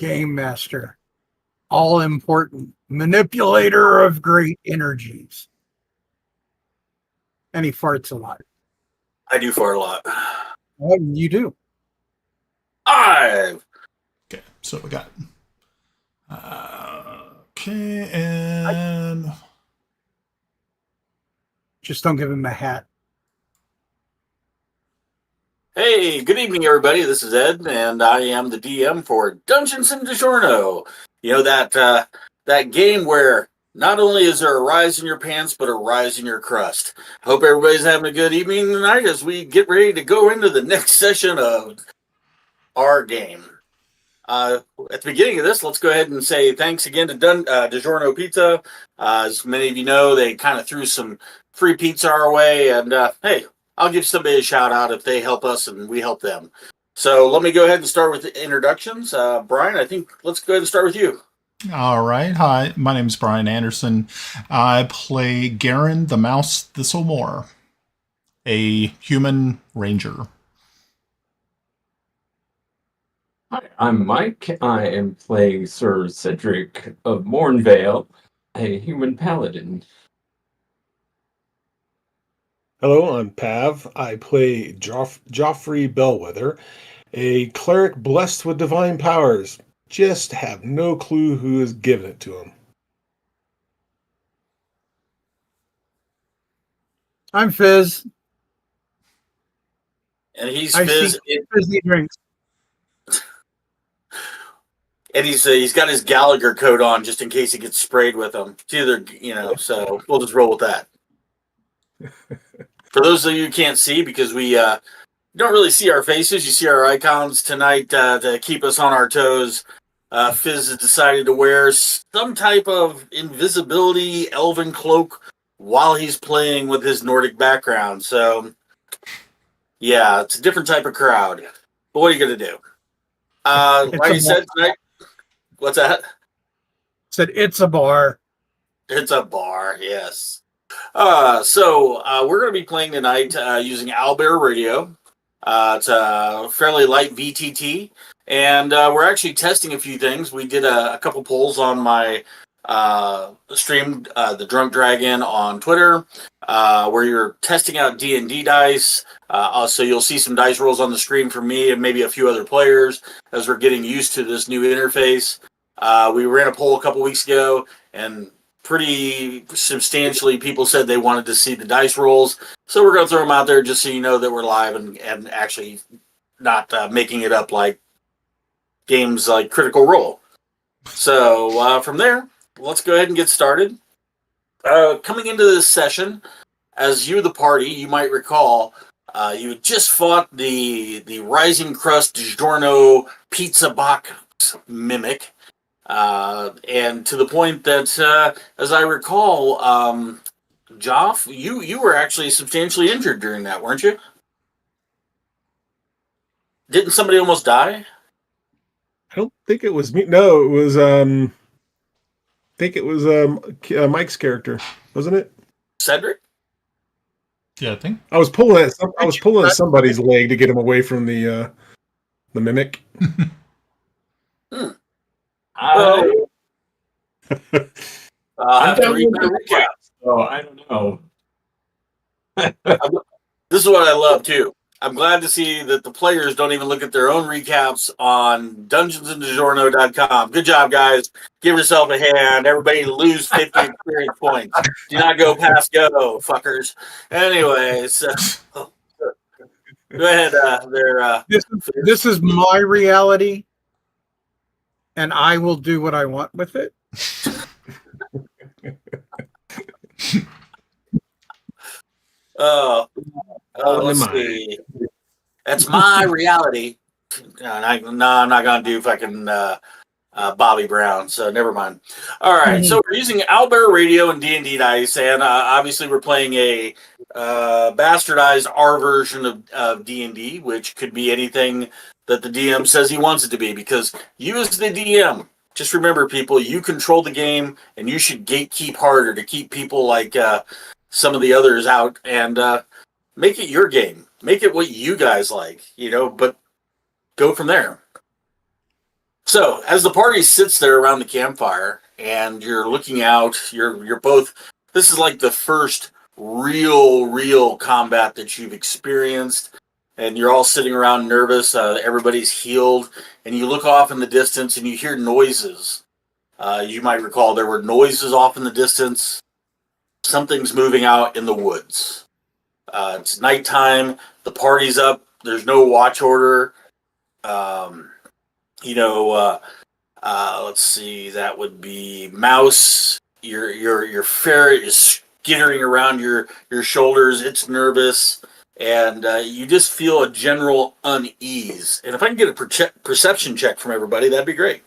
Game master. All important. Manipulator of great energies. And he farts a lot. I do fart a lot. You do. Okay, so we got. Okay, and. Just don't give him a hat. Hey, good evening, everybody. This is Ed, and I am the DM for Dungeons and DiGiorno. You know that game where not only is there a rise in your pants, but a rise in your crust. Hope everybody's having a good evening tonight as we get ready to go into the next session of our game. At the beginning of this, let's go ahead and say thanks again to DiGiorno Pizza. As many of you know, they kind of threw some free pizza our way, and hey, I'll give somebody a shout out if they help us and we help them. So let me go ahead and start with the introductions. Brian, I think let's go ahead and start with you. All right. Hi, my name is Brian Anderson. I play Garen the Mouse Thistlemore, a human ranger. Hi, I'm Mike. I am playing Sir Cedric of Mornvale, a human paladin. Hello, I'm Pav. I play Joffrey Bellwether, a cleric blessed with divine powers. Just have no clue who has given it to him. I'm Fizz. And he's I Fizz. see fizzy drinks. And he's got his Gallagher coat on just in case he gets sprayed with them. It's either, so we'll just roll with that. For those of you who can't see, because we don't really see our faces, you see our icons tonight to keep us on our toes. Fizz has decided to wear some type of invisibility elven cloak while he's playing with his Nordic background. So, yeah, it's a different type of crowd. But what are you going to do? Like you said tonight, what's that? Said it's a bar. It's a bar, yes. So we're going to be playing tonight using Owlbear Radio. It's a fairly light VTT, and we're actually testing a few things. We did a couple polls on my stream, the Drunk Dragon on Twitter, where you're testing out D&D dice. Also, you'll see some dice rolls on the screen for me and maybe a few other players as we're getting used to this new interface. We ran a poll a couple weeks ago, and pretty substantially people said they wanted to see the dice rolls. So we're going to throw them out there just so you know that we're live and actually not making it up like games like Critical Role. So from there, let's go ahead and get started. Coming into this session, as you, the party, you might recall, you just fought the Rising Crust DiGiorno Pizza Box Mimic. And to the point that, as I recall, Joff, you were actually substantially injured during that, weren't you? Didn't somebody almost die? I don't think it was me. No, it was I think it was Mike's character, wasn't it? Cedric? Yeah, I think. I was pulling at somebody's leg to get him away from the mimic. I'm to read my recap. So I don't know. This is what I love too. I'm glad to see that the players don't even look at their own recaps on DungeonsandDiGiorno.com. Good job, guys. Give yourself a hand. Everybody lose 50 experience points. Do not go past go, fuckers. Anyways, go ahead. This is my reality, and I will do what I want with it. Let's see. That's my reality. No, I'm not going to do fucking Bobby Brown, so never mind. All right, so we're using Owlbear Radio and D&D dice, and obviously we're playing a bastardized R version of D&D, which could be anything that the DM says he wants it to be, because you as the DM, just remember, people, you control the game, and you should gatekeep harder to keep people like some of the others out, and make it your game. Make it what you guys like, but go from there. So as the party sits there around the campfire and you're looking out, you're both. This is like the first real combat that you've experienced, and you're all sitting around nervous. Everybody's healed, and you look off in the distance and you hear noises. You might recall there were noises off in the distance. Something's moving out in the woods. It's nighttime. The party's up. There's no watch order. Let's see. That would be Mouse. Your ferret is skittering around your shoulders. It's nervous, and you just feel a general unease. And if I can get a perception check from everybody, that'd be great.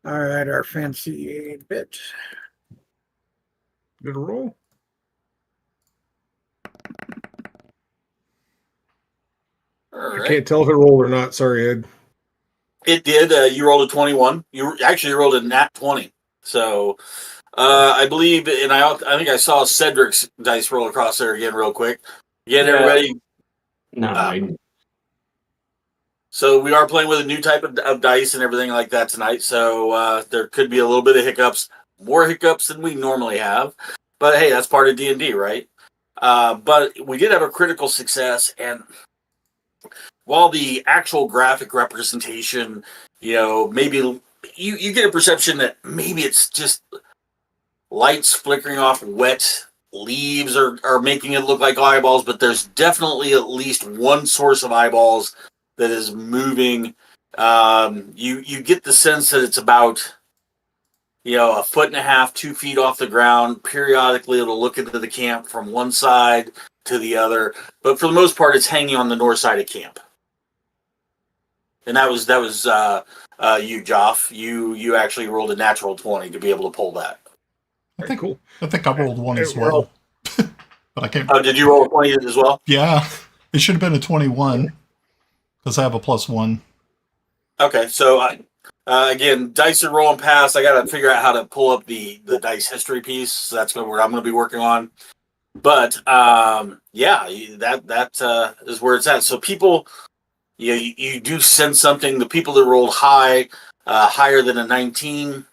All right, our fancy 8-bit. Good roll. All I right. can't tell if it rolled or not. Sorry, Ed. It did. You rolled a 21. You actually rolled a nat 20. So I believe, and I think I saw Cedric's dice roll across there again real quick. Again, Yeah. everybody. 9. So we are playing with a new type of dice and everything like that tonight. So there could be a little bit of hiccups, more hiccups than we normally have. But hey, that's part of D&D, right? But we did have a critical success, and while the actual graphic representation, maybe you get a perception that maybe it's just lights flickering off wet leaves are making it look like eyeballs, but there's definitely at least one source of eyeballs that is moving. You get the sense that it's about, a 1.5 2 feet off the ground. Periodically, it'll look into the camp from one side to the other, but for the most part, it's hanging on the north side of camp. And that was you, Joff. You actually rolled a natural 20 to be able to pull that. I think Cool. I rolled one as well. But I can't. Oh, did you roll a 20 as well? Yeah, it should have been a 21 because I have a +1. Okay, so again, dice are rolling past. I got to figure out how to pull up the dice history piece. So that's what I'm going to be working on. But yeah, that is where it's at. So people, you do sense something. The people that rolled higher than a 19,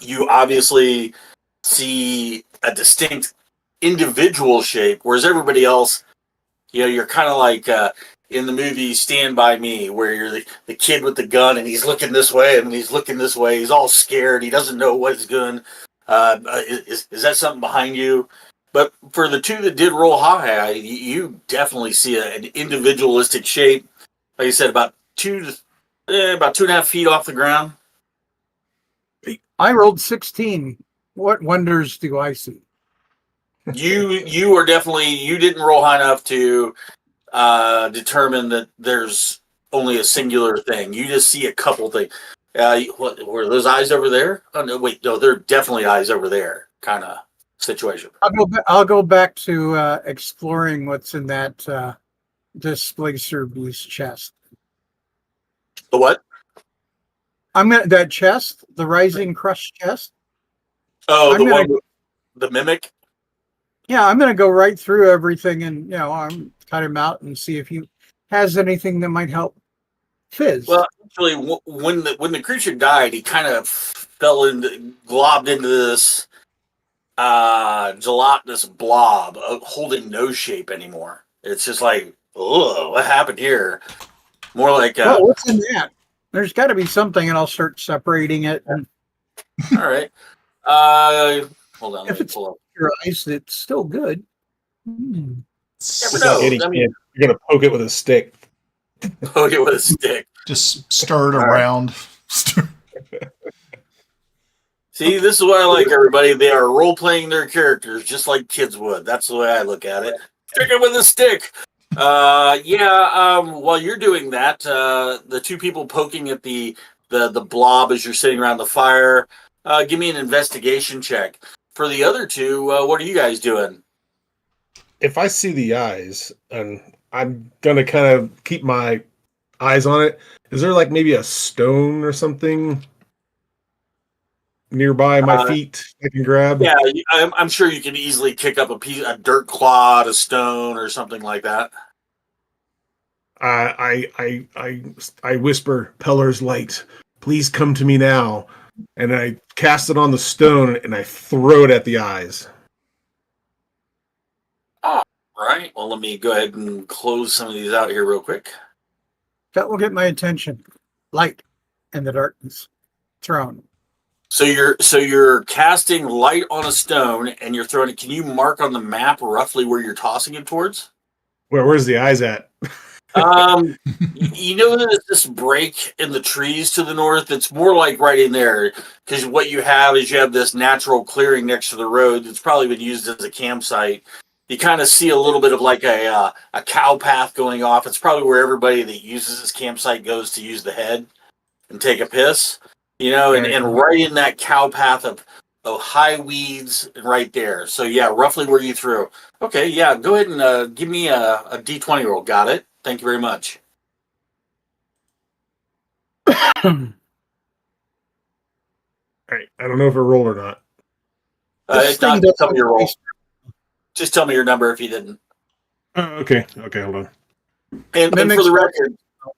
you obviously see a distinct individual shape, whereas everybody else, you're kind of like in the movie Stand By Me, where you're the kid with the gun and he's looking this way and he's looking this way. He's all scared. He doesn't know what he's doing. Is that something behind you? But for the two that did roll high, you definitely see an individualistic shape. Like I said, about 2.5 feet off the ground. I rolled 16. What wonders do I see? You are definitely, you didn't roll high enough to determine that there's only a singular thing. You just see a couple things. What were those eyes over there? Oh no, wait, no, they're definitely eyes over there. Kind of situation. I'll go back to exploring what's in that displacer beast chest. The what? That chest, the rising crush chest. Oh, I'm gonna- the mimic. Yeah, I'm going to go right through everything and I'm cut him out and see if he has anything that might help Fizz. Well, actually, when the creature died, he kind of globbed into this gelatinous blob, holding no shape anymore. It's just like, oh, what happened here? More like, what's in that? There's got to be something, and I'll start separating it. And all right. Hold on. if Let me it's pull up. your eyes, it's still good. Hmm. Never It's know. like any I mean- kid. You're gonna poke it with a stick. Poke it with a stick. Just stir it All right. around. See, this is what I like, everybody. They are role-playing their characters just like kids would. That's the way I look at it. Stick it with a stick. While you're doing that, the two people poking at the blob as you're sitting around the fire, give me an investigation check. For the other two, what are you guys doing? If I see the eyes, and I'm gonna kind of keep my eyes on it. Is there like maybe a stone or something? nearby my feet I can grab? Yeah, I'm sure you can easily kick up a dirt clod, a stone, or something like that. I whisper, Peller's light, please come to me now. And I cast it on the stone and I throw it at the eyes. All right. Well, let me go ahead and close some of these out here real quick. That will get my attention. Light and the darkness. Thrown. So you're casting light on a stone and you're throwing it. Can you mark on the map roughly where you're tossing it towards? Where's the eyes at? You know, there's this break in the trees to the north. It's more like right in there, because what you have is you have this natural clearing next to the road that's probably been used as a campsite. You kind of see a little bit of like a cow path going off. It's probably where everybody that uses this campsite goes to use the head and take a piss. You know, and right in that cow path of high weeds right there. So yeah, roughly where you threw. Okay, yeah, go ahead and give me a D20 roll. Got it. Thank you very much. All right. I don't know if it rolled or not. This Not, thing tell me your roll. doesn't- Just tell me your number if you didn't. Okay. Okay, hold on. And for the record,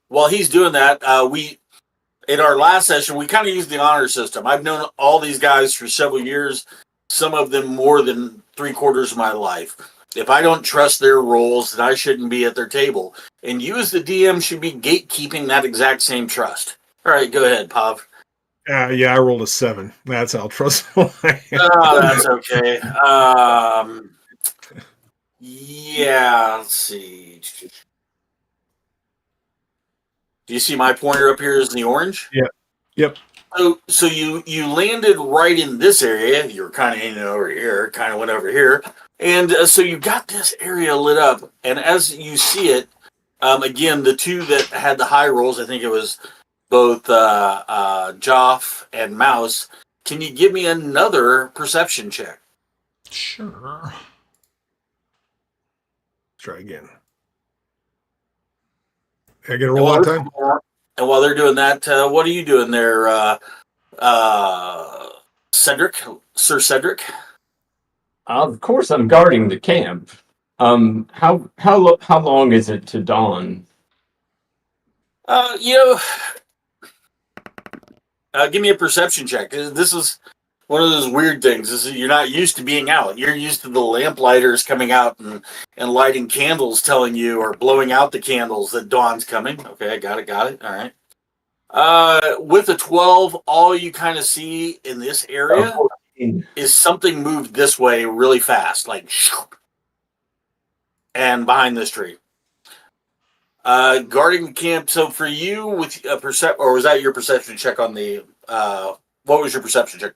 while he's doing that, we in our last session we kind of used the honor system. I've known all these guys for several years, some of them more than 3/4 of my life. If I don't trust their roles, then I shouldn't be at their table. And you as the DM should be gatekeeping that exact same trust. All right, go ahead, Pav. Yeah, I rolled a 7. That's how trustful I am. Oh, that's okay. Yeah, let's see. Do you see my pointer up here is the orange? Yeah. Yep. So you landed right in this area. You were kind of in over here, kind of went over here. And so you got this area lit up. And as you see it, again, the two that had the high rolls, I think it was both Joff and Mouse. Can you give me another perception check? Sure. Let's try again. I get a roll out time? And while they're doing that, what are you doing there, Cedric? Sir Cedric? Of course, I'm guarding the camp. How long is it to dawn? Give me a perception check. This is one of those weird things. Is you're not used to being out. You're used to the lamplighters coming out and lighting candles, telling you or blowing out the candles that dawn's coming. Okay, I got it. All right. With a 12, all you kind of see in this area is something moved this way really fast, like, and behind this tree. Guarding the camp. So for you, with a or was that your perception check on the? What was your perception check,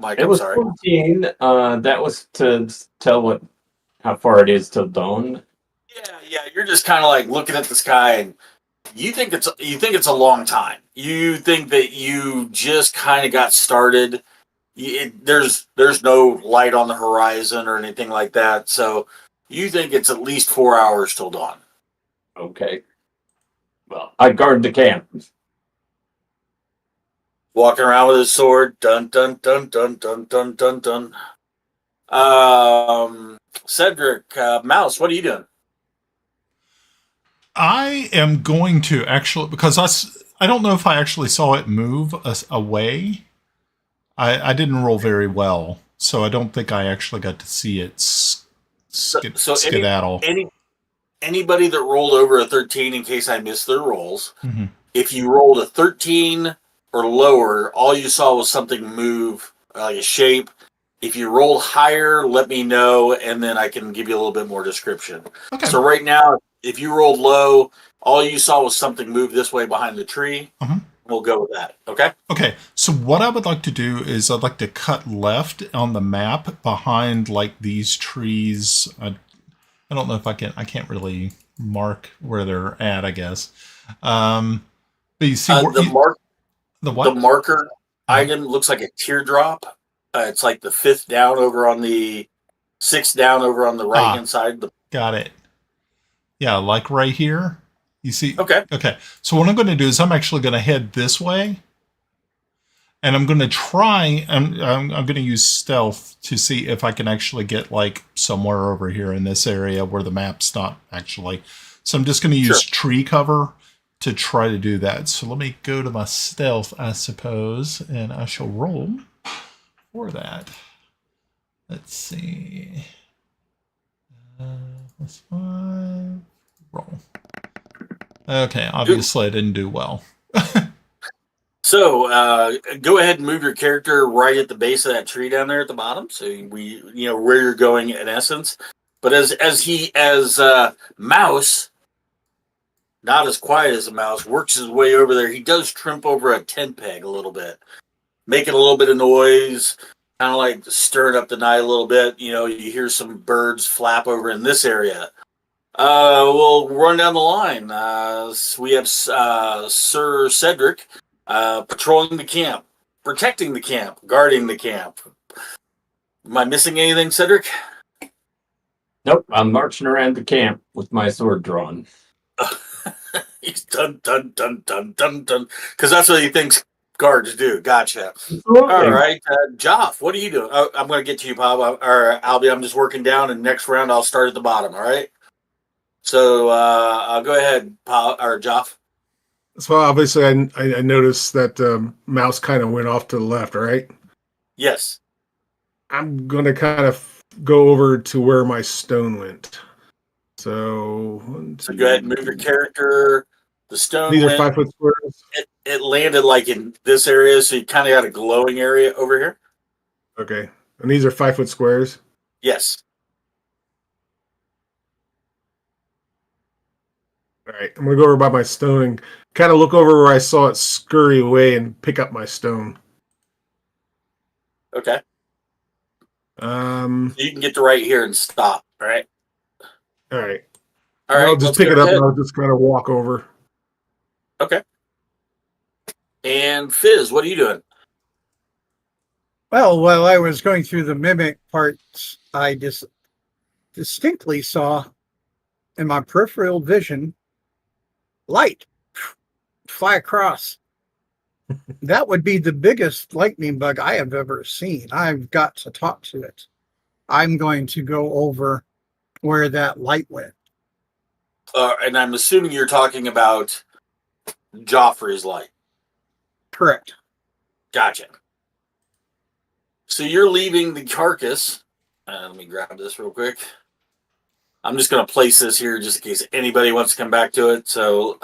Mike? It was sorry. 14. That was to tell how far it is till dawn. Yeah. You're just kind of like looking at the sky, and you think it's a long time. You think that you just kind of got started. There's no light on the horizon or anything like that. So you think it's at least 4 hours till dawn. Okay. Well, I guard the camp. Walking around with his sword. Dun dun dun dun dun dun dun dun. Cedric, Mouse, what are you doing? I am going to actually, because I don't know if I actually saw it move away. I didn't roll very well, so I don't think I actually got to see it skedaddle. Anybody that rolled over a 13, in case I missed their rolls, Mm-hmm. if you rolled a 13 or lower, all you saw was something move, like a shape. If you rolled higher, let me know, and then I can give you a little bit more description. Okay. So right now, if you rolled low, all you saw was something move this way behind the tree. Uh-huh. We'll go with that. Okay? Okay. So what I would like to do is I'd like to cut left on the map behind like these trees. I don't know if I can't really mark where they're at, I guess. But you see the what? The marker Uh-huh. item looks like a teardrop. It's like the 6th down over on the right hand side. Got it. Yeah, like right here. You see? Okay. Okay. So what I'm going to do is I'm actually going to head this way. And I'm going to try, I'm going to use stealth to see if I can actually get like somewhere over here in this area where the map's not actually. So I'm just going to use tree cover to try to do that. So let me go to my stealth, I suppose, and I shall roll for that. Let's see. +5. Roll. Okay, obviously I didn't do well. So go ahead and move your character right at the base of that tree down there at the bottom, so we where you're going in essence. But as Mouse, not as quiet as a mouse, works his way over there, he does trimp over a tent peg a little bit, making a little bit of noise, kind of like stirring up the night a little bit. You hear some birds flap over in this area. We'll run down the line. We have Sir Cedric patrolling the camp, protecting the camp, guarding the camp. Am I missing anything, Cedric? Nope, I'm marching around the camp with my sword drawn. He's dun dun dun dun dun dun, because that's what he thinks guards do. Gotcha. Absolutely. All right, Joff, what are you doing? I'm going to get to you, Bob, or Albie. I'm just working down, and next round I'll start at the bottom. All right. So I'll go ahead, or Joff. So obviously, I noticed that mouse kind of went off to the left. All right. Yes. I'm gonna kind of go over to where my stone went. So, So go ahead and move your character. The stone. These are 5-foot squares. It landed like in this area, so you kind of got a glowing area over here. Okay, and these are 5-foot squares. Yes. All right, I'm gonna go over by my stone and kind of look over where I saw it scurry away and pick up my stone. Okay. So you can get to right here and stop. All right. All right. All right. I'll just pick it up and I'll just kind of walk over. Okay. And Fizz, what are you doing? Well, while I was going through the mimic parts, I just distinctly saw in my peripheral vision light fly across. That would be the biggest lightning bug I have ever seen. I've got to talk to it. I'm going to go over where that light went. And I'm assuming you're talking about Joffrey's light. Correct. Gotcha. So you're leaving the carcass. Let me grab this real quick. I'm just going to place this here just in case anybody wants to come back to it. So,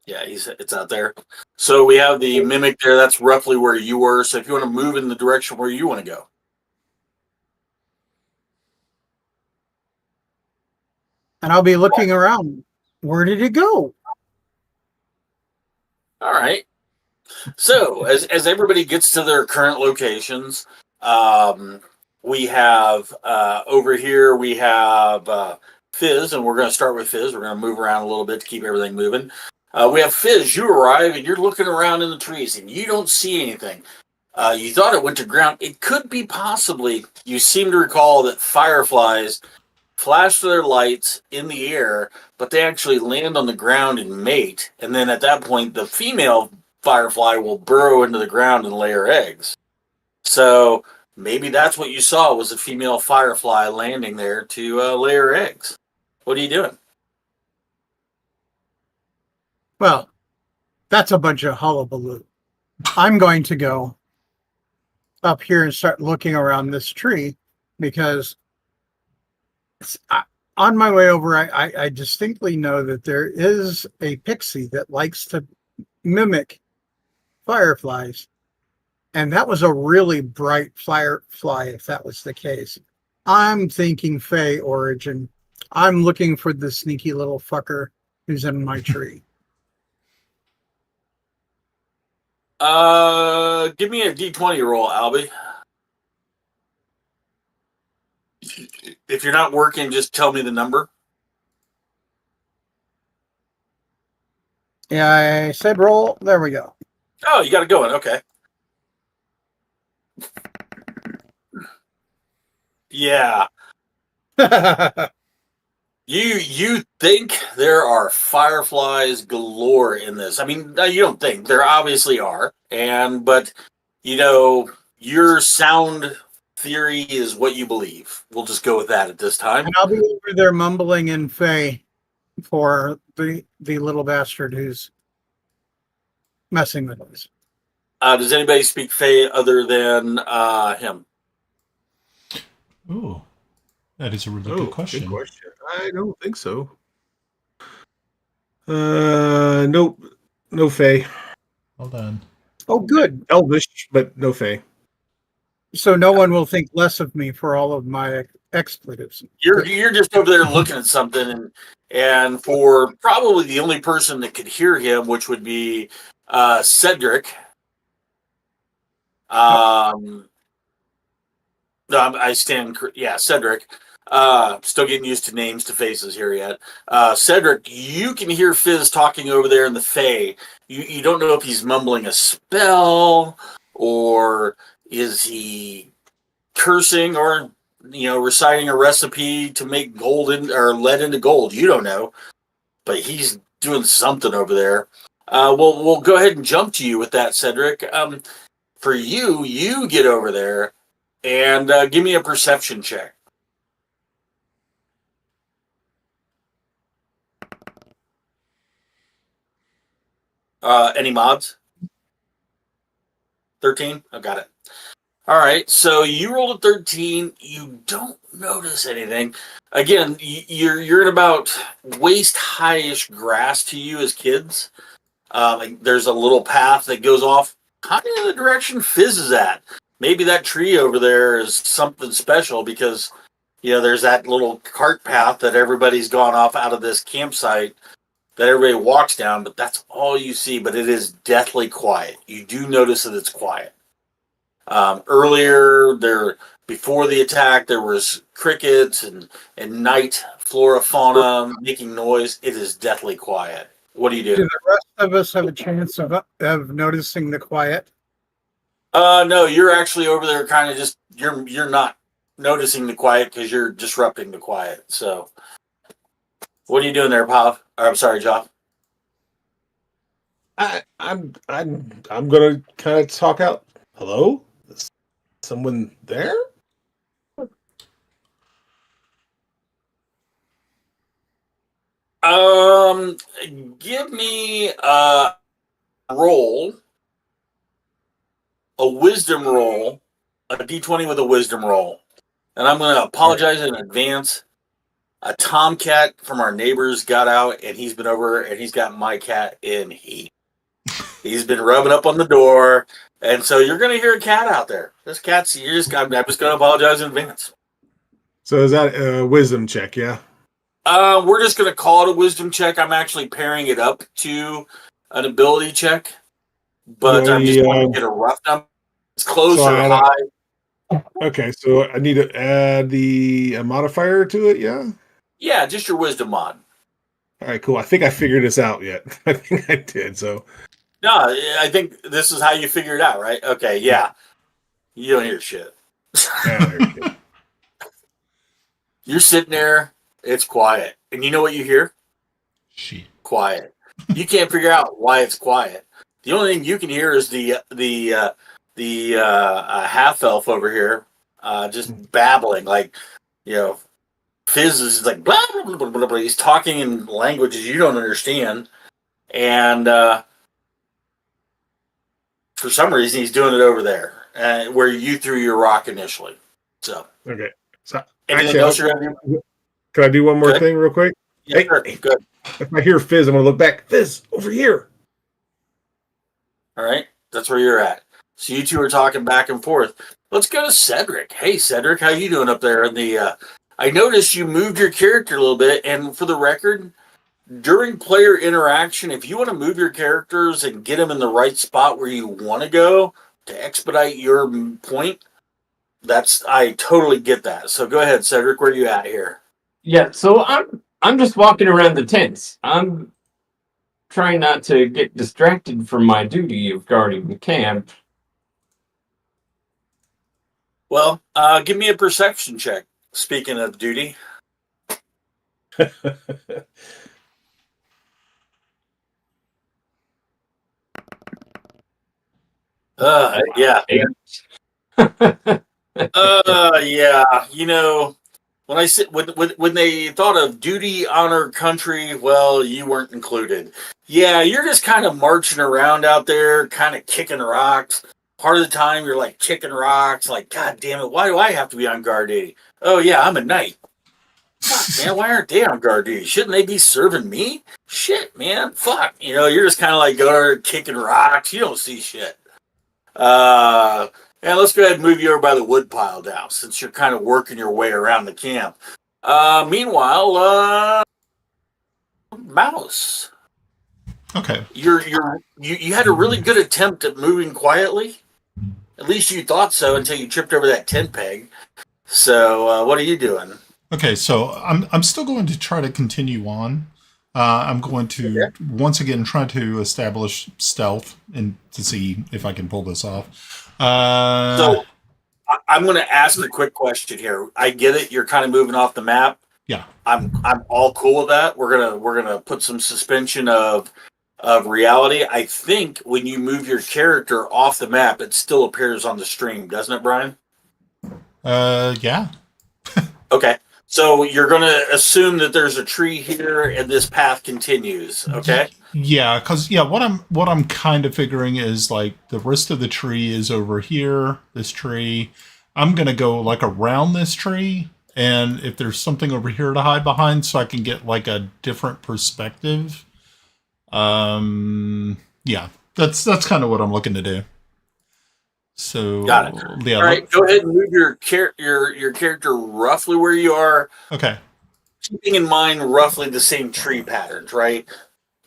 yeah, it's out there. So we have the mimic there. That's roughly where you were. So if you want to move in the direction where you want to go. And I'll be looking around. Where did it go? All right. So as everybody gets to their current locations, we have over here, we have Fizz, and we're going to start with Fizz. We're going to move around a little bit to keep everything moving. We have Fizz. You arrive, and you're looking around in the trees, and you don't see anything. You thought it went to ground. It could be possibly, you seem to recall that fireflies flash their lights in the air, but they actually land on the ground and mate. And then at that point, the female firefly will burrow into the ground and lay her eggs. So maybe that's what you saw, was a female firefly landing there to lay her eggs. What are you doing? Well, that's a bunch of hullabaloo. I'm going to go up here and start looking around this tree because on my way over, I distinctly know that there is a pixie that likes to mimic fireflies. And that was a really bright firefly, if that was the case. I'm thinking Fey origin. I'm looking for the sneaky little fucker who's in my tree. Give me a D20 roll, Albie. If you're not working, just tell me the number. Yeah, I said roll. There we go. Oh, you got it going. Okay. Yeah. You think there are fireflies galore in this? I mean, you don't think there obviously are, but your sound theory is what you believe. We'll just go with that at this time. And I'll be over there mumbling in Fey for the little bastard who's messing with us. Does anybody speak Fey other than him? Ooh, that is a really good question. Good question. I don't think so. Nope. No Fey. Well done. Oh, good. Elvish, but no Fey. So no one will think less of me for all of my expletives. You're just over there looking at something, and for probably the only person that could hear him, which would be Cedric. No, I stand. Yeah, Cedric. Still getting used to names to faces here yet. Cedric, you can hear Fizz talking over there in the Fey. You don't know if he's mumbling a spell or is he cursing or reciting a recipe to make gold or lead into gold. You don't know, but he's doing something over there. We'll go ahead and jump to you with that, Cedric. For you get over there and give me a perception check. Any mods? 13? I got it. All right, so you rolled a 13. You don't notice anything. Again, you're in about waist-high-ish grass to you as kids. There's a little path that goes off kind of in the direction Fizz is at. Maybe that tree over there is something special because, there's that little cart path that everybody's gone off out of this campsite that everybody walks down, but that's all you see. But it is deathly quiet. You do notice that it's quiet. Earlier, before the attack, there was crickets and night flora fauna making noise. It is deathly quiet. What do you do? Do the rest of us have a chance of noticing the quiet? No, you're actually over there kind of just, you're not noticing the quiet because you're disrupting the quiet. So what are you doing there, Pav? Or, I'm sorry, Joff. I'm gonna kind of talk out. Hello? Is someone there? Give me a roll, a wisdom roll, a d20 with a wisdom roll. And I'm going to apologize in advance. A tomcat from our neighbors got out, and he's been over, and he's got my cat in heat. He's been rubbing up on the door, and so you're going to hear a cat out there. This cat's, I'm just going to apologize in advance. So is that a wisdom check, yeah? We're just going to call it a wisdom check. I'm actually pairing it up to an ability check, but I'm just going to get a rough number. It's close or high. Okay, so I need to add a modifier to it, yeah? Yeah, just your wisdom mod. All right, cool. I think I figured this out yet. I think I did, so. No, I think this is how you figure it out, right? Okay, yeah. You don't hear shit. Yeah, You're sitting there. It's quiet. And you know what you hear? She. Quiet. You can't figure out why it's quiet. The only thing you can hear is the half elf over here just babbling, like, Fizz is like blah, blah, blah, blah, blah. He's talking in languages you don't understand, and for some reason he's doing it over there where you threw your rock initially. So okay. So anything else you're gonna do? Can I do one more thing real quick? Yeah, sure. Good. If I hear Fizz, I'm gonna look back. Fizz, over here. All right, that's where you're at. So you two are talking back and forth. Let's go to Cedric. Hey, Cedric, how you doing up there in the? I noticed you moved your character a little bit, and for the record, during player interaction, if you want to move your characters and get them in the right spot where you want to go to expedite your point, I totally get that. So go ahead, Cedric. Where are you at here? Yeah, so I'm just walking around the tents. I'm trying not to get distracted from my duty of guarding the camp. Well, give me a perception check. Speaking of duty. Yeah. Yeah. When they thought of duty, honor, country, well, you weren't included. Yeah, you're just kind of marching around out there, kind of kicking rocks. Part of the time, you're like kicking rocks, like, God damn it, why do I have to be on guard duty? Oh yeah, I'm a knight. Fuck, man, why aren't they on guard duty? Shouldn't they be serving me? Shit, man, fuck. You're just kind of like going there kicking rocks. You don't see shit. And let's go ahead and move you over by the wood pile now, since you're kind of working your way around the camp. Meanwhile, Mouse, Okay. you had a really good attempt at moving quietly. At least you thought so until you tripped over that tent peg. So, what are you doing? Okay, so I'm still going to try to continue on. I'm going to once again try to establish stealth and to see if I can pull this off. So I'm going to ask a quick question here. I get it. You're kind of moving off the map. Yeah. I'm all cool with that. We're gonna put some suspension of reality. I think when you move your character off the map, it still appears on the stream, doesn't it, Brian? Yeah. Okay. So you're gonna assume that there's a tree here and this path continues. Okay. Yeah, because what I'm kind of figuring is like the rest of the tree is over here. This tree, I'm gonna go like around this tree, and if there's something over here to hide behind, so I can get like a different perspective. Yeah, that's kind of what I'm looking to do. So Got it. Yeah. All right. Go ahead and move your character roughly where you are. Okay. Keeping in mind roughly the same tree patterns, right?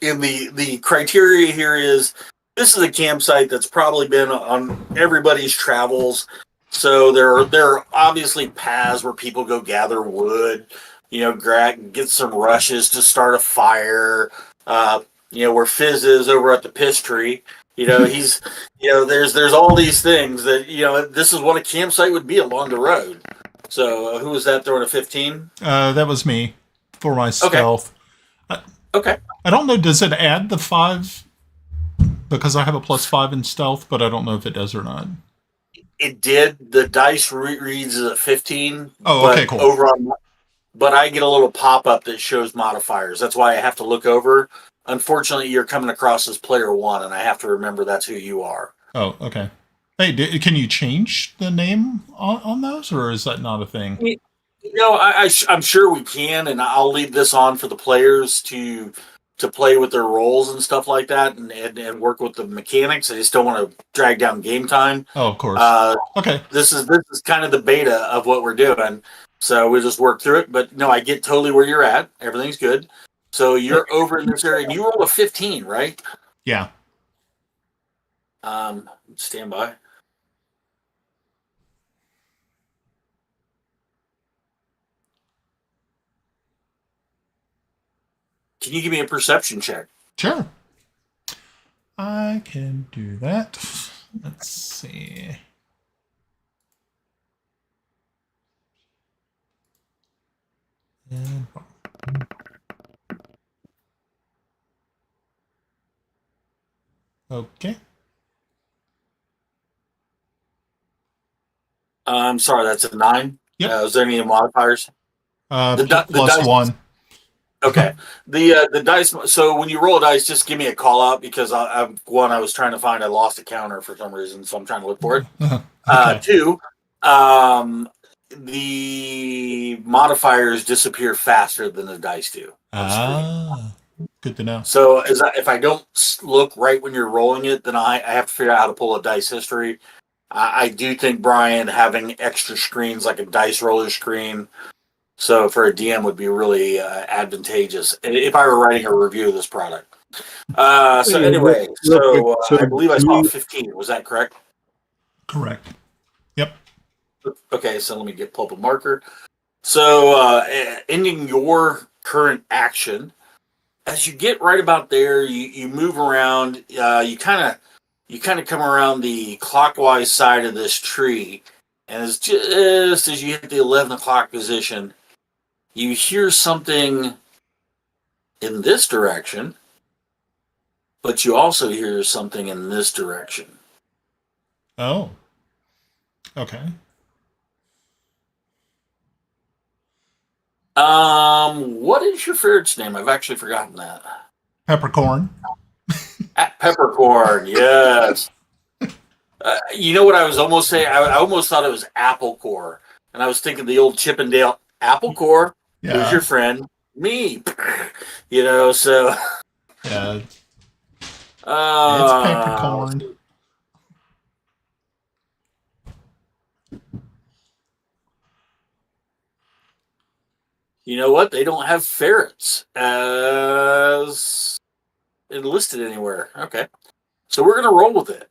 And the criteria here is this is a campsite that's probably been on everybody's travels. So there are obviously paths where people go gather wood, get some rushes to start a fire. Where Fizz is over at the piss tree. He's there's all these things that this is what a campsite would be along the road. So who was that throwing a 15? That was me for my stealth. Okay. I don't know. Does it add the 5? Because I have a +5 in stealth, but I don't know if it does or not. It did. The dice reads as a 15. Oh, okay, cool. But I get a little pop up that shows modifiers. That's why I have to look over. Unfortunately, you're coming across as player 1, and I have to remember that's who you are. Oh, okay. Hey, can you change the name on those, or is that not a thing? I'm sure we can, and I'll leave this on for the players to play with their roles and stuff like that, and work with the mechanics. I just don't want to drag down game time. Oh, of course. Okay. This is kind of the beta of what we're doing, so we'll just work through it. But no, I get totally where you're at. Everything's good. So you're over in this area, and you rolled a 15, right? Yeah. Stand by. Can you give me a perception check? Sure. I can do that. Let's see. And okay. I'm sorry, that's a 9. Yep. Is there any modifiers? The dice, +1. Okay. The dice. So when you roll a dice, just give me a call out because I was trying to find. I lost a counter for some reason, so I'm trying to look for it. Okay. 2. The modifiers disappear faster than the dice do. Good to know. So if I don't look right when you're rolling it, then I have to figure out how to pull a dice history. I do think, Brian, having extra screens like a dice roller screen, so for a DM would be really advantageous if I were writing a review of this product. Anyway, I believe I saw 15. Was that correct? Correct. Yep. Okay, so let me pull up a marker. So ending your current action, as you get right about there, you move around. You kind of come around the clockwise side of this tree, and it's just as you hit the 11 o'clock position, You hear something in this direction, but you also hear something in this direction. Oh. Okay. What is your ferret's name? I've actually forgotten that. Peppercorn. Peppercorn, yes. You know what I was almost saying? I almost thought it was apple core. And I was thinking the old Chippendale apple core. Yeah. Who's your friend? Me. You know, so. Yeah. It's Uh, peppercorn. You know what? They don't have ferrets as enlisted anywhere. Okay. So we're going to roll with it.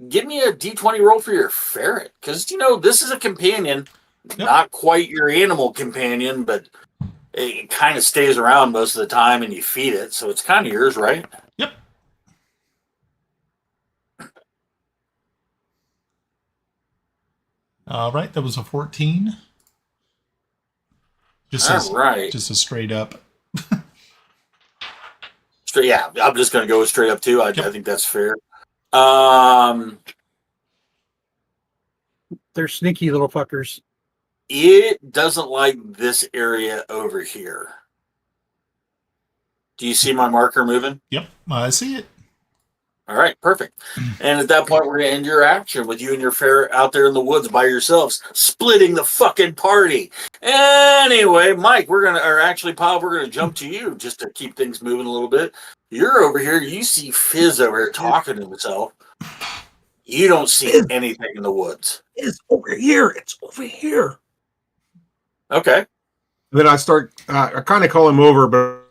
Give me a d20 roll for your ferret. Because, you know, this is a companion. Yep. Not quite your animal companion, but it kind of stays around most of the time and you feed it. So it's kind of yours, right? Yep. All right. That was a 14. All right. Just a straight up. Straight, yeah, I'm just going to go straight up too. I think that's fair. They're sneaky little fuckers. It doesn't like this area over here. Do you see my marker moving? Yep. I see it. All right, perfect. And at that point, we're going to end your action with you and your ferret out there in the woods by yourselves, splitting the fucking party. Anyway, Mike, Paul, we're going to jump to you just to keep things moving a little bit. You're over here. You see Fizz over here talking to himself. You don't see anything in the woods. It's over here. It's over here. Okay. Then I start. I kind of call him over, but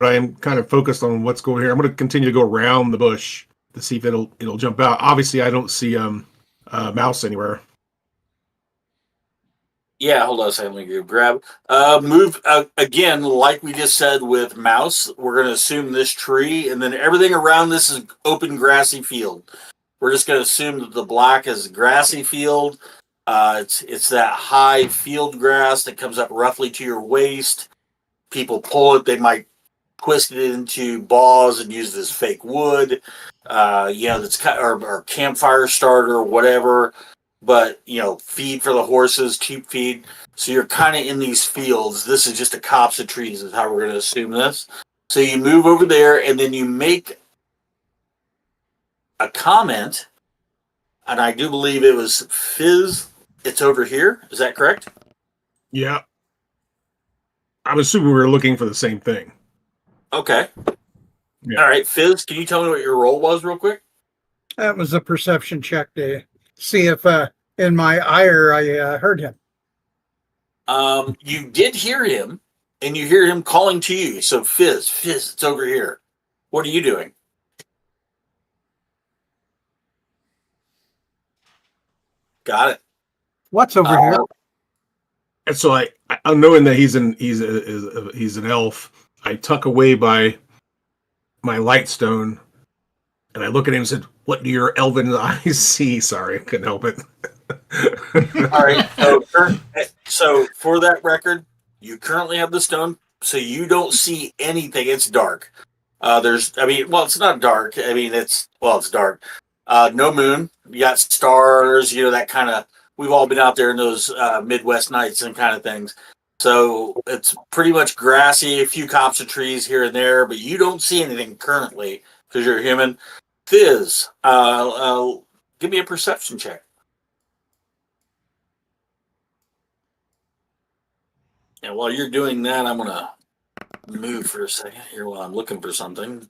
I am kind of focused on what's going here. I'm going to continue to go around the bush to see if it'll jump out. Obviously, I don't see mouse anywhere. Yeah, hold on a second. Let me grab. Move again, like we just said with mouse. We're going to assume this tree, and then everything around this is open grassy field. We're just going to assume that the black is grassy field. It's that high field grass that comes up roughly to your waist. People pull it. They might twist it into balls and use it as fake wood. That's kind of, or campfire starter or whatever. But, feed for the horses, cheap feed. So you're kind of in these fields. This is just a copse of trees is how we're going to assume this. So you move over there and then you make a comment. And I do believe it was Fizz. It's over here. Is that correct? Yeah. I'm assuming we were looking for the same thing. Okay. Yeah. All right, Fizz, can you tell me what your roll was real quick? That was a perception check to see if in my ire I heard him. You did hear him, and you hear him calling to you. So Fizz, it's over here. What are you doing? Got it. What's over here? And so I'm knowing that he's an elf. I tuck away by my light stone, and I look at him and said, "What do your elven eyes see?" Sorry, I couldn't help it. All right. So for that record, you currently have the stone, so you don't see anything. It's dark. It's not dark. It's dark. No moon. You got stars. That kind of. We've all been out there in those Midwest nights and kind of things. So it's pretty much grassy, a few copse of trees here and there, but you don't see anything currently because you're human. Fizz, give me a perception check. And while you're doing that, I'm going to move for a second here while I'm looking for something.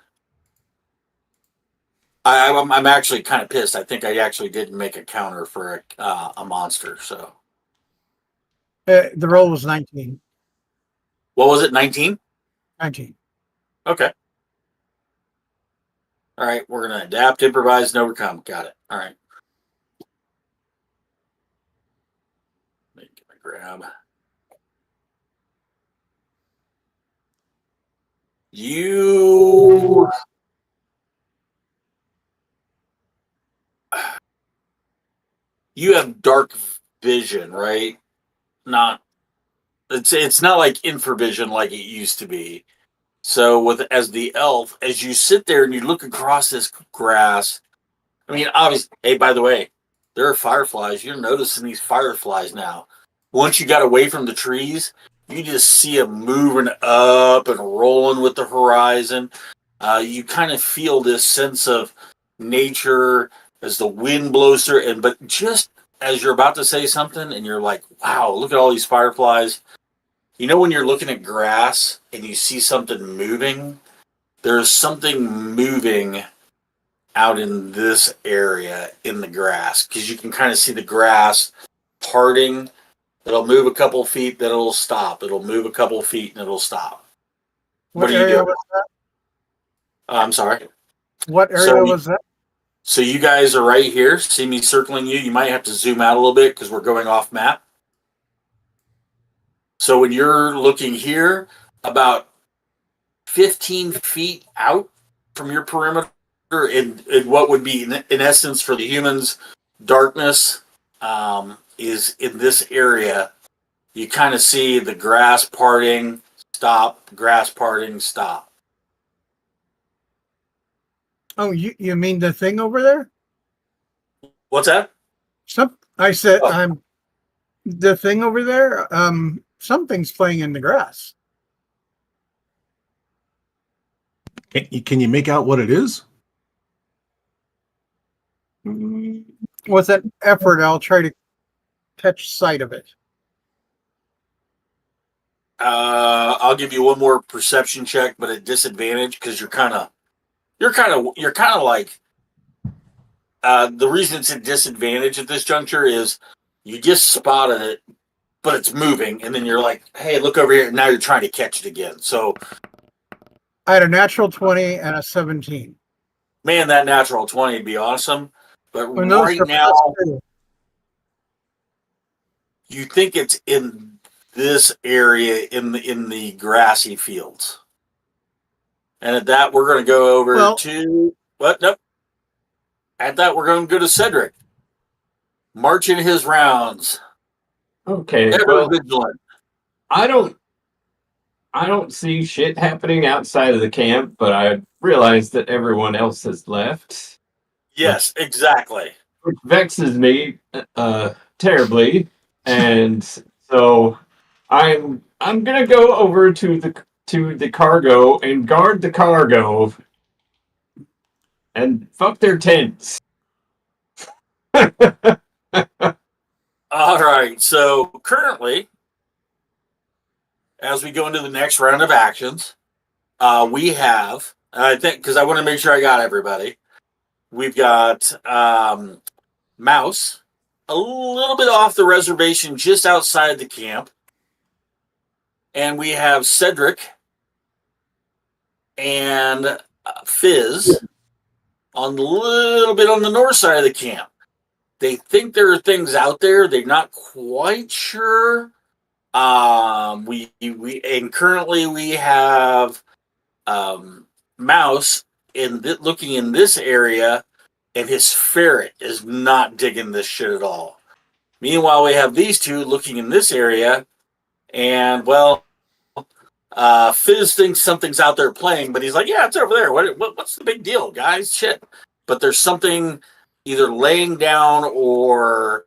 I'm actually kind of pissed. I think I actually didn't make a counter for a monster. So The roll was 19. what was it? 19? 19. Okay. All right. We're going to adapt, improvise, and overcome. Got it. All right. Let me get my grab. You have dark vision, right? Not it's not like infravision like it used to be. So with as the elf, as you sit there and you look across this grass, I mean, obviously, hey, by the way, there are fireflies. You're noticing these fireflies now. Once you got away from the trees, you just see them moving up and rolling with the horizon. You kind of feel this sense of nature as the wind blows through. And but just as you're about to say something, and you're like, "Wow, look at all these fireflies." You know when you're looking at grass and you see something moving, there's something moving out in this area in the grass because you can kind of see the grass parting. It'll move a couple feet, then it'll stop. It'll move a couple feet and it'll stop. What are you area doing? was that? I'm sorry. What area So, was that? so you guys are right here. See me circling you. You might have to zoom out a little bit because we're going off map. So when you're looking here, about 15 feet out from your perimeter, in what would be, in essence, for the humans, darkness is in this area. You kind of see the grass parting, stop, grass parting, stop. Oh, you mean the thing over there? What's that? I said Oh. I'm the thing over there. Something's playing in the grass. Can you make out what it is? With an effort, I'll try to catch sight of it. I'll give you one more perception check, but at disadvantage because you're kind of like the reason it's at disadvantage at this juncture is you just spotted it, but it's moving, and then you're like, "Hey, look over here!" And now you're trying to catch it again. So, I had a natural 20 and a 17. man, that natural 20 would be awesome. But And those right are now, plus 2. you think it's in this area in the grassy fields. And at that, we're going to go over to what? Nope. At that, we're going to go to Cedric, marching his rounds. Okay, Ever well, vigilant. I don't see shit happening outside of the camp, but I realize that everyone else has left, Yes, exactly. which vexes me terribly, and so I'm gonna go over to the cargo and guard the cargo and fuck their tents. All right. So currently, as we go into the next round of actions, we have, I think, because I want to make sure I got everybody. We've got Mouse, a little bit off the reservation, just outside the camp. And we have Cedric and Fizz on a little bit on the north side of the camp. They think there are things out there. They're not quite sure. We and currently we have Mouse looking in this area, and his ferret is not digging this shit at all. Meanwhile, we have these two looking in this area, and well, Fizz thinks something's out there playing, but he's like, "Yeah, it's over there. What's the big deal, guys? Shit!" But there's something either laying down or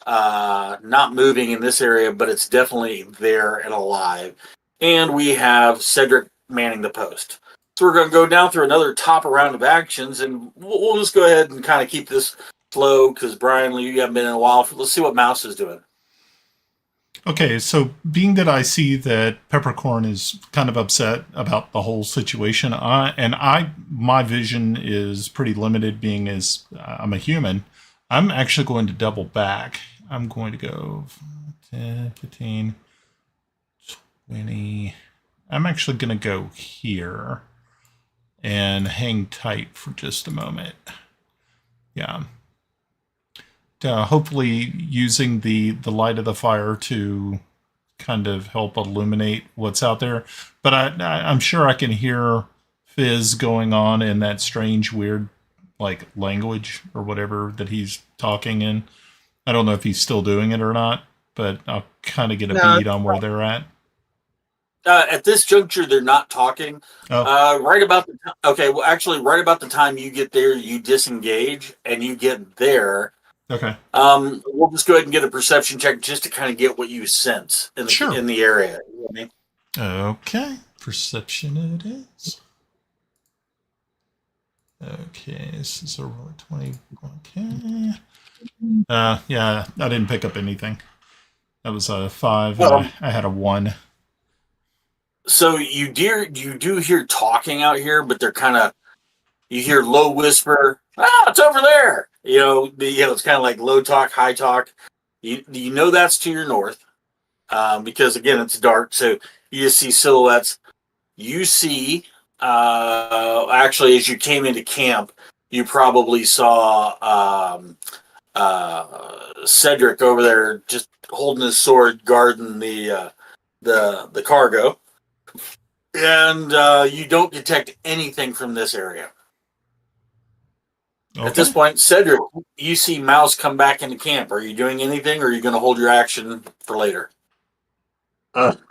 not moving in this area, but it's definitely there and alive. And we have Cedric manning the post. So we're going to go down through another top round of actions, and we'll just go ahead and kind of keep this flow because Brian, you haven't been in a while. Let's see what Mouse is doing. Okay, so being that I see that Peppercorn is kind of upset about the whole situation, my vision is pretty limited, being as I'm a human. I'm actually going to double back. I'm going to go 10, 15, 20. I'm actually going to go here and hang tight for just a moment. Yeah. Hopefully using the light of the fire to kind of help illuminate what's out there. But I'm sure I can hear Fizz going on in that strange, weird, like, language or whatever that he's talking in. I don't know if he's still doing it or not, but I'll kind of get a No, bead on where they're at. At this juncture, they're not talking. Oh, Right about the okay. Well, actually, right about the time you get there, you disengage and you get there. okay. We'll just go ahead and get a perception check just to kind of get what you sense in the Sure. area. You know what I mean? Okay. Perception it is. Okay, this is a roll of 20. Okay. Yeah, I didn't pick up anything. That was a 5, and I had a 1. So you do hear talking out here, but they're kind of you hear low whisper. Ah, it's over there. It's kind of like low talk, high talk. You know that's to your north, because again it's dark, so you just see silhouettes. You see, actually, as you came into camp, you probably saw Cedric over there just holding his sword, guarding the cargo, and you don't detect anything from this area. Okay. At this point, Cedric, you see Mouse come back into camp. Are you doing anything, or are you going to hold your action for later? I'll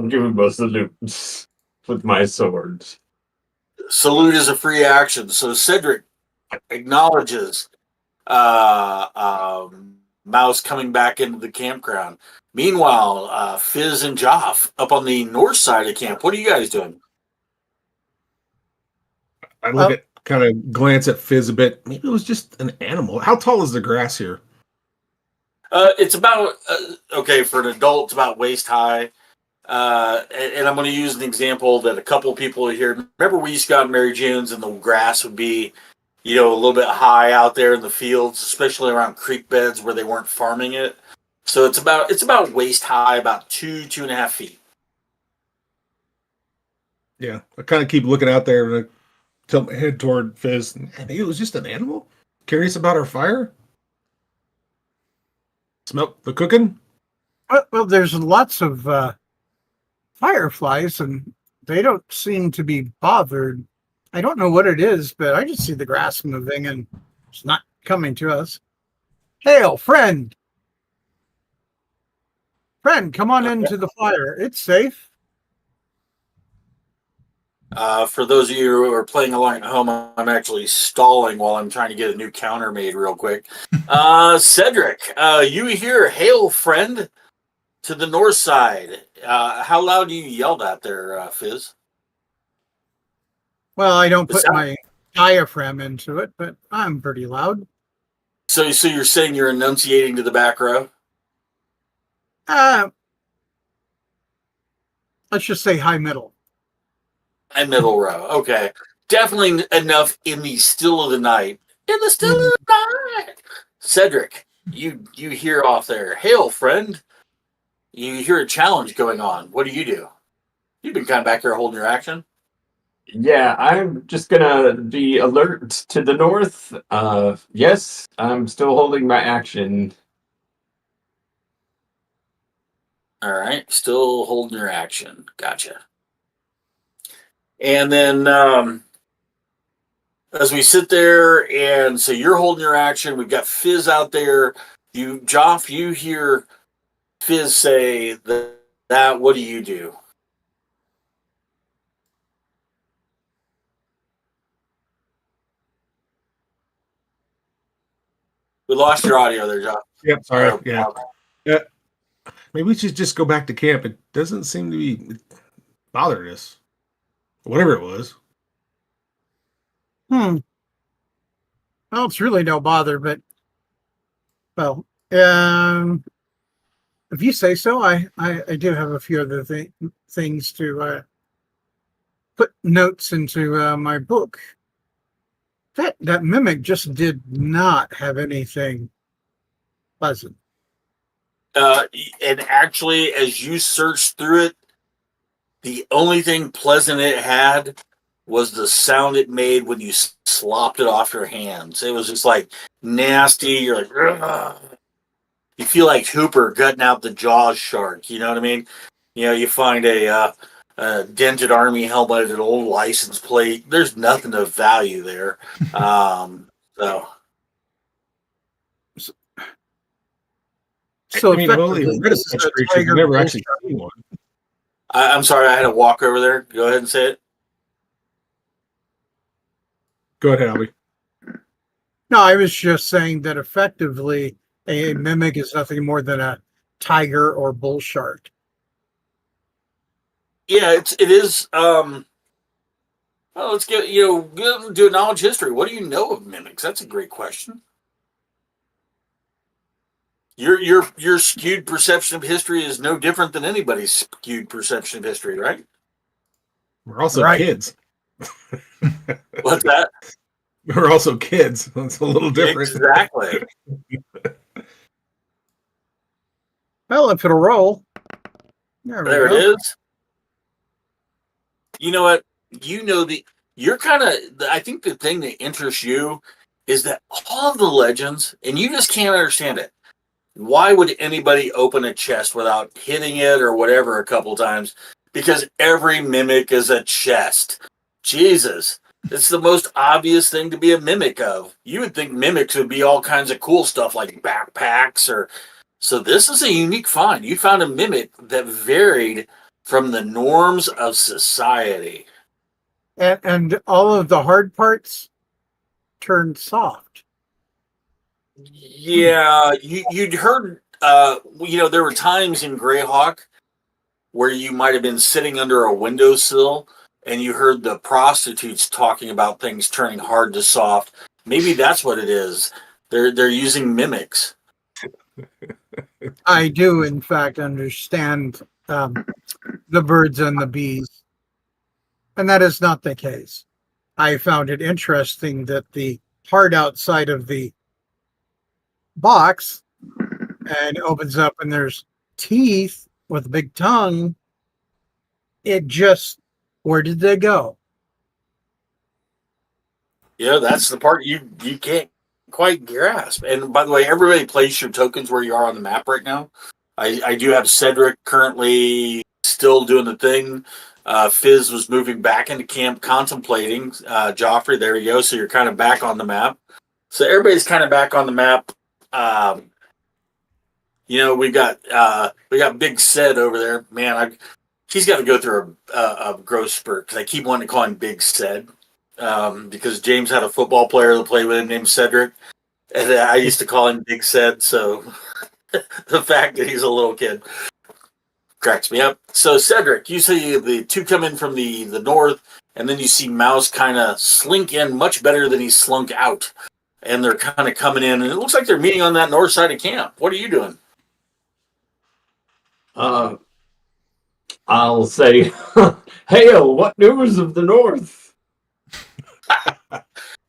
give him a salute with my sword. Salute is a free action, so Cedric acknowledges Mouse coming back into the campground. Meanwhile, Fizz and Joff up on the north side of camp. What are you guys doing? I look at, kind of glance at Fizz a bit. Maybe it was just an animal. How tall is the grass here? It's about okay for an adult. It's about waist high. And I'm going to use an example that a couple of people here. Remember, we used to go out in Mary June's, and the grass would be, a little bit high out there in the fields, especially around creek beds where they weren't farming it. So it's about waist high, about 2.5 feet. Yeah, I kind of keep looking out there and I tilt my head toward Fizz. Maybe it was just an animal. Curious about our fire. Smell the cooking. Well, there's lots of fireflies, and they don't seem to be bothered. I don't know what it is, but I just see the grass moving, and it's not coming to us. Hail, friend! Friend, come on into the fire. It's safe. For those of you who are playing along at home, I'm actually stalling while I'm trying to get a new counter made real quick. Cedric, you hear "Hail, friend" to the north side. How loud do you yell that there, Fizz? Well, I don't put my diaphragm into it, but I'm pretty loud. So you're saying you're enunciating to the back row? Let's just say high middle. And middle row. Okay. Definitely enough in the still of the night. In the still of the night. Cedric, you hear off there, "Hail, friend." You hear a challenge going on. What do? You've been kind of back there holding your action. Yeah, I'm just gonna be alert to the north. Yes, I'm still holding my action. All right. Still holding your action. Gotcha. And then as we sit there, and so you're holding your action, we've got Fizz out there. Joff, you hear Fizz say that. What do you do? We lost your audio there, Joff. Yep, sorry. Yeah. Maybe we should just go back to camp. It doesn't seem to be bothering us. Whatever it was. Well, it's really no bother, but well, if you say so, I do have a few other things to put notes into my book. That mimic just did not have anything pleasant. And actually, as you searched through it, the only thing pleasant it had was the sound it made when you slopped it off your hands. It was just like nasty. You're like, ugh. You feel like Hooper gutting out the Jaws shark. You know what I mean? You find a dented army helmet, an old license plate. There's nothing of value there. So So I mean, I've only effectively, read of this is such a creatures. tiger I've never bull actually shark. seen one. I'm sorry, I had to walk over there. Go ahead and say it. Go ahead, Albie. No, I was just saying that effectively a mimic is nothing more than a tiger or bull shark. Yeah, it is. Well, let's get do a knowledge history. What do you know of mimics? That's a great question. Your skewed perception of history is no different than anybody's skewed perception of history, right? We're also Right. kids. What's that? We're also kids. It's a little different. Exactly. Well, if it'll roll. There we There it go. is. You know what? You're kind of. I think the thing that interests you is that all of the legends, and you just can't understand it. Why would anybody open a chest without hitting it or whatever a couple times? Because every mimic is a chest. Jesus. It's the most obvious thing to be a mimic of. You would think mimics would be all kinds of cool stuff like backpacks or. So this is a unique find. You found a mimic that varied from the norms of society. And all of the hard parts turned soft. Yeah, you'd heard. There were times in Greyhawk where you might have been sitting under a windowsill and you heard the prostitutes talking about things turning hard to soft. Maybe that's what it is. They're using mimics. I do, in fact, understand the birds and the bees, and that is not the case. I found it interesting that the hard outside of the box and opens up and there's teeth with a big tongue. It just, where did they go? Yeah, that's the part you can't quite grasp. And by the way, everybody place your tokens where you are on the map right now. I do have Cedric currently still doing the thing. Fizz was moving back into camp contemplating. Joffrey, there you go. So you're kind of back on the map. So everybody's kind of back on the map. We got Big Ced over there. Man, he's got to go through a growth spurt because I keep wanting to call him Big Ced because James had a football player that played with him named Cedric, and I used to call him Big Ced. So the fact that he's a little kid cracks me up. So Cedric, you see the two come in from the north, and then you see Mouse kind of slink in much better than he slunk out, and they're kind of coming in, and it looks like they're meeting on that north side of camp. What are you doing? I'll say, hail, what news of the north?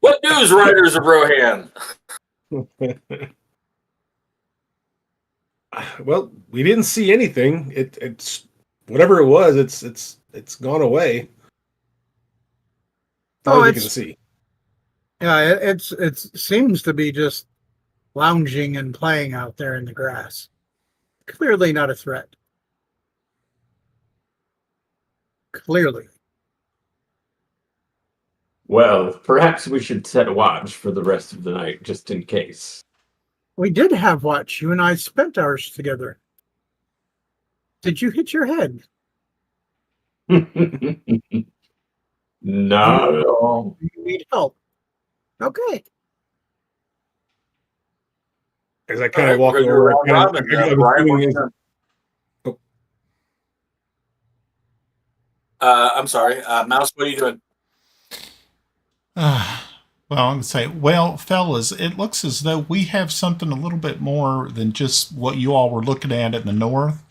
What news, Riders of Rohan? Well, we didn't see anything. It's whatever it was. It's gone away. Oh, All you can see. Yeah, it seems to be just lounging and playing out there in the grass. Clearly not a threat. Clearly. Well, perhaps we should set a watch for the rest of the night, just in case. We did have watch. You and I spent ours together. Did you hit your head? Not at all. Do you need help? Okay. As I kind of walk we're gonna do over, a round robin. Brian, what are you doing? I'm sorry, Mouse. What are you doing? Well, I'm going to say, well, fellas, it looks as though we have something a little bit more than just what you all were looking at in the north.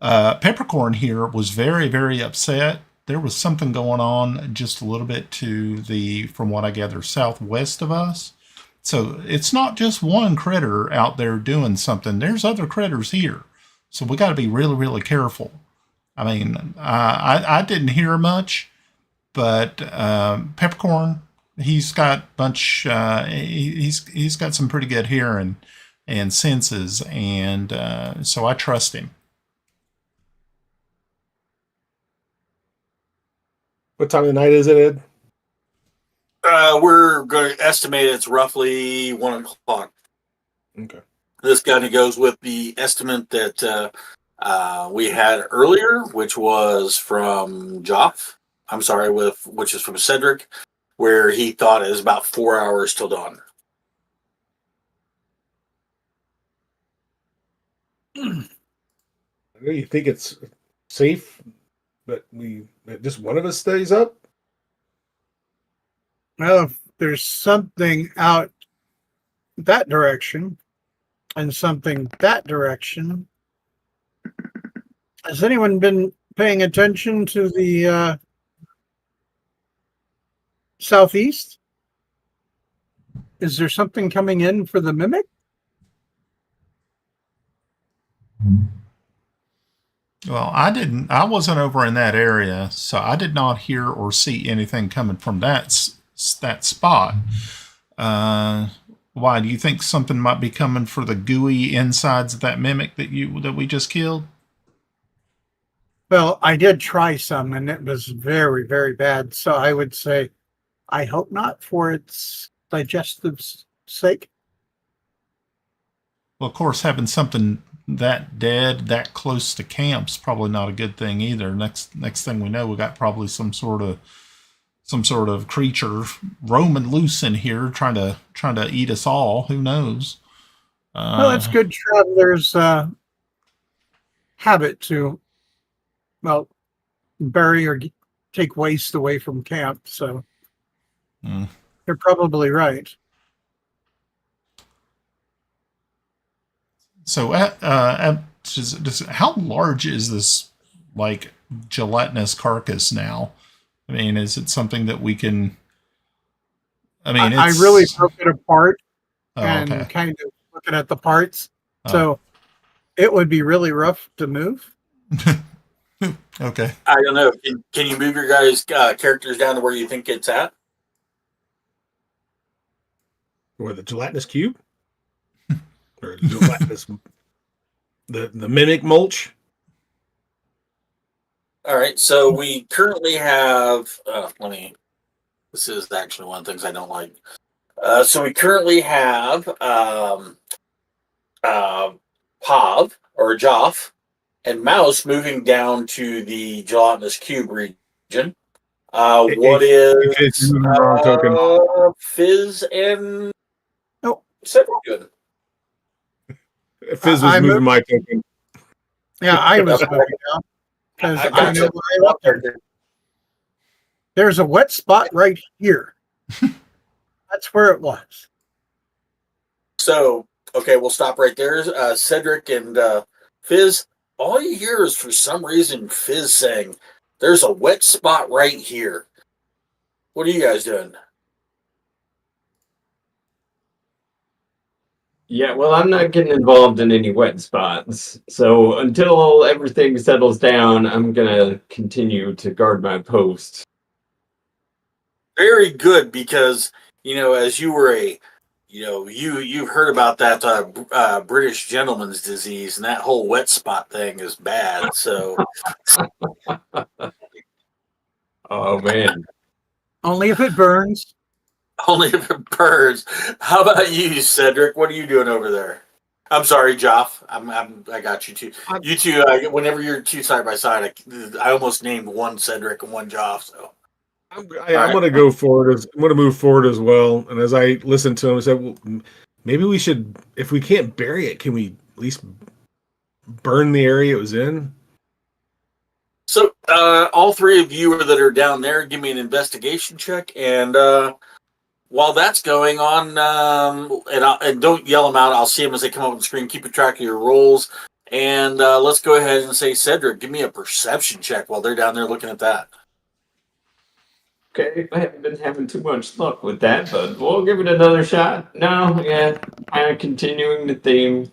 Peppercorn here was very, very upset. There was something going on just a little bit from what I gather, southwest of us. So it's not just one critter out there doing something. There's other critters here. So we got to be really, really careful. I mean, I didn't hear much, but Peppercorn, he's got he's got some pretty good hearing and senses, and so I trust him. what time of the night is it, Ed? We're going to estimate it's roughly 1:00. Okay. This kind of goes with the estimate that we had earlier, which was from Joff. I'm sorry, which is from Cedric, where he thought it was about 4 hours till dawn. I know you think it's safe, but that just one of us stays up. Well, if there's something out that direction and something that direction, has anyone been paying attention to the southeast? Is there something coming in for the mimic? Well, I wasn't over in that area, so I did not hear or see anything coming from that spot. Why do you think something might be coming for the gooey insides of that mimic that we just killed? Well, I did try some and it was very, very bad. So I would say, I hope not for its digestive sake. Well, of course, having something that dead that close to camp's probably not a good thing either. Next thing we know, we got probably some sort of creature roaming loose in here trying to eat us all. Who knows? Well, it's good travelers' habit to, well, bury or take waste away from camp. So you're probably right. So, how large is this like gelatinous carcass now? I mean, is it something that we can? I mean, I really broke it apart and okay. kind of looking at the parts. Oh. So it would be really rough to move. Okay. I don't know. Can you move your guys' characters down to where you think it's at? Or the gelatinous cube? Or the gelatinous the mimic mulch? All right. So we currently have. This is actually one of the things I don't like. So we currently have Pav or Joff and Mouse moving down to the gelatinous cube region. What is Fizz and Cedric doing? Fizz was moving my token. Yeah, I was moving out because I know where I left it. There's a wet spot right here. That's where it was. So, okay, we'll stop right there. Cedric and Fizz, all you hear is for some reason Fizz saying, "There's a wet spot right here." What are you guys doing? Yeah, well, I'm not getting involved in any wet spots. So until everything settles down, I'm going to continue to guard my post. Very good, because, as you were you've heard about that British gentleman's disease, and that whole wet spot thing is bad. So, Oh, man. Only if it burns. only if it burns. How about you, Cedric? What are you doing over there? I'm sorry, Joff. I got you two. You two. Whenever you're two side by side, I almost named one Cedric and one Joff. So I'm going to go forward. I'm going to move forward as well. And as I listened to him, I said, well, maybe we should, if we can't bury it, can we at least burn the area it was in? So, all three of you that are down there, give me an investigation check, and while that's going on, and don't yell them out. I'll see them as they come up on the screen. Keep a track of your rolls, and let's go ahead and say, Cedric, give me a perception check while they're down there looking at that. Okay, I haven't been having too much luck with that, but we'll give it another shot. No, yeah, kind of continuing the theme.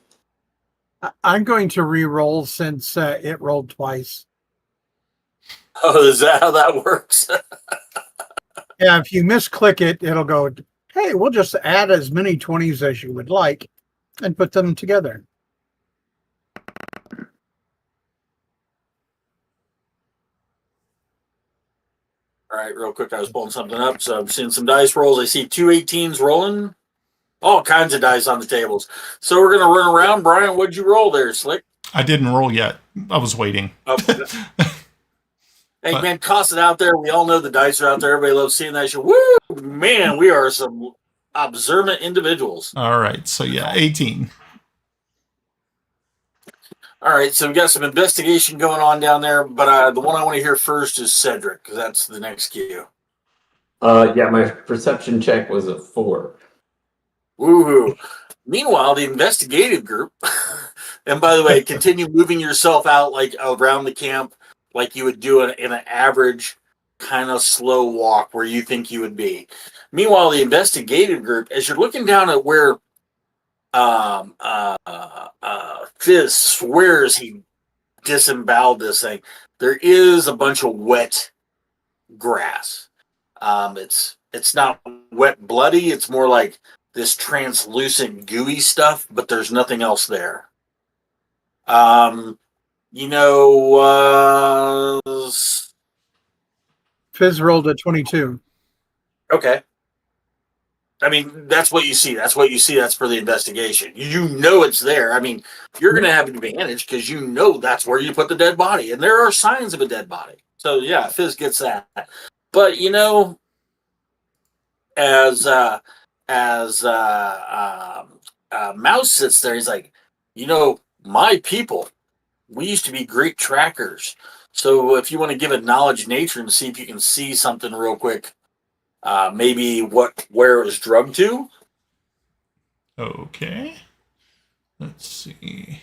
I'm going to re-roll since it rolled twice. Oh, is that how that works? Yeah, if you misclick it, it'll go, hey, we'll just add as many 20s as you would like and put them together. All right, real quick, I was pulling something up, so I'm seeing some dice rolls. I see two 18s rolling. All kinds of dice on the tables. So we're gonna run around. Brian, what'd you roll there, Slick? I didn't roll yet. I was waiting. Oh, hey, But- man, toss it out there. We all know the dice are out there. Everybody loves seeing that shit. Woo! Man, we are some observant individuals. All right. So yeah, 18. All right, so we got some investigation going on down there, but the one I want to hear first is Cedric, because that's the next cue. Yeah, my perception check was a 4. Woohoo. Meanwhile, the investigative group, and by the way, continue moving yourself out like around the camp like you would do in an average kind of slow walk where you think you would be. Meanwhile, the investigative group, as you're looking down at where Fizz swears he disemboweled this thing, there is a bunch of wet grass. It's not wet bloody, it's more like this translucent gooey stuff, but there's nothing else there. Fizz rolled a 22. Okay. I mean, that's what you see. That's what you see. That's for the investigation. You know it's there. I mean, you're going to have an advantage because you know that's where you put the dead body. And there are signs of a dead body. So, yeah, Fizz gets that. But, as Mouse sits there, he's like, my people, we used to be great trackers. So if you want to give it knowledge nature and see if you can see something real quick, maybe where it was drugged to. Okay. Let's see.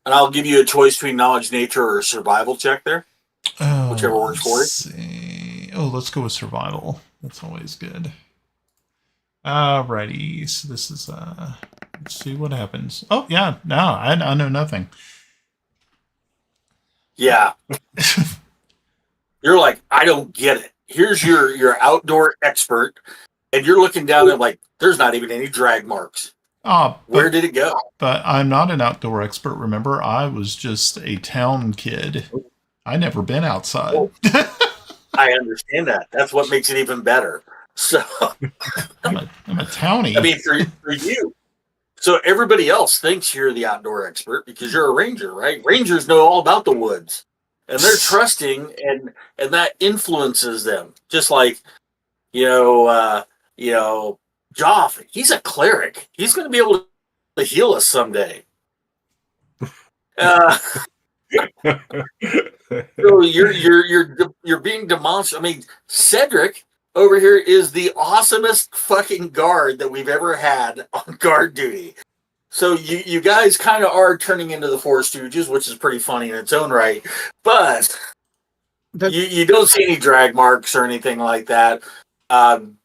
And I'll give you a choice between knowledge nature or survival check there. Oh, Whichever works for you. let's see. Oh, let's go with survival. That's always good. Alrighty. So this is let's see what happens. Oh yeah, no, I know nothing. Yeah. You're like, I don't get it. Here's your outdoor expert, and you're looking down at like, there's not even any drag marks. Where did it go? But I'm not an outdoor expert, remember? I was just a town kid. I never been outside. Oh. I understand that. That's what makes it even better. So I'm a townie. I mean, for you. So everybody else thinks you're the outdoor expert because you're a ranger, right? Rangers know all about the woods. And they're trusting and that influences them. Just like, Joff, he's a cleric. He's gonna be able to heal us someday. So you're being demonstrated. I mean, Cedric over here is the awesomest fucking guard that we've ever had on guard duty. So you guys kind of are turning into the Four Stooges, which is pretty funny in its own right. But you don't see any drag marks or anything like that.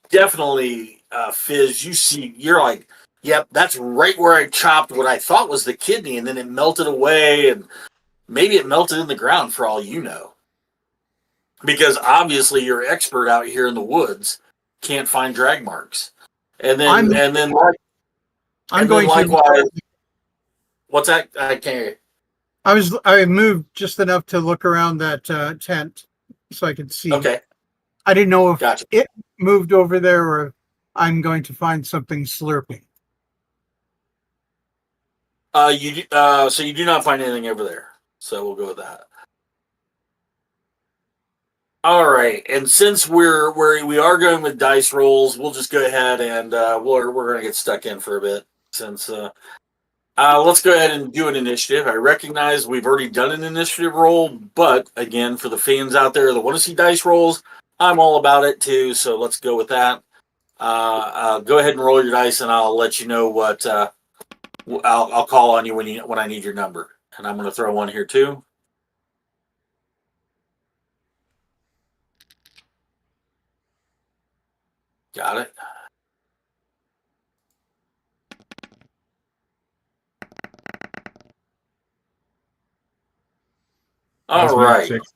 Definitely, Fizz, you're like, yep, that's right where I chopped what I thought was the kidney, and then it melted away, and maybe it melted in the ground for all you know. Because obviously you're expert out here in the woods, can't find drag marks. And then likewise, what's that? I can't. I moved just enough to look around that tent so I could see. Okay. I didn't know if Gotcha. it moved over there or if I'm going to find something slurping. So you do not find anything over there. So we'll go with that. All right, and since we are going with dice rolls, we'll just go ahead and we're going to get stuck in for a bit. Since let's go ahead and do an initiative. I recognize we've already done an initiative roll, but again, for the fans out there that want to see dice rolls, I'm all about it too. So let's go with that. Go ahead and roll your dice, and I'll let you know what. I'll call on you when I need your number, and I'm going to throw one here too. Got it. All right. 6.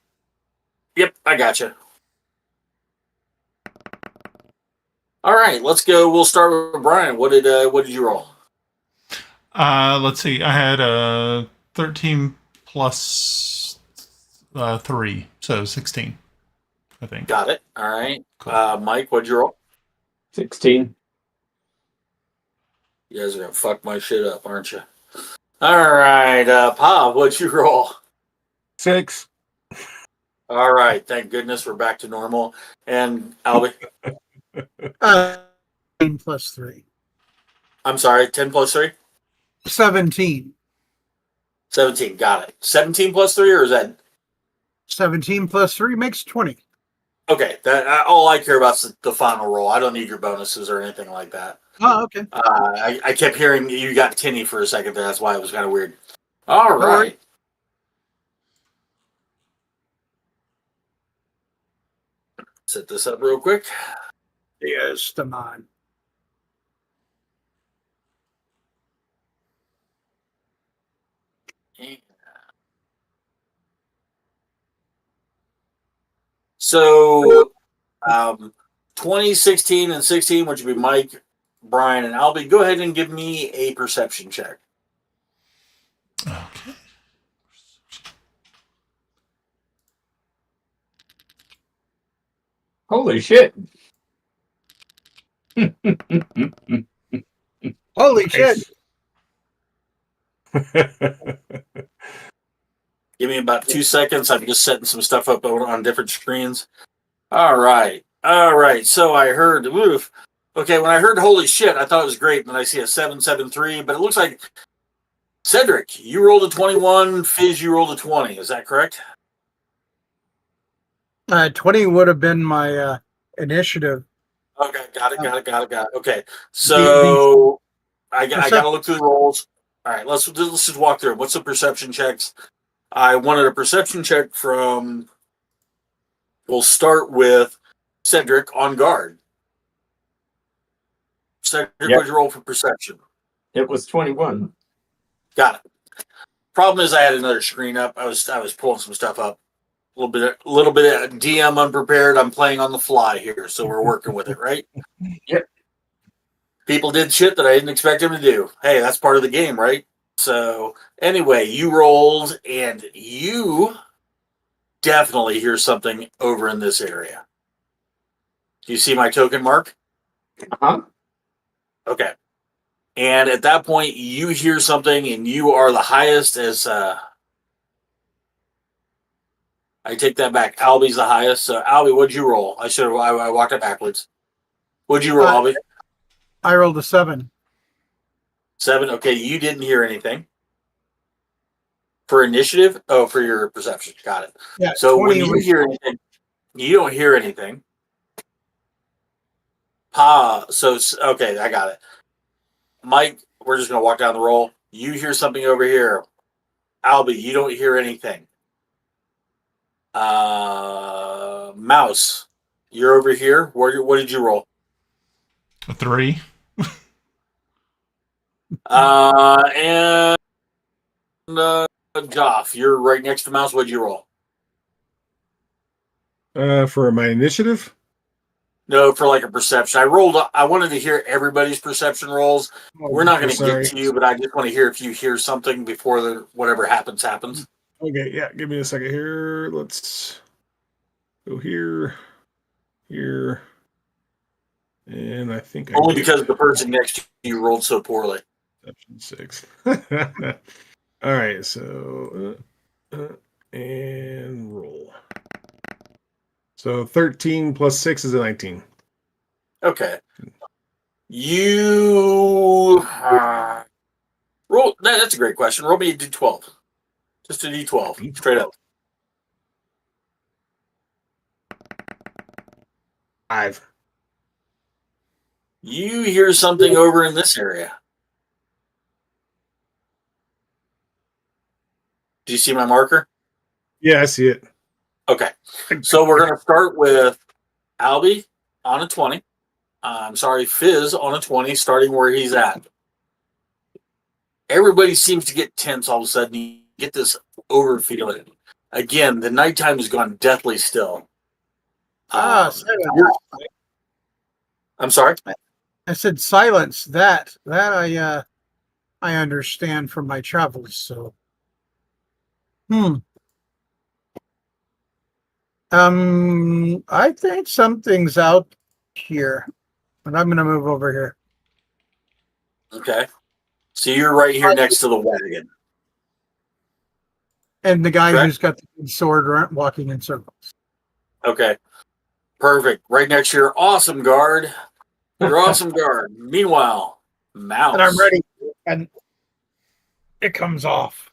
Yep, I got you. All right, let's go. We'll start with Brian. What did you roll? Let's see. I had a 13 plus 3, so 16. I think. Got it. All right. Cool. Mike, what'd you roll? 16. You guys are gonna fuck my shit up, aren't you? All right, Pa, what'd you roll? 6. All right, thank goodness we're back to normal. And Albie, 10 plus 3. I'm sorry, 10 plus 3? 17. 17, got it. 17 plus 3, or is that 17 plus 3 makes 20. okay? That all I care about is the final roll. I don't need your bonuses or anything like that. Oh, okay. I kept hearing you got tinny for a second there. That's why it was kind of weird. All No worries. right. Set this up real quick. Yes, the man. So, 2016 and 16, which would be Mike, Brian, and Albie, go ahead and give me a perception check. Okay. Holy shit. Holy shit. Give me about 2 seconds. I'm just setting some stuff up on different screens. All right. All right. So I heard, oof. Okay, when I heard holy shit, I thought it was great. And then I see a 773, but it looks like Cedric, you rolled a 21. Fizz, you rolled a 20. Is that correct? 20 would have been my initiative. Okay, got it. Okay, so I got to look through the rolls. All right, let's just walk through it. What's the perception checks? I wanted a perception check from. We'll start with Cedric on guard. Cedric, what'd you roll for perception? It was 21. Got it. Problem is, I had another screen up. I was pulling some stuff up. A little bit of DM unprepared. I'm playing on the fly here, so we're working with it, right? Yep. People did shit that I didn't expect them to do. Hey, that's part of the game, right? So anyway, you rolled, and you definitely hear something over in this area. Do you see my token mark? Uh-huh. Okay. And at that point, you hear something, and you are the highest as. I take that back. Albie's the highest. So Albie, what'd you roll? I walked it backwards. What'd you roll, Albie? I rolled a 7. 7. Okay, you didn't hear anything. For initiative? Oh, for your perception. Got it. Yeah. So when 20 you hear anything, you don't hear anything. Okay, I got it. Mike, we're just gonna walk down the roll. You hear something over here. Albie, you don't hear anything. Mouse, you're over here. What did you roll? A 3. And Joff, you're right next to Mouse. What'd you roll? For my initiative? No, for like a perception. I wanted to hear everybody's perception rolls. We're not going to get to you, but I just want to hear if you hear something before whatever happens. Okay, yeah, give me a second here. Let's go here, and I think Only because the person next to you rolled so poorly. Perception 6. All right, so and roll. So 13 plus 6 is a 19. Okay. You roll. That's a great question. Roll me a d12. Just a d12, straight up. 5. You hear something over in this area. Do you see my marker? Yeah, I see it. Okay. So we're going to start with Albie on a 20. Fizz on a 20, starting where he's at. Everybody seems to get tense all of a sudden. You get this over feeling. Again, the nighttime has gone deathly still. silence. I'm sorry? I said silence. That I understand from my travels. So, I think something's out here. And I'm going to move over here. Okay. So you're right here next to the wagon. And the guy Correct. who's got the big sword walking in circles. Okay. Perfect. Right next to your awesome guard. Your awesome guard. Meanwhile, Mouse. And I'm ready. And it comes off.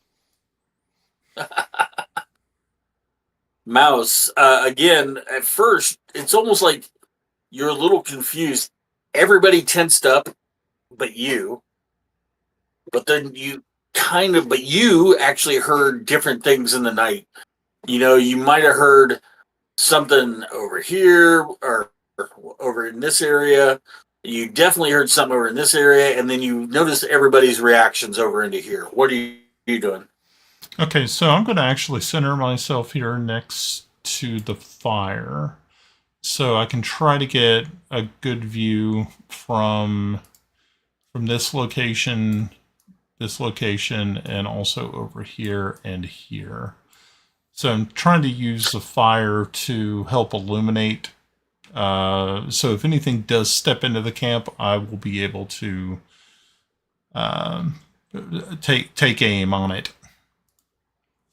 Mouse. Again, at first, it's almost like you're a little confused. Everybody tensed up, but you. But then you actually heard different things in the night. You might have heard something over here or over in this area. You definitely heard something over in this area, and then you noticed everybody's reactions over into here. What are you doing? Okay, so I'm going to actually center myself here next to the fire, so I can try to get a good view from this location, and also over here and here. So I'm trying to use the fire to help illuminate. So if anything does step into the camp, I will be able to take aim on it.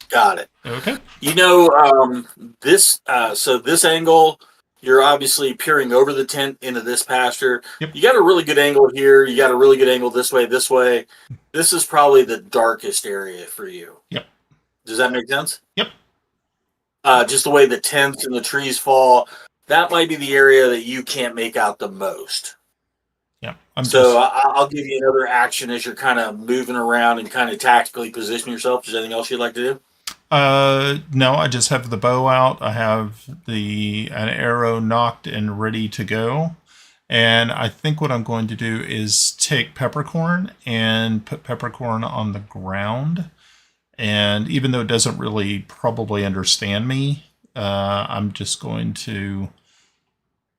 Got it. Okay. This angle, you're obviously peering over the tent into this pasture. Yep. You got a really good angle here. You got a really good angle this way. This is probably the darkest area for you. Yep. Does that make sense? Yep. Just the way the tents and the trees fall, that might be the area that you can't make out the most. Yeah. I'll give you another action as you're kind of moving around and kind of tactically position yourself. Is there anything else you'd like to do? No, I just have the bow out. I have an arrow knocked and ready to go. And I think what I'm going to do is take Peppercorn and put Peppercorn on the ground. And even though it doesn't really probably understand me, I'm just going to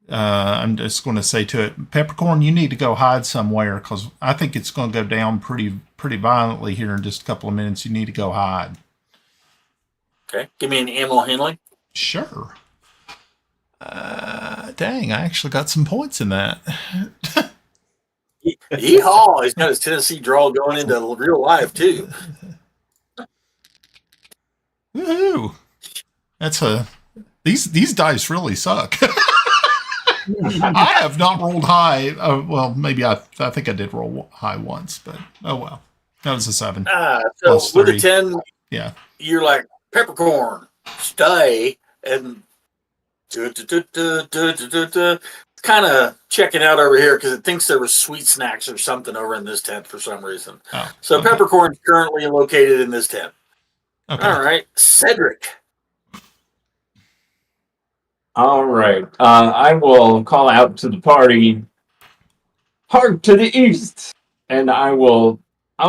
say to it, Peppercorn, you need to go hide somewhere, because I think it's going to go down pretty violently here in just a couple of minutes. You need to go hide. Okay. Give me an animal handling. Sure. Dang, I actually got some points in that. Yeehaw! He's got his Tennessee drawl going into real life too. Woohoo! These dice really suck. I have not rolled high. Well, maybe I think I did roll high once, but oh well. That was a 7. So with a 10, yeah, you're like, Peppercorn, stay, and it's kind of checking out over here because it thinks there was sweet snacks or something over in this tent for some reason. Oh, so okay. Peppercorn's currently located in this tent. Okay. All right, Cedric. All right. I will call out to the party. Hark to the east, and I'll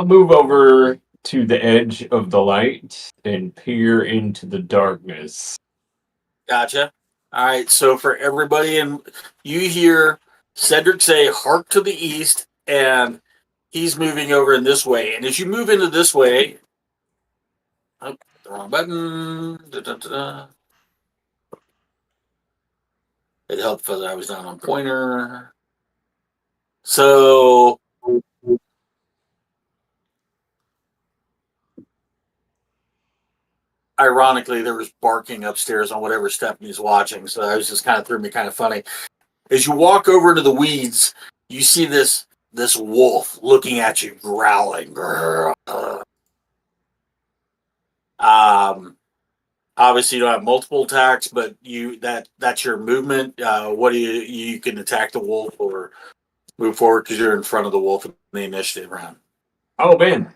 move over to the edge of the light and peer into the darkness. Gotcha. All right, so for everybody, and you hear Cedric say, hark to the east, and he's moving over in this way. And as you move into this way, oh, the wrong button. It helped that I was not on pointer. So ironically, there was barking upstairs on whatever Stephanie's watching, so that was just kind of threw me kind of funny. As you walk over into the weeds, you see this wolf looking at you, growling. Obviously, you don't have multiple attacks, but that's your movement. What do you can attack the wolf or move forward because you're in front of the wolf in the initiative round. Oh man.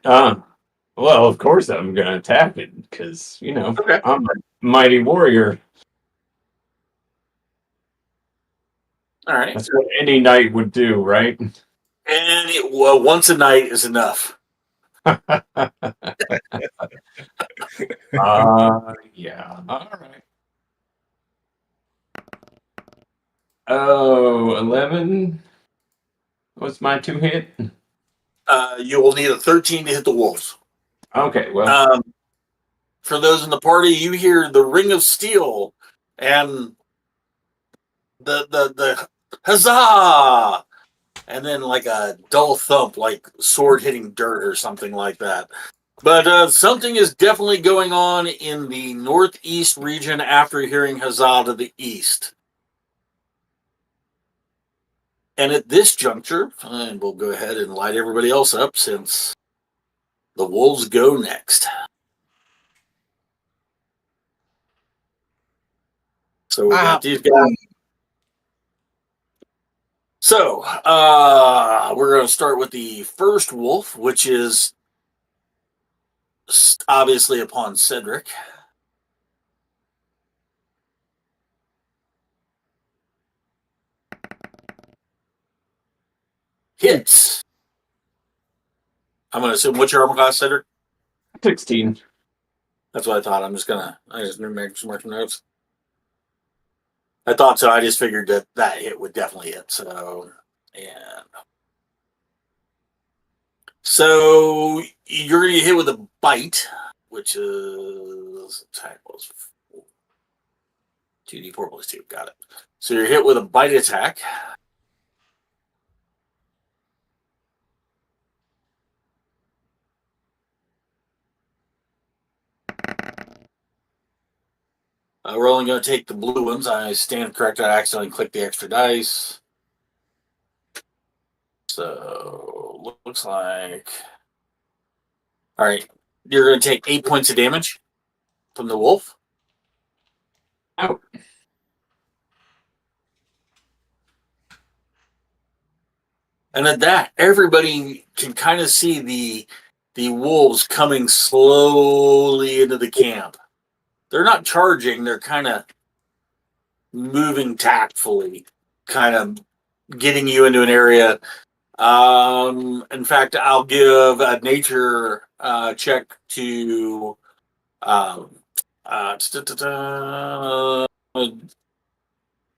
Well, of course I'm gonna attack it because Okay. I'm a mighty warrior. All right. That's what any knight would do, right? And once a night is enough. Yeah. All right. Oh, 11. What's my 2 hit? You will need a 13 to hit the wolves. Okay, well. For those in the party, you hear the ring of steel, and the Huzzah! And then like a dull thump, like sword hitting dirt or something like that. But something is definitely going on in the northeast region after hearing huzzah to the east. And at this juncture, and we'll go ahead and light everybody else up since the wolves go next. So we got these guys. So we're going to start with the first wolf, which is obviously upon Cedric. Hits. I'm going to assume what's your armor class, Cedric? 16. That's what I thought. I just make some more notes. I thought so. I just figured that hit would definitely hit. So you're going to get hit with a bite, which is attack was 2d4 plus 2. Got it. So you're hit with a bite attack. We're only going to take the blue ones. I stand corrected. I accidentally clicked the extra dice. So looks like. All right. You're going to take 8 points of damage from the wolf. Out. And at that, everybody can kind of see the wolves coming slowly into the camp. They're not charging. They're kind of moving tactfully, kind of getting you into an area. In fact, I'll give a nature check to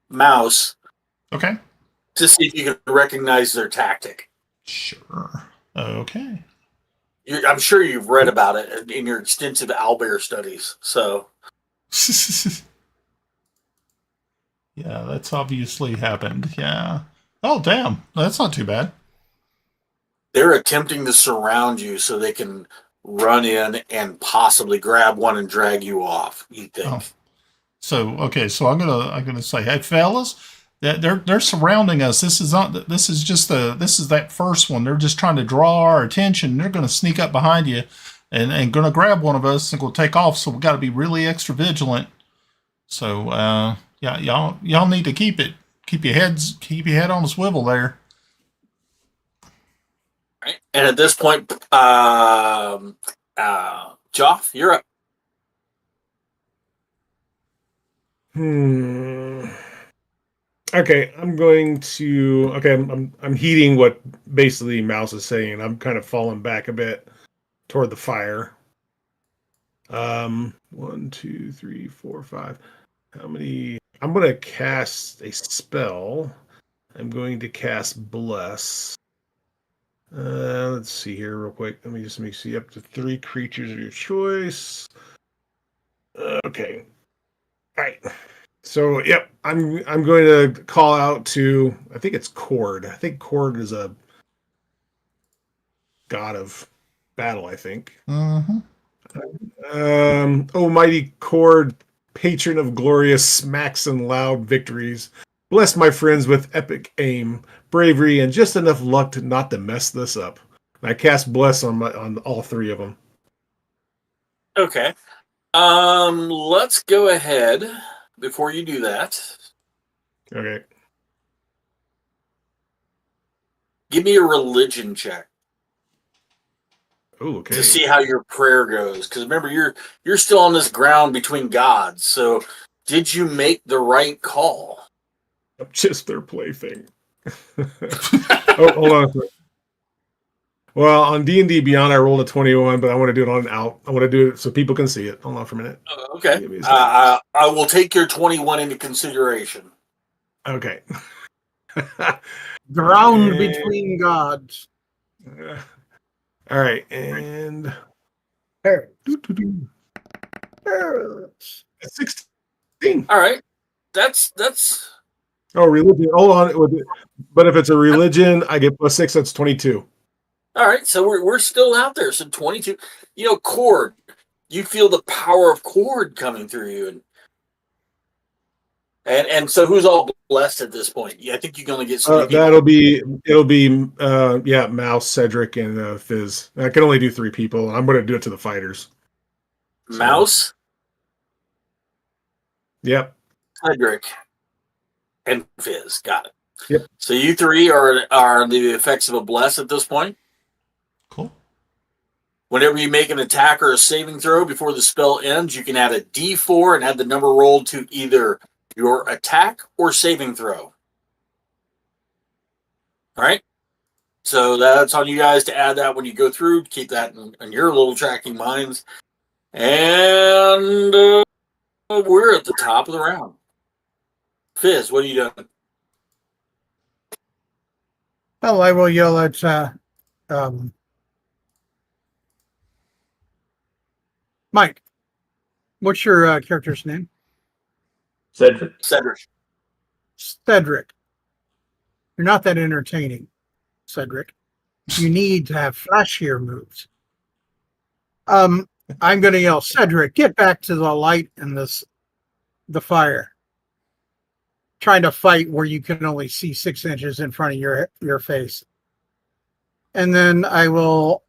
Mouse. Okay. To see if you can recognize their tactic. Sure. Okay. I'm sure you've read about it in your extensive owlbear studies. So, yeah, that's obviously happened. Yeah. Oh, damn. That's not too bad. they're attempting to surround you so they can run in and possibly grab one and drag you off. You think? Oh. So okay, so I'm gonna say, hey fellas, they're surrounding us. This is that first one. They're just trying to draw our attention. They're gonna sneak up behind you and gonna grab one of us and go take off. So we got to be really extra vigilant. So yeah, y'all need to keep your head on a swivel there. Right. And at this point, Joff, you're up. Okay, I'm going to. Okay, I'm heeding what basically Mouse is saying. I'm kind of falling back a bit toward the fire. 1, 2, 3, 4, 5. How many? I'm going to cast a spell. I'm going to cast Bless. Let's see here real quick. Let me see up to 3 creatures of your choice. Okay. All right. So, yep, I'm going to call out to, I think it's Cord. I think Cord is a god of battle, I think. Mm-hmm. Oh, mighty Cord, patron of glorious smacks and loud victories. Bless my friends with epic aim, bravery, and just enough luck not to mess this up. And I cast Bless on all 3 of them. Okay. Let's go ahead before you do that. Okay. Give me a religion check Oh, okay. to see how your prayer goes. Because remember, you're still on this ground between gods. So, did you make the right call? I'm just their plaything. Oh, hold on. Well, on D&D Beyond, I rolled a 21, but I want to do it on out. I want to do it so people can see it. Hold on for a minute. Okay. Give me a second. I will take your 21 into consideration. Okay. Ground between gods. All right, and Parrots. 16. All right. That's Oh, religion. Hold on. But if it's a religion, I get +6. That's 22. All right, so we're still out there. So 22. You know, cord. You feel the power of cord coming through you, and so who's all blessed at this point? Yeah, I think you can only get so many people. It'll be Mouse, Cedric, and Fizz. I can only do 3 people. I'm going to do it to the fighters. Mouse, Yep. Cedric, and Fizz. Got it. Yep. So you 3 are the effects of a bless at this point. Cool. Whenever you make an attack or a saving throw before the spell ends, you can add a D4 and add the number rolled to either your attack or saving throw. All right? So that's on you guys to add that when you go through. Keep that in your little tracking minds. And we're at the top of the round. Fizz, what are you doing? Well, I will yell at Mike. What's your character's name? Cedric. Cedric. You're not that entertaining, Cedric. You need to have flashier moves. I'm going to yell, Cedric, get back to the light and the fire. Trying to fight where you can only see 6 inches in front of your face. And then I will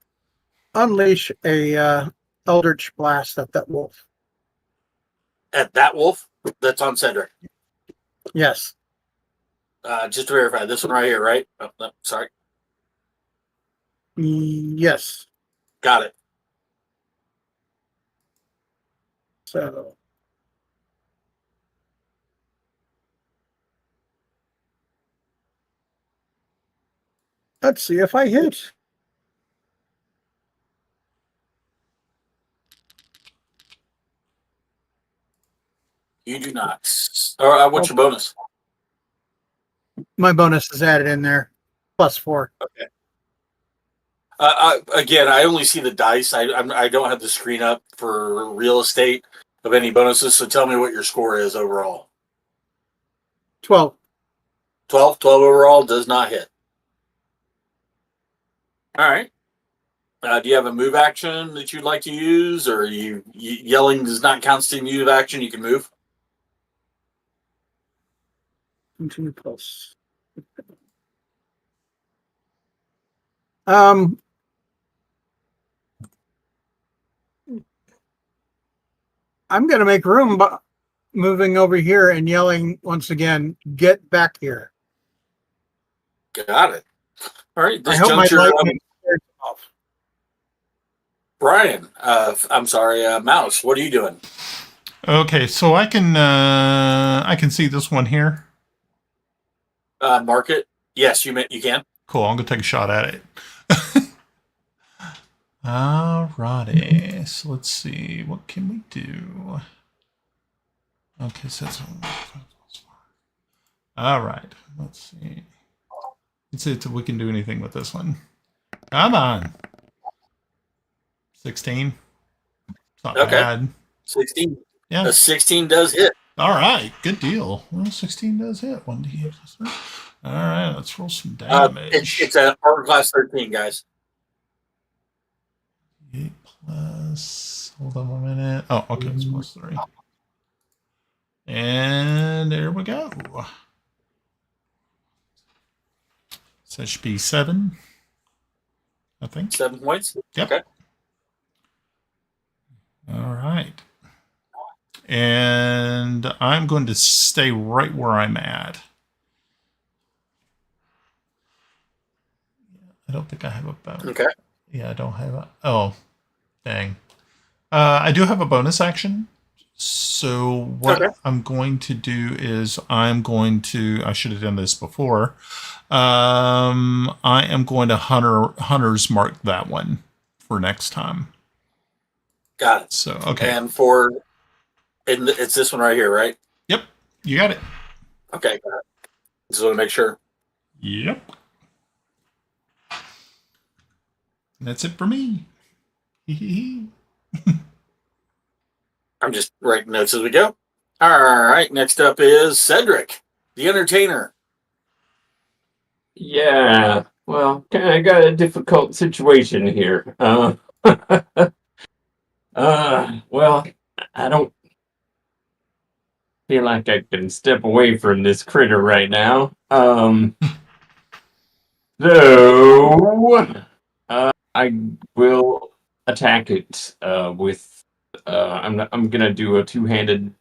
unleash a Eldritch Blast at that wolf. At that wolf? That's on Cedric. Yes. Just to verify, this one right here, right? Oh, no, sorry. Yes. Got it. So let's see if I hit. You do not. Or what's your bonus? My bonus is added in there. +4. Okay. Again, I only see the dice. I don't have the screen up for real estate of any bonuses. So tell me what your score is overall. 12. 12 overall does not hit. All right. Do you have a move action that you'd like to use, or you yelling does not count as a move action? You can move. Continue plus. I'm going to make room, but moving over here and yelling once again, get back here. Got it. All right. I This hope my juncture, lightning scares them off. Brian, I'm sorry, Mouse, what are you doing? Okay, so I can see this one here. Mark it. Yes, you can. Cool. I'm gonna take a shot at it. Alrighty. So let's see. What can we do? Okay, so that's all right. Let's see. Let's see if we can do anything with this one. Come on. 16. It's not bad. 16. Yeah. A 16 does hit. All right. Good deal. Well, 16 does hit. 1d8 plus 3. All right. Let's roll some damage. It's an armor class 13, guys. 8 plus. Hold on 1 minute. Oh, okay. It's plus 3. And there we go. So that should be 7. I think. 7 points? Yep. Okay. All right. And I'm going to stay right where I'm at. I don't think I have a bonus. Okay. Yeah, I don't have a... Oh, dang. I do have a bonus action. So what I'm going to do is I'm going to... I should have done this before. I am going to Hunter's Mark that one for next time. Got it. So, okay. And it's this one right here, right? Yep. You got it. Okay. Got it. Just want to make sure. Yep. That's it for me. I'm just writing notes as we go. All right. Next up is Cedric. the entertainer. Yeah. Well, kind of got a difficult situation here. Well, I don't feel like I can step away from this critter right now. So I will attack it with. I'm gonna do a two-handed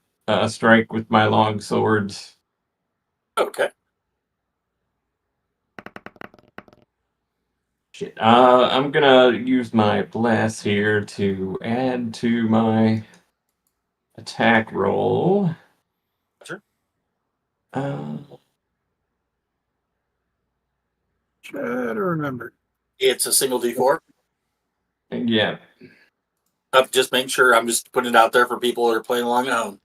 strike with my long sword. Okay. Shit. I'm gonna use my bless here to add to my attack roll. Sure. Try to remember. It's a single D4. Yeah. Just make sure. I'm just putting it out there for people that are playing along at home.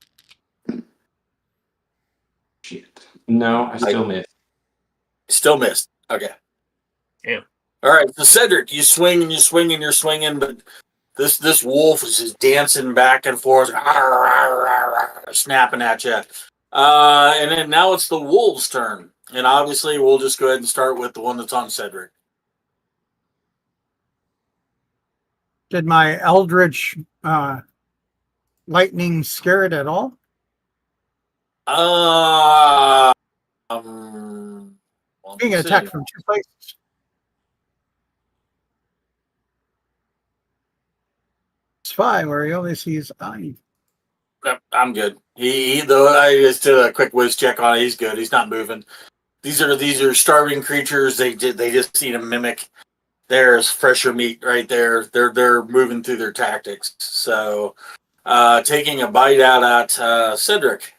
Shit. No, I still missed. Still missed. Okay. Damn. All right. So Cedric, you swing and you swing and you're swinging, but this wolf is just dancing back and forth, snapping at you. And then now it's the wolf's turn. And obviously, we'll just go ahead and start with the one that's on Cedric. Did my eldritch lightning scare it at all? Being attacked from two places. It's fine where he only sees eye. I'm good. He though I just did a quick whiz check on it. He's good. He's not moving. These are starving creatures. They just need a mimic. There's fresher meat right there. They're moving through their tactics. So taking a bite out at Cedric.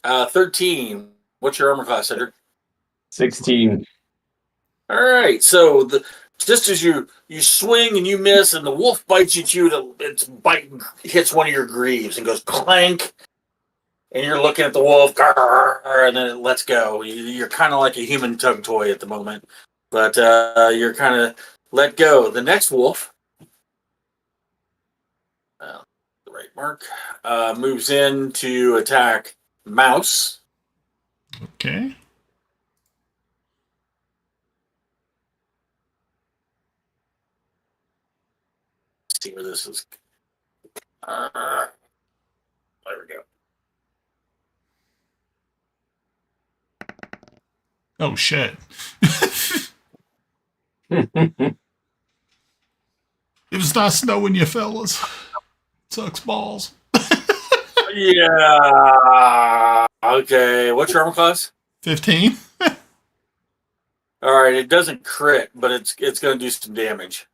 Uh, 13. What's your armor class, Cedric? 16. All right. So just as you swing and you miss, and the wolf bites at you, its bite hits one of your greaves and goes clank. And you're looking at the wolf, and then it lets go. You're kind of like a human tug toy at the moment, but you're kind of let go. The next wolf, the right mark, moves in to attack Mouse. Okay. Let's see where this is. There we go. Oh shit. It was nice knowing you fellas. Sucks balls. Yeah. Okay. What's your armor class? 15. All right. It doesn't crit, but it's going to do some damage.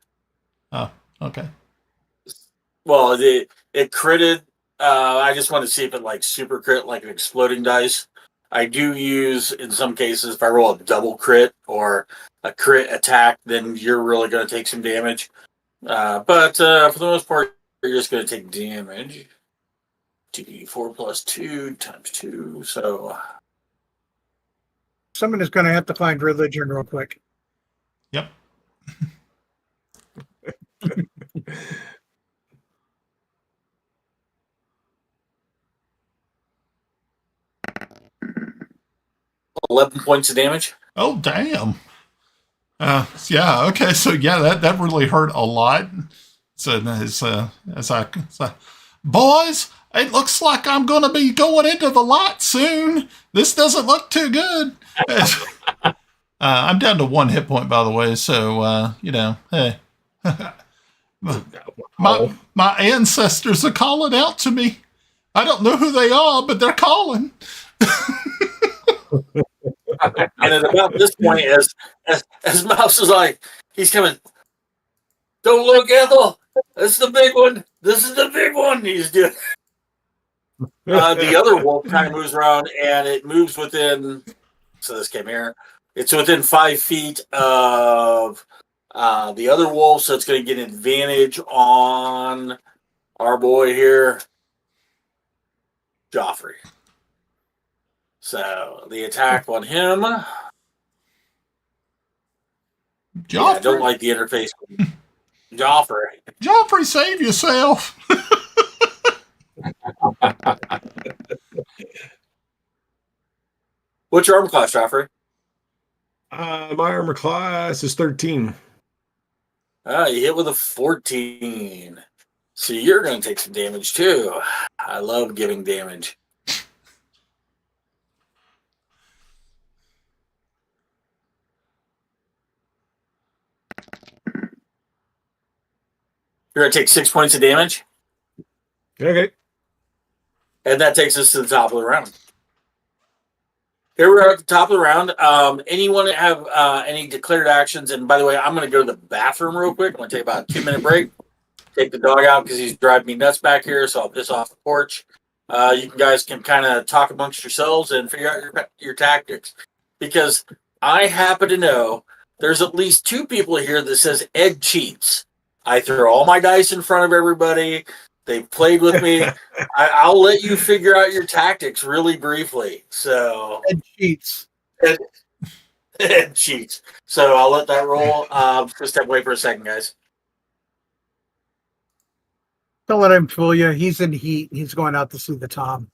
Oh, okay. Well, it critted. I just want to see if it like super crit, like an exploding dice. I do use in some cases if I roll a double crit or a crit attack, then you're really going to take some damage. But for the most part, you're just going to take damage. 2d4 plus 2 times 2. So Someone is going to have to find religion real quick. Yep. 11 points of damage. Oh damn. Yeah, okay, so yeah, that really hurt a lot. So as I boys, it looks like I'm gonna be going into the light soon. This doesn't look too good. I'm down to 1 hit point, by the way, so hey. my ancestors are calling out to me. I don't know who they are, but they're calling. And at about this point, as Mouse is like, he's coming. Don't look, Ethel. That's the big one. This is the big one. He's doing. The other wolf kind of moves around, and it moves within. So this came here. It's within 5 feet of the other wolf, so it's going to get an advantage on our boy here, Joffrey. So the attack on him. Joffrey. Yeah, I don't like the interface. Joffrey. Joffrey, save yourself. What's your armor class, Joffrey? My armor class is 13. You hit with a 14. So you're going to take some damage too. I love giving damage. You're going to take 6 points of damage. Okay. And that takes us to the top of the round. Here we are at the top of the round. Anyone have any declared actions? And by the way, I'm going to go to the bathroom real quick. I'm going to take about a 2-minute break. Take the dog out because he's driving me nuts back here, so I'll piss off the porch. You guys can kind of talk amongst yourselves and figure out your tactics. Because I happen to know there's at least 2 people here that says Ed cheats. I throw all my dice in front of everybody. They played with me. I'll let you figure out your tactics really briefly. So Ed cheats. Ed cheats. So I'll let that roll. Just step away for a second, guys. Don't let him fool you. He's in heat. He's going out to see the Tom.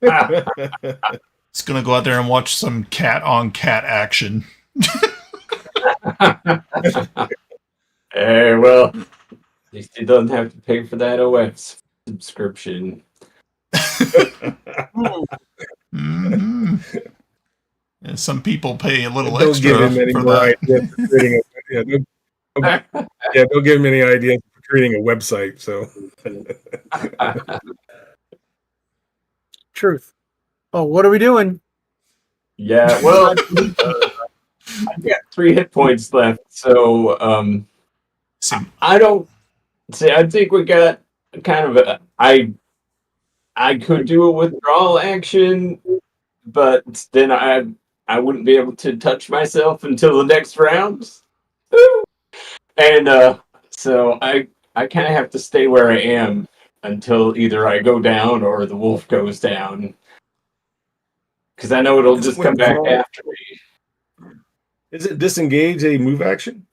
It's gonna go out there and watch some cat-on-cat action. Hey, well, at least he doesn't have to pay for that OS subscription. Mm-hmm. And some people pay a little Don't extra give him any for more that. ideas for creating don't give him any ideas for creating a website. So Truth. Oh, what are we doing? Yeah, well, I've got 3 hit points left, so See, I don't see. I think we got kind of a. I could do a withdrawal action, but then I wouldn't be able to touch myself until the next round. And so I kind of have to stay where I am until either I go down or the wolf goes down. Because I know it'll just come back after me. is it disengage a move action?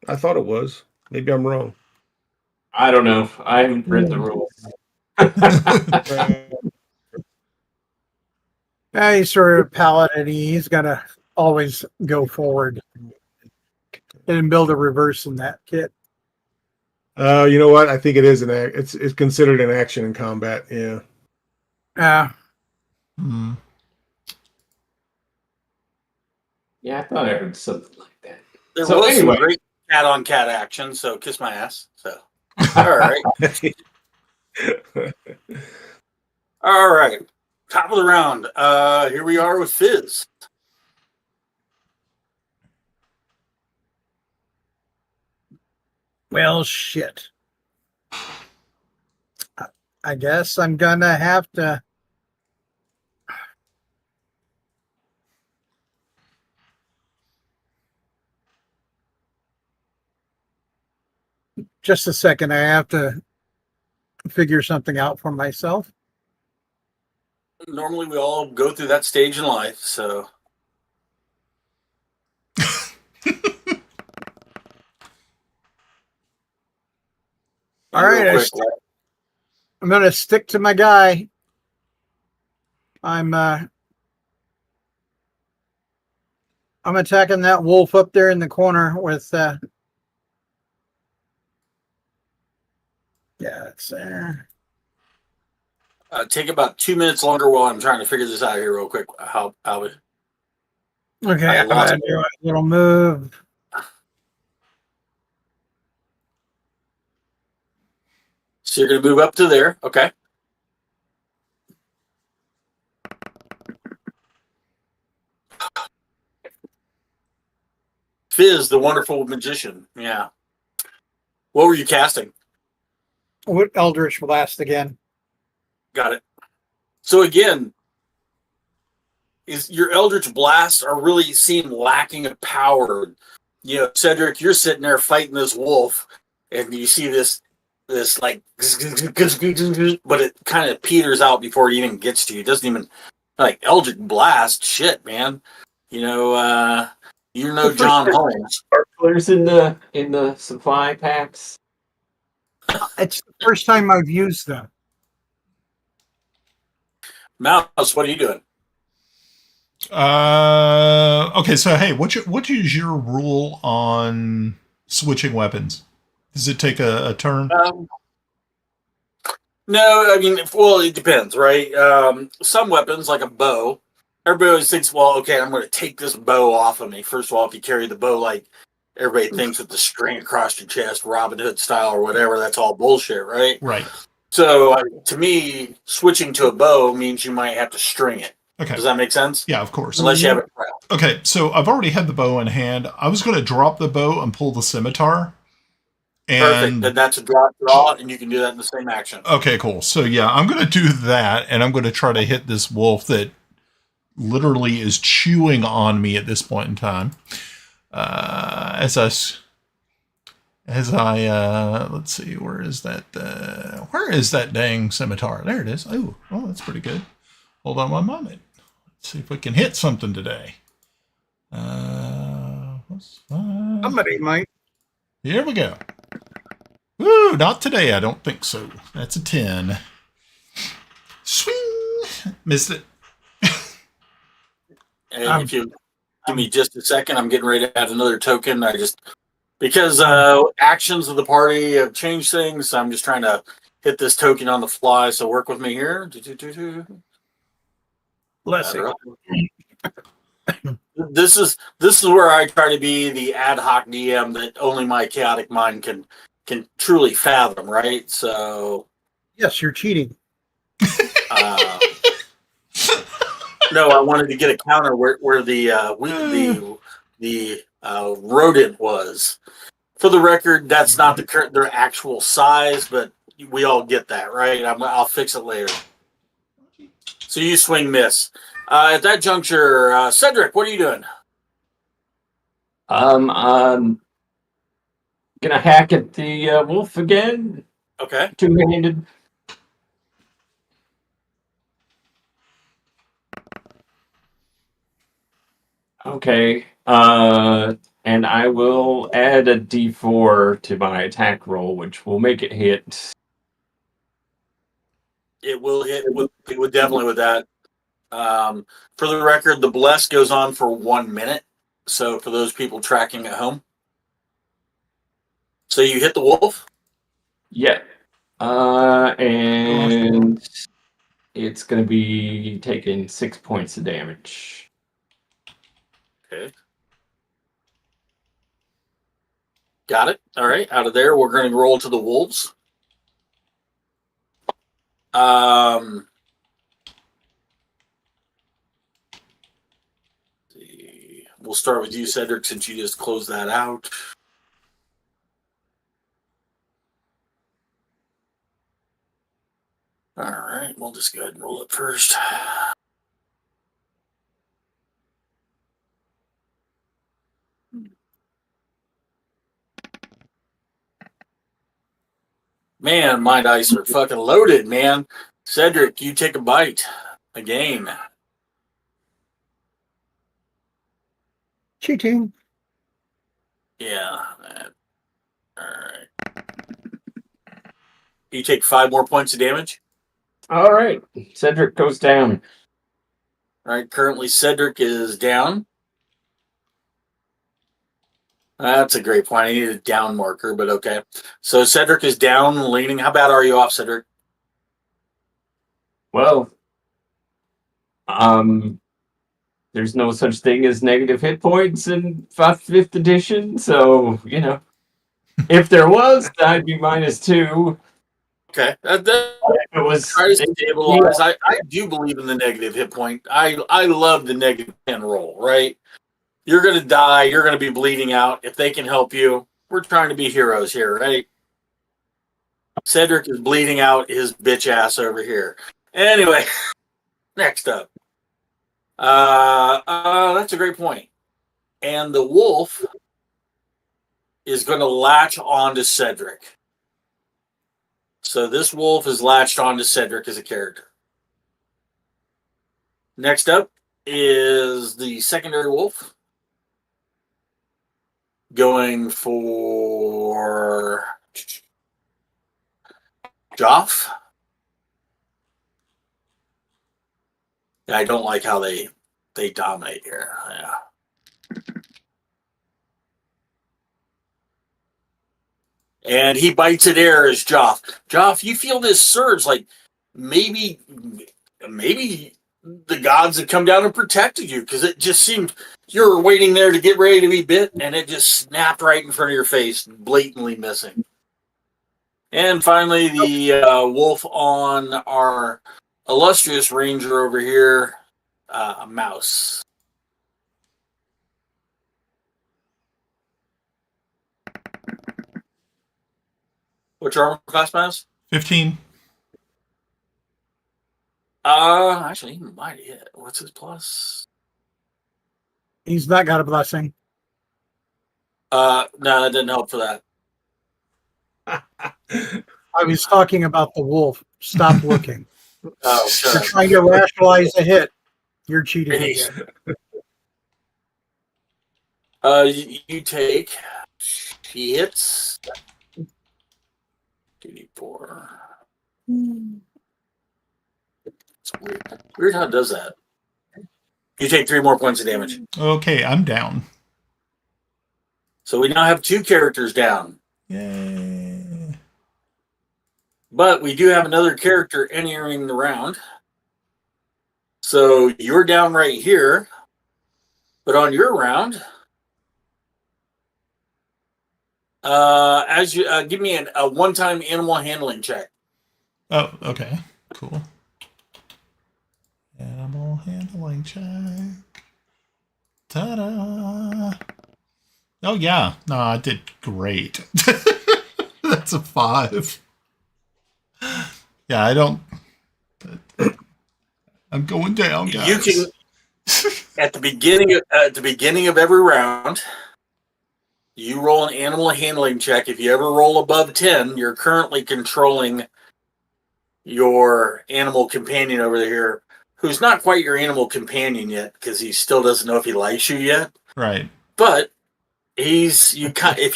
I thought it was. Maybe I'm wrong. I don't know. I haven't read the rules. He's sort of paladin. He's gonna always go forward and build a reverse in that kit. You know what? I think it is it's considered an action in combat. Yeah. hmm. Yeah, I thought I heard something like that. There So was anyway. some great cat-on-cat action, so kiss my ass. So, all right. All right. Top of the round. Here we are with Fizz. Well, shit. I guess I'm gonna have to. Just a second. I have to figure something out for myself. Normally, we all go through that stage in life, so. All right, I'm gonna stick to my guy. I'm attacking that wolf up there in the corner with yeah, it's there. Take about 2 minutes longer while I'm trying to figure this out here real quick. How we. Okay, I I'm lost gonna do a little move. So you're going to move up to there. Okay. Fizz, the wonderful magician. Yeah. What were you casting? What Eldritch Blast again? Got it. So again, is your Eldritch Blasts are really seem lacking of power. You know, Cedric, you're sitting there fighting this wolf, and you see this like, but it kind of peters out before it even gets to you. It doesn't even like Eldritch Blast. Shit, man. You know, you're no John Holmes. Sparklers in the supply packs. It's the first time I've used them. Mouse, what are you doing? Okay, so hey, what is your rule on switching weapons? Does it take a turn? No, I mean, well, it depends, right? Some weapons, like a bow, everybody always thinks, well, okay, I'm going to take this bow off of me. First of all, if you carry the bow like everybody thinks with the string across your chest, Robin Hood style or whatever, that's all bullshit, right? Right. So to me, switching to a bow means you might have to string it. Okay. Does that make sense? Yeah, of course. Unless you have it prepped. Okay, so I've already had the bow in hand. I was going to drop the bow and pull the scimitar. Perfect. Then that's a draw, and you can do that in the same action. Okay, cool. So yeah, I'm going to do that, and I'm going to try to hit this wolf that literally is chewing on me at this point in time. As I let's see, where is that dang scimitar? There it is. Oh, that's pretty good. Hold on one moment. Let's see if we can hit something today. Somebody might. Here we go. Woo, not today, I don't think so. That's a 10. Swing! Missed it. And if you give me just a second, I'm getting ready to add another token. Because actions of the party have changed things, so I'm just trying to hit this token on the fly. So work with me here. Bless you. This is where I try to be the ad hoc DM that only my chaotic mind can truly fathom, right? So Yes, you're cheating. no, I wanted to get a counter where the rodent was. For the record, that's not their actual size, but we all get that, right? I'll fix it later. So you swing miss. At that juncture, Cedric, what are you doing? I'm gonna hack at the wolf again. Okay. Two-handed. Okay. And I will add a D4 to my attack roll, which will make it hit. It will hit. It would definitely with that. For the record, the bless goes on for 1 minute. So for those people tracking at home, so you hit the wolf. Yeah. And it's going to be taking 6 points of damage. Okay. Got it. All right. Out of there, we're going to roll to the wolves. We'll start with you, Cedric, since you just closed that out. All right. We'll just go ahead and roll it first. Man, my dice are fucking loaded, man. Cedric, you take a bite again. Cheating. Yeah. All right. You take 5 more points of damage. All right. Cedric goes down. All right. Currently, Cedric is down. That's a great point. I need a down marker, but okay. So Cedric is down, leaning. How bad are you off, Cedric? Well, there's no such thing as negative hit points in 5th edition, so, if there was, I'd be -2. Okay. It was Try to stabilize. I do believe in the negative hit point. I love the negative 10 roll, right? You're going to die. You're going to be bleeding out. If they can help you, we're trying to be heroes here, right? Cedric is bleeding out his bitch ass over here. Anyway, next up. That's a great point. And the wolf is going to latch onto Cedric. So this wolf is latched onto Cedric as a character. Next up is the secondary wolf. Going for Joff. I don't like how they dominate here. Yeah. And he bites at air as Joff. Joff, you feel this surge, like maybe the gods have come down and protected you, because it just seemed you were waiting there to get ready to be bit, and it just snapped right in front of your face, blatantly missing. And finally, the wolf on our illustrious ranger over here, a mouse. What's your armor class, mouse? 15. Actually, he might hit. What's his plus? He's not got a blessing. No, that didn't help for that. I was talking about the wolf. Stop looking. Oh, shut You're up. trying to rationalize a hit. You're cheating again. You take. He hits. 2d4. It's weird. Weird how it does that. You take 3 more points of damage. Okay, I'm down. So we now have 2 characters down. Yay. But we do have another character entering the round. So you're down right here. But on your round, as you give me a one-time animal handling check. Oh, okay. Cool. Animal handling check. Ta-da! Oh, yeah. No, I did great. That's a 5. Yeah, I don't... I'm going down, guys. You can at the beginning of every round, you roll an animal handling check. If you ever roll above 10, you're currently controlling your animal companion over here, who's not quite your animal companion yet, because he still doesn't know if he likes you yet. Right. But if you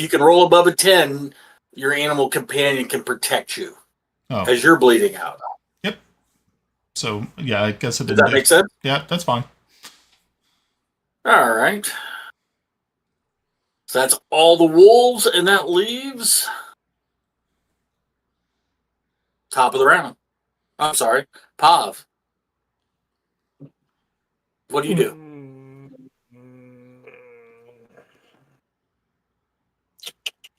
can roll above a 10, your animal companion can protect you Oh, as you're bleeding out. so, yeah, I guess it Does didn't that make sense? Yeah, that's fine. All right. So that's all the wolves, and that leaves top of the round. I'm sorry, Pav. What do you do?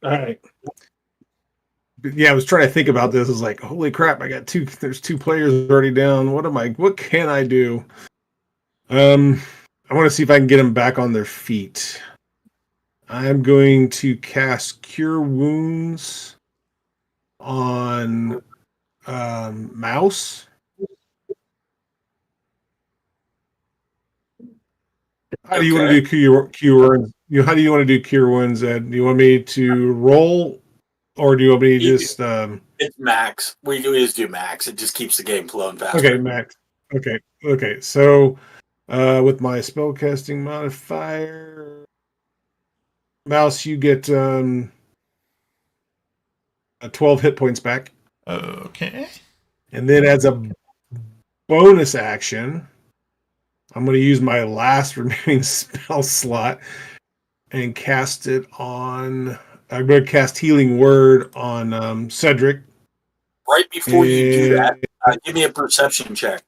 All right. Yeah, I was trying to think about this. I was like, holy crap, I got there's 2 players already down. What can I do? I want to see if I can get them back on their feet. I'm going to cast Cure Wounds on Mouse. How do you want to do cure wounds? How do you want to do cure wounds, Ed? Do you want me to roll, or do you want me to just? It's max. We just do max. It just keeps the game flowing faster. Okay, max. Okay. So, with my spellcasting modifier, Mouse, you get 12 hit points back, Okay. and then as a bonus action, I'm going to use my last remaining spell slot and cast it on. I'm going to cast Healing Word on Cedric. Right before you do that, give me a perception check.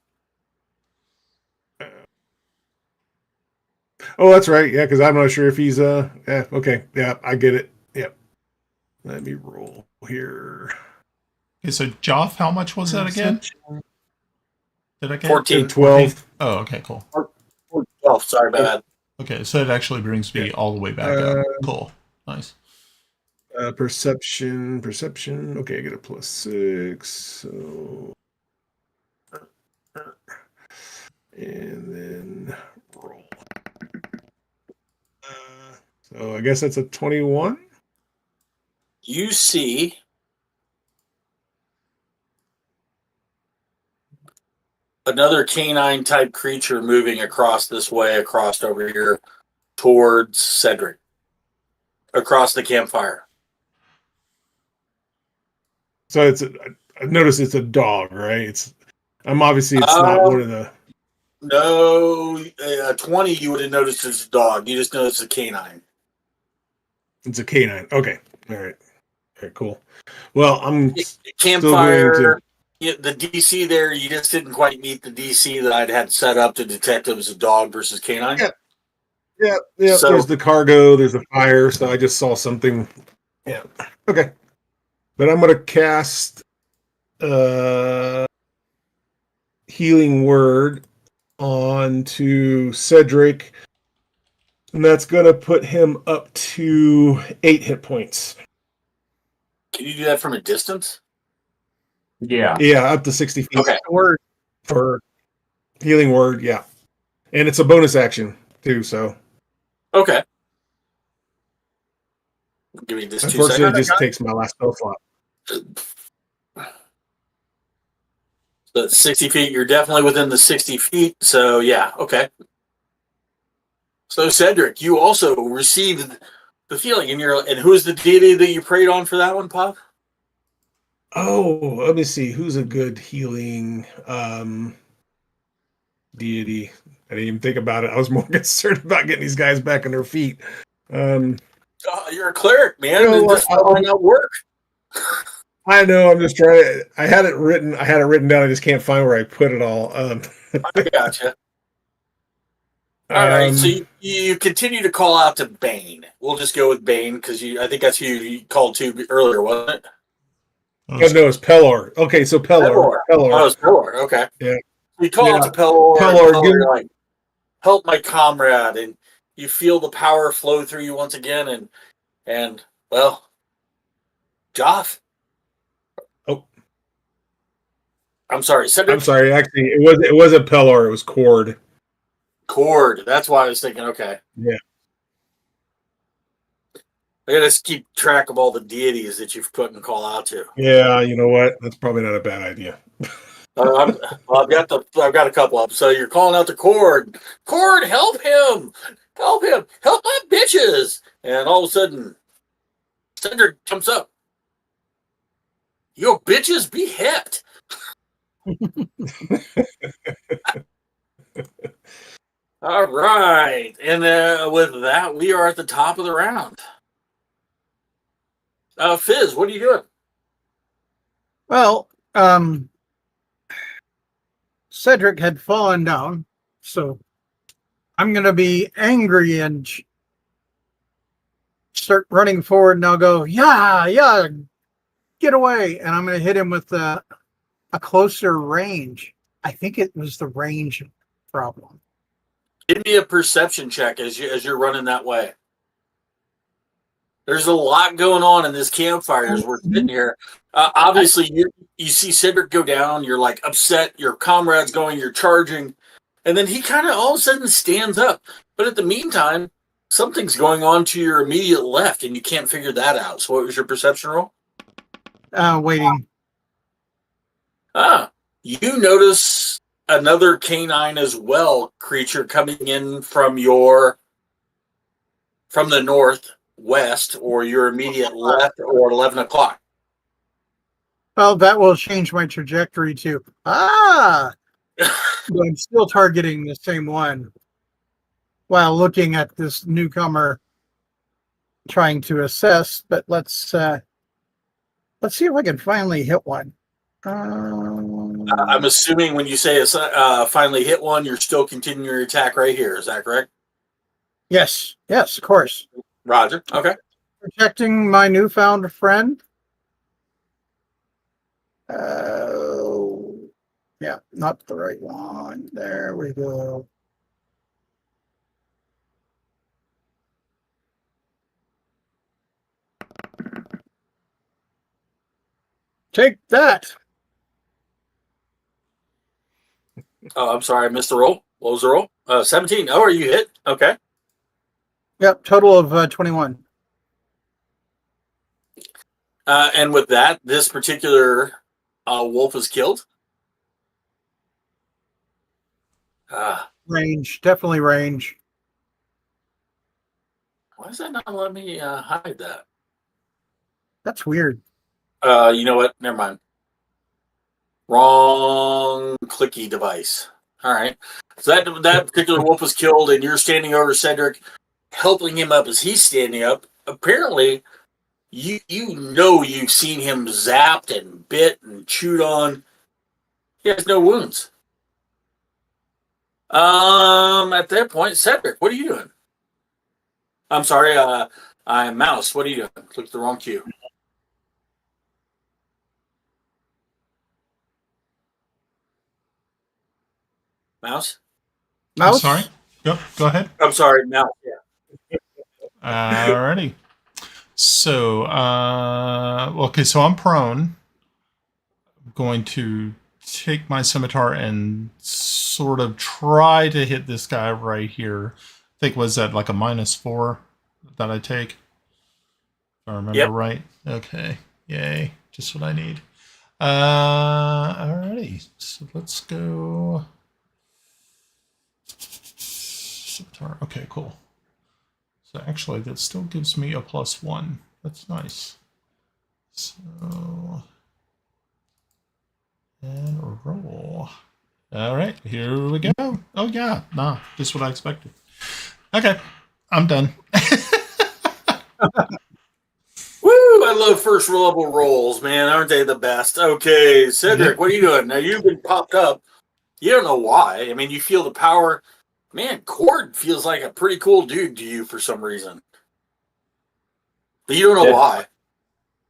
Oh, that's right. Yeah, because I'm not sure if he's yeah, okay. Yeah, I get it. Yep. Let me roll here. Okay, so Joff, how much was that again? Did I get 14. 12. Oh, okay, cool. Oh, sorry about that. Okay, so it actually brings me all the way back up. Cool. Nice. Perception. Okay, I get a +6. So, and then roll. So I guess that's a 21. You see another canine type creature moving across this way, across over here towards Cedric, across the campfire. So it's I noticed it's a dog, right? It's not one of the. No, 20, you would have noticed it's a dog. You just noticed a canine. It's a canine. Okay. All right. All right. Cool. Well, I'm still going to. Campfire, the DC there, you just didn't quite meet the DC that I'd had set up to detect it was a dog versus canine. Yeah. Yeah. So- there's the cargo. There's the fire. So I just saw something. Yeah. Okay. But I'm going to cast healing word onto Cedric, and that's going to put him up to 8 hit points. Can you do that from a distance? Yeah. Yeah, up to 60 feet. Okay. Word. For healing word, yeah. And it's a bonus action, too, so. Okay. Give me just 2 Unfortunately, seconds. it just takes my last spell slot. So 60 feet, you're definitely within the 60 feet. So, yeah, okay. So, Cedric, you also received the feeling and who's the deity that you prayed on for that one, Pop? Oh, let me see. Who's a good healing deity? I didn't even think about it. I was more concerned about getting these guys back on their feet. You're a cleric, man. You know And what? this might not work. I know. I'm just trying to. I had it written down. I just can't find where I put it all. I gotcha. All right, so you continue to call out to Bane. We'll just go with Bane because I think that's who you called to earlier, wasn't it? Oh, no, it's Pelor. Okay, so Pelor. Oh, it's Pelor. Okay. Yeah. You call Yeah. out to Pelor. Pelor, You're like, help my comrade, and you feel the power flow through you once again, and well, Joff. Oh, I'm sorry, Cedric. I'm sorry. Actually, it wasn't Pelor. It was Cord. Cord. That's why I was thinking. Okay. Yeah. I gotta keep track of all the deities that you've put and call out to. Yeah. You know what? That's probably not a bad idea. I've got a couple of them. So you're calling out to Cord. Cord, help him! Help him! Help my bitches! And all of a sudden, Cedric jumps up. Yo, bitches, be hipped. All right, and with that, we are at the top of the round. Fizz, what are you doing? Well, Cedric had fallen down, so I'm going to be angry and start running forward, and I'll go, yeah, get away. And I'm going to hit him with a closer range. I think it was the range problem. Give me a perception check as you're running that way. There's a lot going on in this campfire as we're sitting here. Obviously, you see Cedric go down. You're like upset. Your comrade's going. You're charging, and then he kind of all of a sudden stands up. But at the meantime, something's going on to your immediate left, and you can't figure that out. So, what was your perception roll? Waiting. You notice another canine as well creature coming in from the northwest or your immediate left or 11 o'clock. Well, that will change my trajectory too. But I'm still targeting the same one while looking at this newcomer trying to assess. But let's see if I can finally hit one. I'm assuming when you say finally hit one, you're still continuing your attack right here. Is that correct? Yes, of course. Roger. Okay. Protecting my newfound friend. Yeah, not the right one. There we go. Take that. Oh, I'm sorry. I missed the roll. What was the roll? 17. Oh, are you hit? Okay. Yep, total of 21. And with that, this particular wolf is killed. Range, definitely range. Why does that not let me hide that? That's weird. You know what? Never mind. Wrong clicky device. All right. So that particular wolf was killed, and you're standing over Cedric, helping him up as he's standing up. Apparently, you've seen him zapped and bit and chewed on. He has no wounds. At that point, Cedric, what are you doing? I'm sorry, I'm Mouse. What are you doing? Clicked the wrong cue. Mouse? I'm Mouse? sorry. Yep, go ahead. I'm sorry, Mouse. Yeah. Alrighty. So, okay, so I'm prone. I'm going to take my scimitar and sort of try to hit this guy right here. I think was that like a -4 that I take? If I remember right. Okay. Yay. Just what I need. Alrighty. So let's go. Scimitar. Okay, cool. So actually, that still gives me a +1. That's nice. So, and roll. All right, here we go. Oh yeah, nah, just what I expected. Okay, I'm done. Woo! I love first level rolls, man. Aren't they the best? Okay, Cedric, what are you doing? Now you've been popped up. You don't know why. I mean, you feel the power. Man, Cord feels like a pretty cool dude to you for some reason. But you don't know why.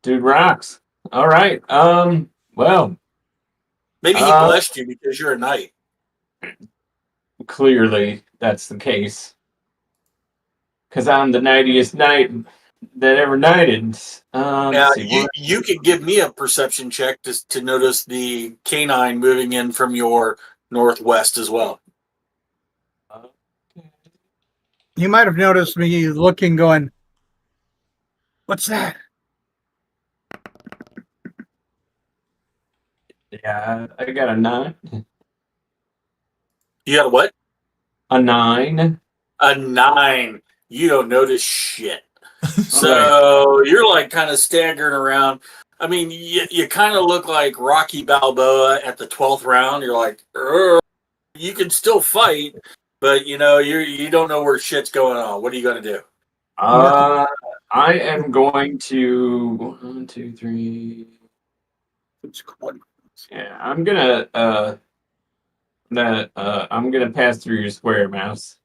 Dude rocks. All right. Well, Maybe he blessed you because you're a knight. clearly that's the case. Because I'm the knightiest knight that ever knighted. You could give me a perception check to notice the canine moving in from your northwest as well. You might have noticed me looking, going, "What's that?" Yeah, I got a 9. You got a what? A 9. A 9. You don't notice shit. So you're like kind of staggering around. I mean, you kind of look like Rocky Balboa at the 12th round. You're like, you can still fight, but you don't know where shit's going on. What are you going to do? I am going to 1, 2, 3. Yeah, I'm gonna pass through your square, Mouse,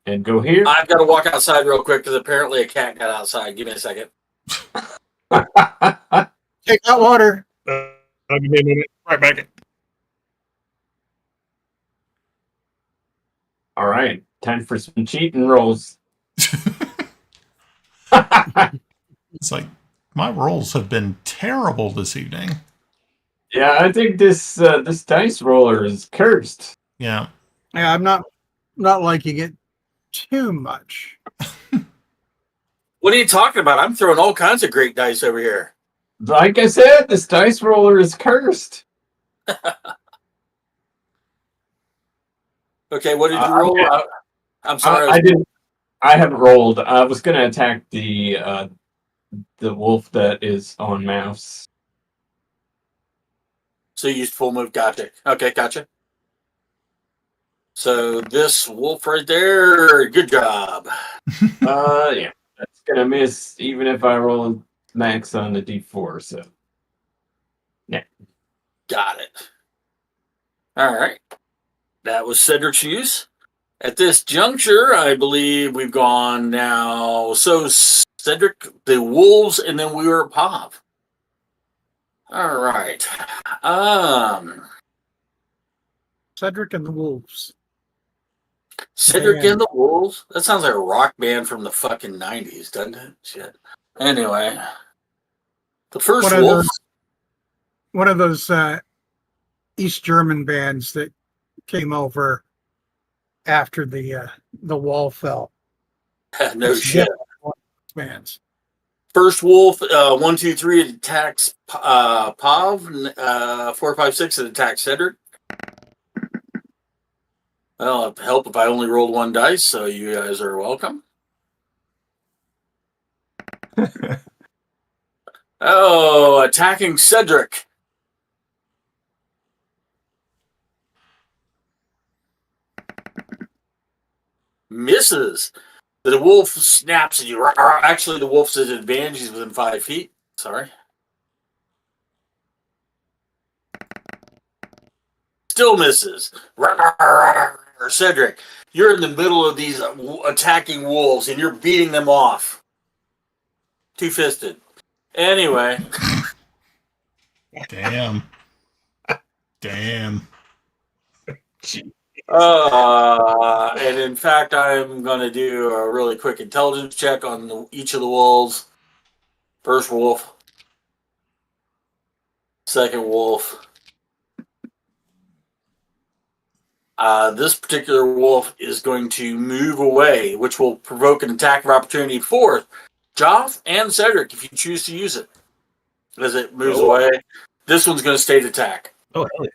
and go here. I've got to walk outside real quick because apparently a cat got outside. Give me a second. Take that water. I'll be a minute. Right back. All right, time for some cheating rolls. It's like my rolls have been terrible this evening. Yeah, I think this dice roller is cursed. Yeah. Yeah, I'm not liking it too much. What are you talking about? I'm throwing all kinds of great dice over here. Like I said, this dice roller is cursed. Okay, what did you roll? Okay. I'm sorry. I didn't. I haven't rolled. I was going to attack the wolf that is on Mouse. So you used full move. Gotcha. Okay, gotcha. So this wolf right there, good job. Yeah, that's gonna miss even if I roll max on the D4. So, yeah, Got it. All right. That was Cedric's use. At this juncture, I believe we've gone now. So Cedric, the wolves, and then we were at Pop. All right. Cedric and the Wolves. Cedric Man. and the Wolves? That sounds like a rock band from the fucking 90s, doesn't it? Shit. Anyway. The first wolf. One of those East German bands that came over after the wall fell. No shit. Bands. First wolf, 1, 2, 3, it attacks Pav. 4, 5, 6, it attacks Cedric. Well, it'd help if I only rolled 1 dice, so you guys are welcome. Oh, attacking Cedric. misses. The wolf snaps at you. Actually, the wolf's at advantage. He's within 5 feet. Sorry. Still misses. Cedric, you're in the middle of these attacking wolves, and you're beating them off. Two-fisted. Anyway. Damn. Damn. And in fact, I'm going to do a really quick intelligence check on each of the wolves. First wolf. Second wolf. This particular wolf is going to move away, which will provoke an attack of opportunity for Joff and Cedric if you choose to use it. As it moves away, this one's going to stay to attack. Oh, hell yeah.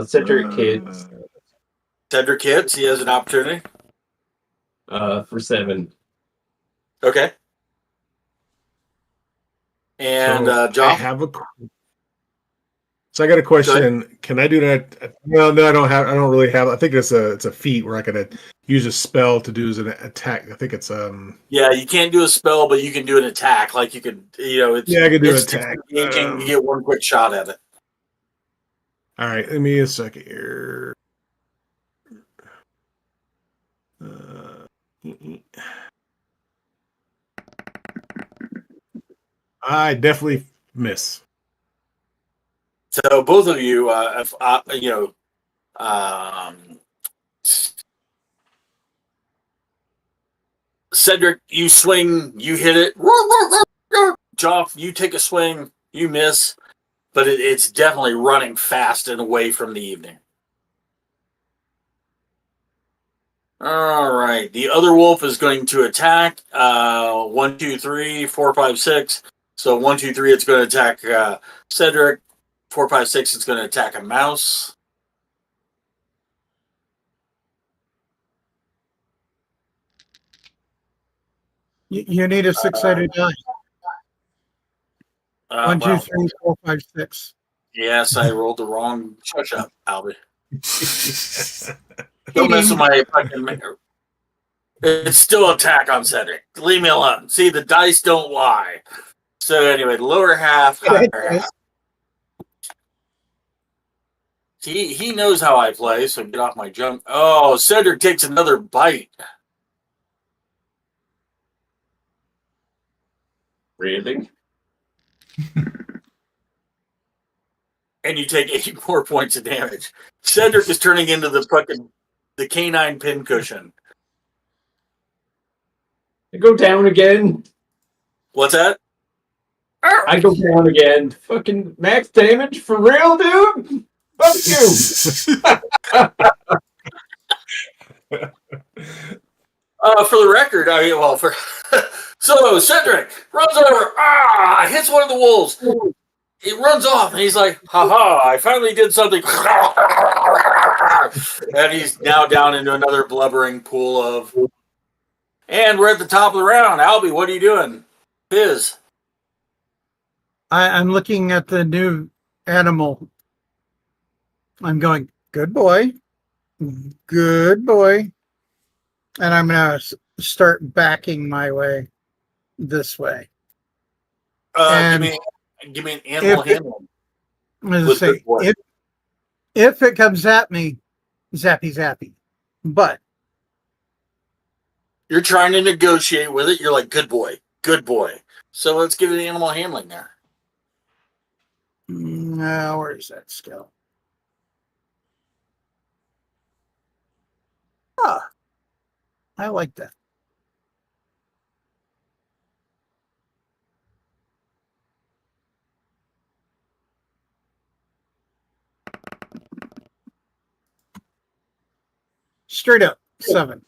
Cedric hits. Cedric hits. He has an opportunity. For 7. Okay. And I Joff? have a. So I got a question. Can I do that? No, I don't have. I don't really have. I think it's a feat where I can use a spell to do as an attack. I think it's Yeah, you can't do a spell, but you can do an attack. Like you could, it's I can do an it's attack. engaging. You get one quick shot at it. All right, give me a second here. I definitely miss. So both of you, Cedric, you swing, you hit it. Joff, you take a swing, you miss, but it's definitely running fast and away from the evening. All right, the other wolf is going to attack. 1, 2, 3, 4, 5, 6. So 1, 2, 3, it's going to attack Cedric. 4, 5, 6, it's going to attack a mouse. You need a 6-sided die. 1, 2, 3, 4, 5, 6. Yes, I rolled the wrong. Shut up, Albie. Don't mess with my fucking. It's still attack on Cedric. Leave me alone. See, the dice don't lie. So anyway, the lower half, higher half. He knows how I play, so get off my junk. Oh, Cedric takes another bite. Really? And you take 8 more points of damage. Cedric is turning into the canine pincushion. I go down again. What's that? I go down again. Fucking max damage for real, dude? Fuck you. For the record, so Cedric runs over, hits one of the wolves. He runs off, and he's like, "Ha! I finally did something." And he's now down into another blubbering pool of. And we're at the top of the round. Albie, what are you doing? Fizz. I'm looking at the new animal. I'm going, good boy. Good boy. And I'm going to start backing my way this way. Give me an animal handling. I'm going to say, if it comes at me, zappy zappy. But You're trying to negotiate with it. You're like, good boy, good boy. So let's give it animal handling there. now, where's that skill? I like that. Straight up, 7.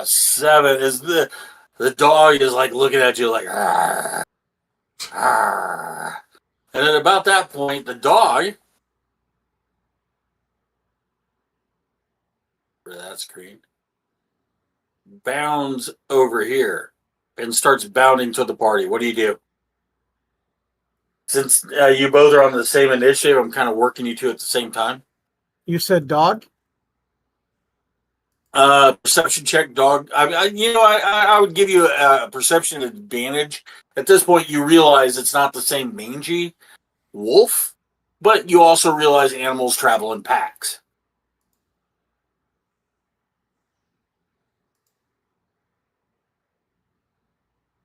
Seven is the dog is like looking at you like, "Arr, arr." And at about that point, the dog for that screen bounds over here and starts bounding to the party. What do you do? Since you both are on the same initiative, I'm kind of working you two at the same time. You said dog? Perception check, dog. I would give you a perception advantage. At this point, you realize it's not the same mangy wolf, but you also realize animals travel in packs.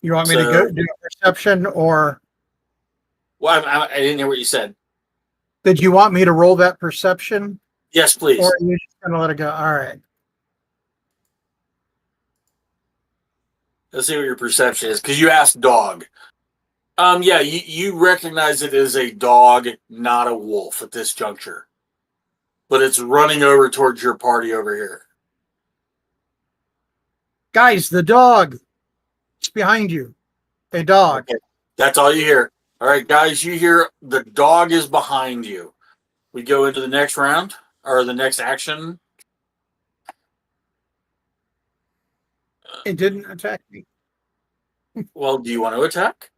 You want me to go do a perception, or Well, I didn't hear what you said. did you want me to roll that perception? Yes, please. Or are you just going to let it go? All right. Let's see what your perception is, because you asked dog. Yeah, you recognize it as a dog, not a wolf at this juncture. But it's running over towards your party over here. Guys, the dog. It's behind you. A dog. Okay. That's all you hear. All right, guys, you hear the dog is behind you. We go into the next round, or the next action. It didn't attack me. Well, do you want to attack?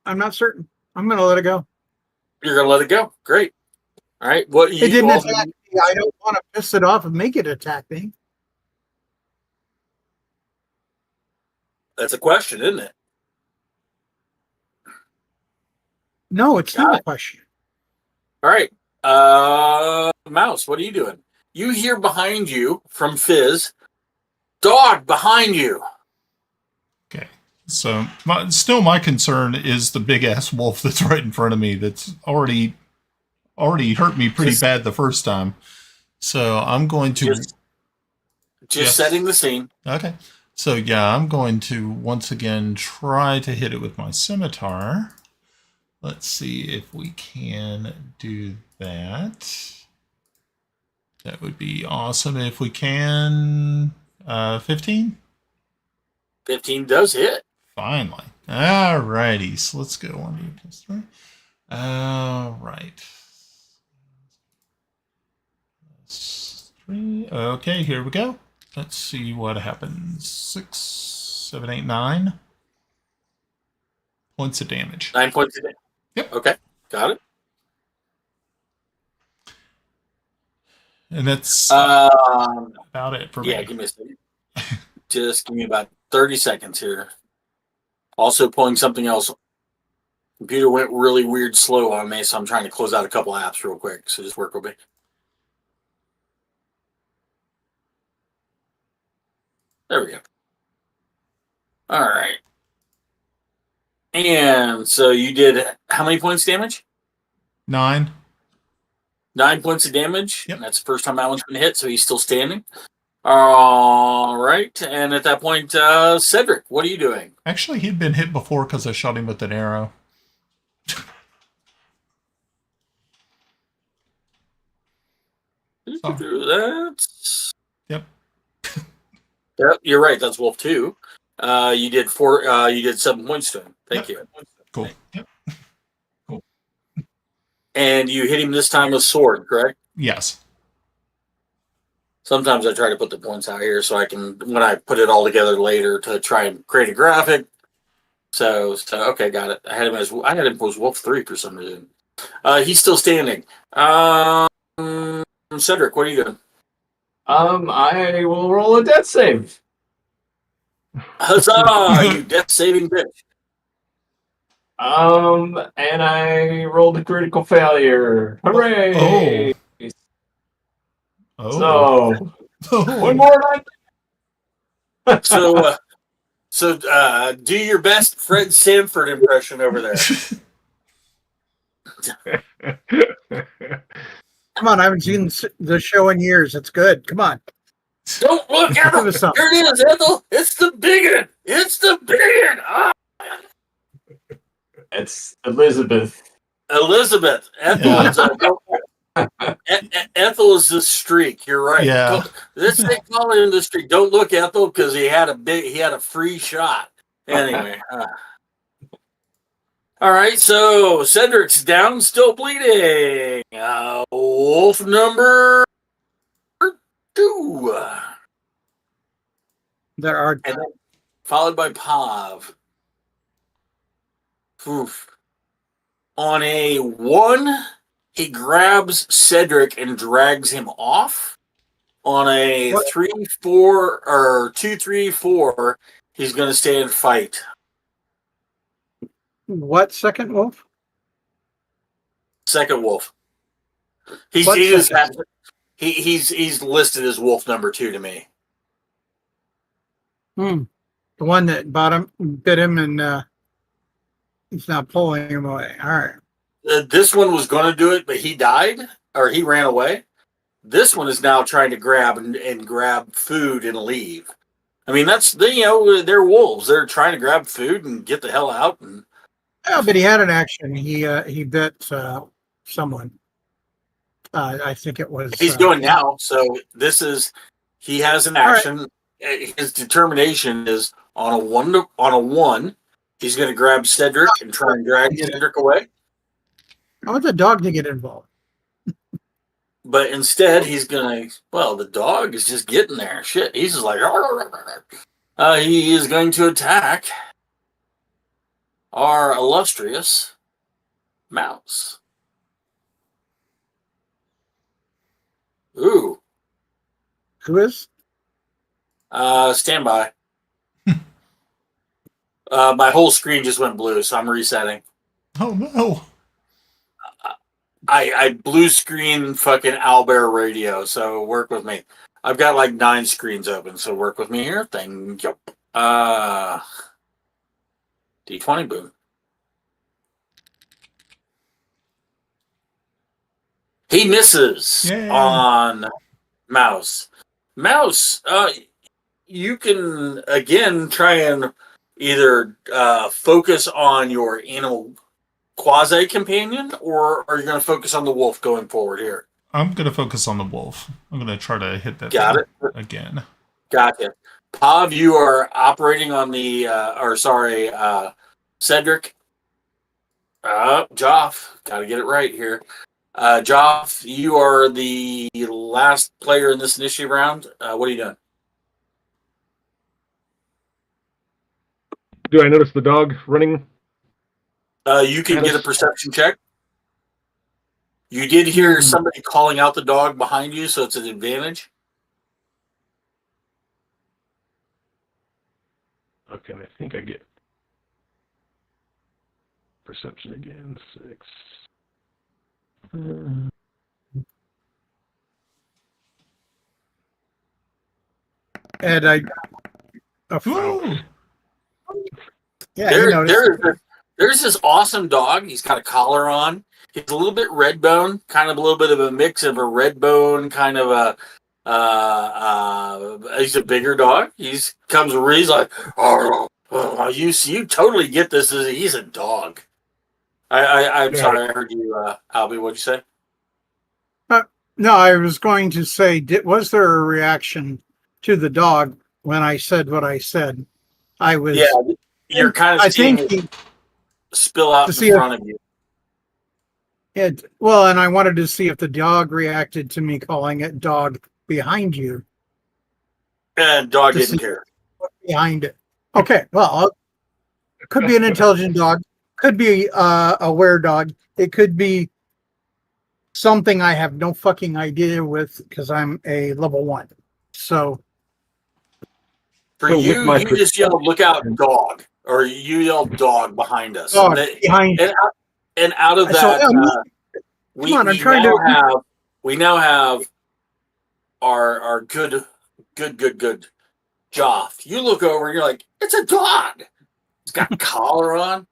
I'm not certain. I'm going to let it go. You're going to let it go. Great. All right. What It didn't attack me. I don't want to piss it off and make it attack me. That's a question, isn't it? No, it's not a question. All right. Mouse, what are you doing? You hear behind you from Fizz, dog behind you. Okay. So my concern is the big ass wolf that's right in front of me. That's already hurt me pretty bad the first time. So I'm going to just setting the scene. Okay. So yeah, I'm going to once again try to hit it with my scimitar. Let's see if we can do that. That would be awesome if we can. 15? 15 does hit. Finally. All righty. So let's go 1d plus 3. All right. 3. Okay, here we go. Let's see what happens. 6, 7, 8, 9 points of damage. 9 points of damage. Yep. Okay, got it. And that's about it for me. Yeah, give me a second. Just give me about 30 seconds here. Also pulling something else. Computer went really weird slow on me, so I'm trying to close out a couple apps real quick. So just work with me. There we go. All right. And so you did how many points damage? 9. 9 points of damage. Yep. That's the first time that one's been hit, so he's still standing. All right. And at that point, Cedric, what are you doing? Actually, he'd been hit before because I shot him with an arrow. That's... Yep. Yep, you're right. That's Wolf 2. You did 4. You did 7 points to him. Thank you. Cool. Yep. And you hit him this time with sword, correct? Yes. Sometimes I try to put the points out here so I can, when I put it all together later, to try and create a graphic. So okay, got it. I had him as Wolf 3 for some reason. He's still standing. Cedric, what are you doing? I will roll a death save. Huzzah! You death saving bitch. And I rolled a critical failure. Hooray! Oh. So one more night. So do your best Fred Sanford impression over there. Come on, I haven't seen the show in years. It's good. Come on. Don't look at him. Here it is, Ethel. It's the big one. It's the big one. Ah. It's Elizabeth. Elizabeth. Ethel is Ethel is the streak. You're right. Yeah. This they call him the streak. Don't look Ethel because he had a free shot. Anyway. All right, so Cedric's down, still bleeding. Wolf number 2. There are And then followed by Pav. Oof. On a 1, he grabs Cedric and drags him off. On a What? 3, 4, or 2, 3, 4, he's going to stay and fight. What second wolf? Second wolf. He's What he just second? he's listed as wolf number 2 to me. The one that bit him, and he's now pulling him away. All right. This one was going to do it, but he died or he ran away. This one is now trying to grab and grab food and leave. I mean, they're wolves. They're trying to grab food and get the hell out. And Yeah, but he had an action. He bit someone. I think it was. he's going now. So he has an action. His determination is on a 1. He's going to grab Cedric and try and drag Cedric away. I want the dog to get involved. But instead, he's going to, the dog is just getting there. Shit. He's just like, he is going to attack our illustrious mouse. Ooh. Who is? Stand by. My whole screen just went blue, so I'm resetting. Oh no. I blue screen fucking Owlbear radio, so work with me. I've got like 9 screens open, so work with me here. Thank you. D20 boom. He misses Yay. on Mouse. Mouse, you can again try and either focus on your animal quasi companion, or are you going to focus on the wolf going forward here? I'm going to focus on the wolf. I'm going to try to hit that Got thing it. again. Gotcha. Pav, you are operating on the, Cedric. Joff, got to get it right here. Joff, you are the last player in this initiative round. What are you doing? Do I notice the dog running? You can get a perception check. You did hear somebody calling out the dog behind you, so it's an advantage. Okay, I think I get perception again. 6. And I. Ooh. Yeah, you noticed. There's this awesome dog. He's got a collar on. He's a little bit red bone, kind of a little bit of a mix of a red bone, kind of he's a bigger dog. He's like, you totally get this. He's a dog. I'm sorry, I heard you, Albie. What'd you say? No, I was going to say, was there a reaction to the dog when I said what I said? I was. Yeah, you're kind of seeing it spill out in front of you. And I wanted to see if the dog reacted to me calling it dog behind you. And dog didn't care. Behind it. Okay, well, it could be an intelligent dog. Could be a were dog. It could be something I have no fucking idea with because I'm a level 1. So for you just yelled, "Look out, dog!" Or you yelled, "Dog behind us!" Dog behind. And out of that, we now have our good Joff. You look over and you're like, it's a dog. He's got a collar on.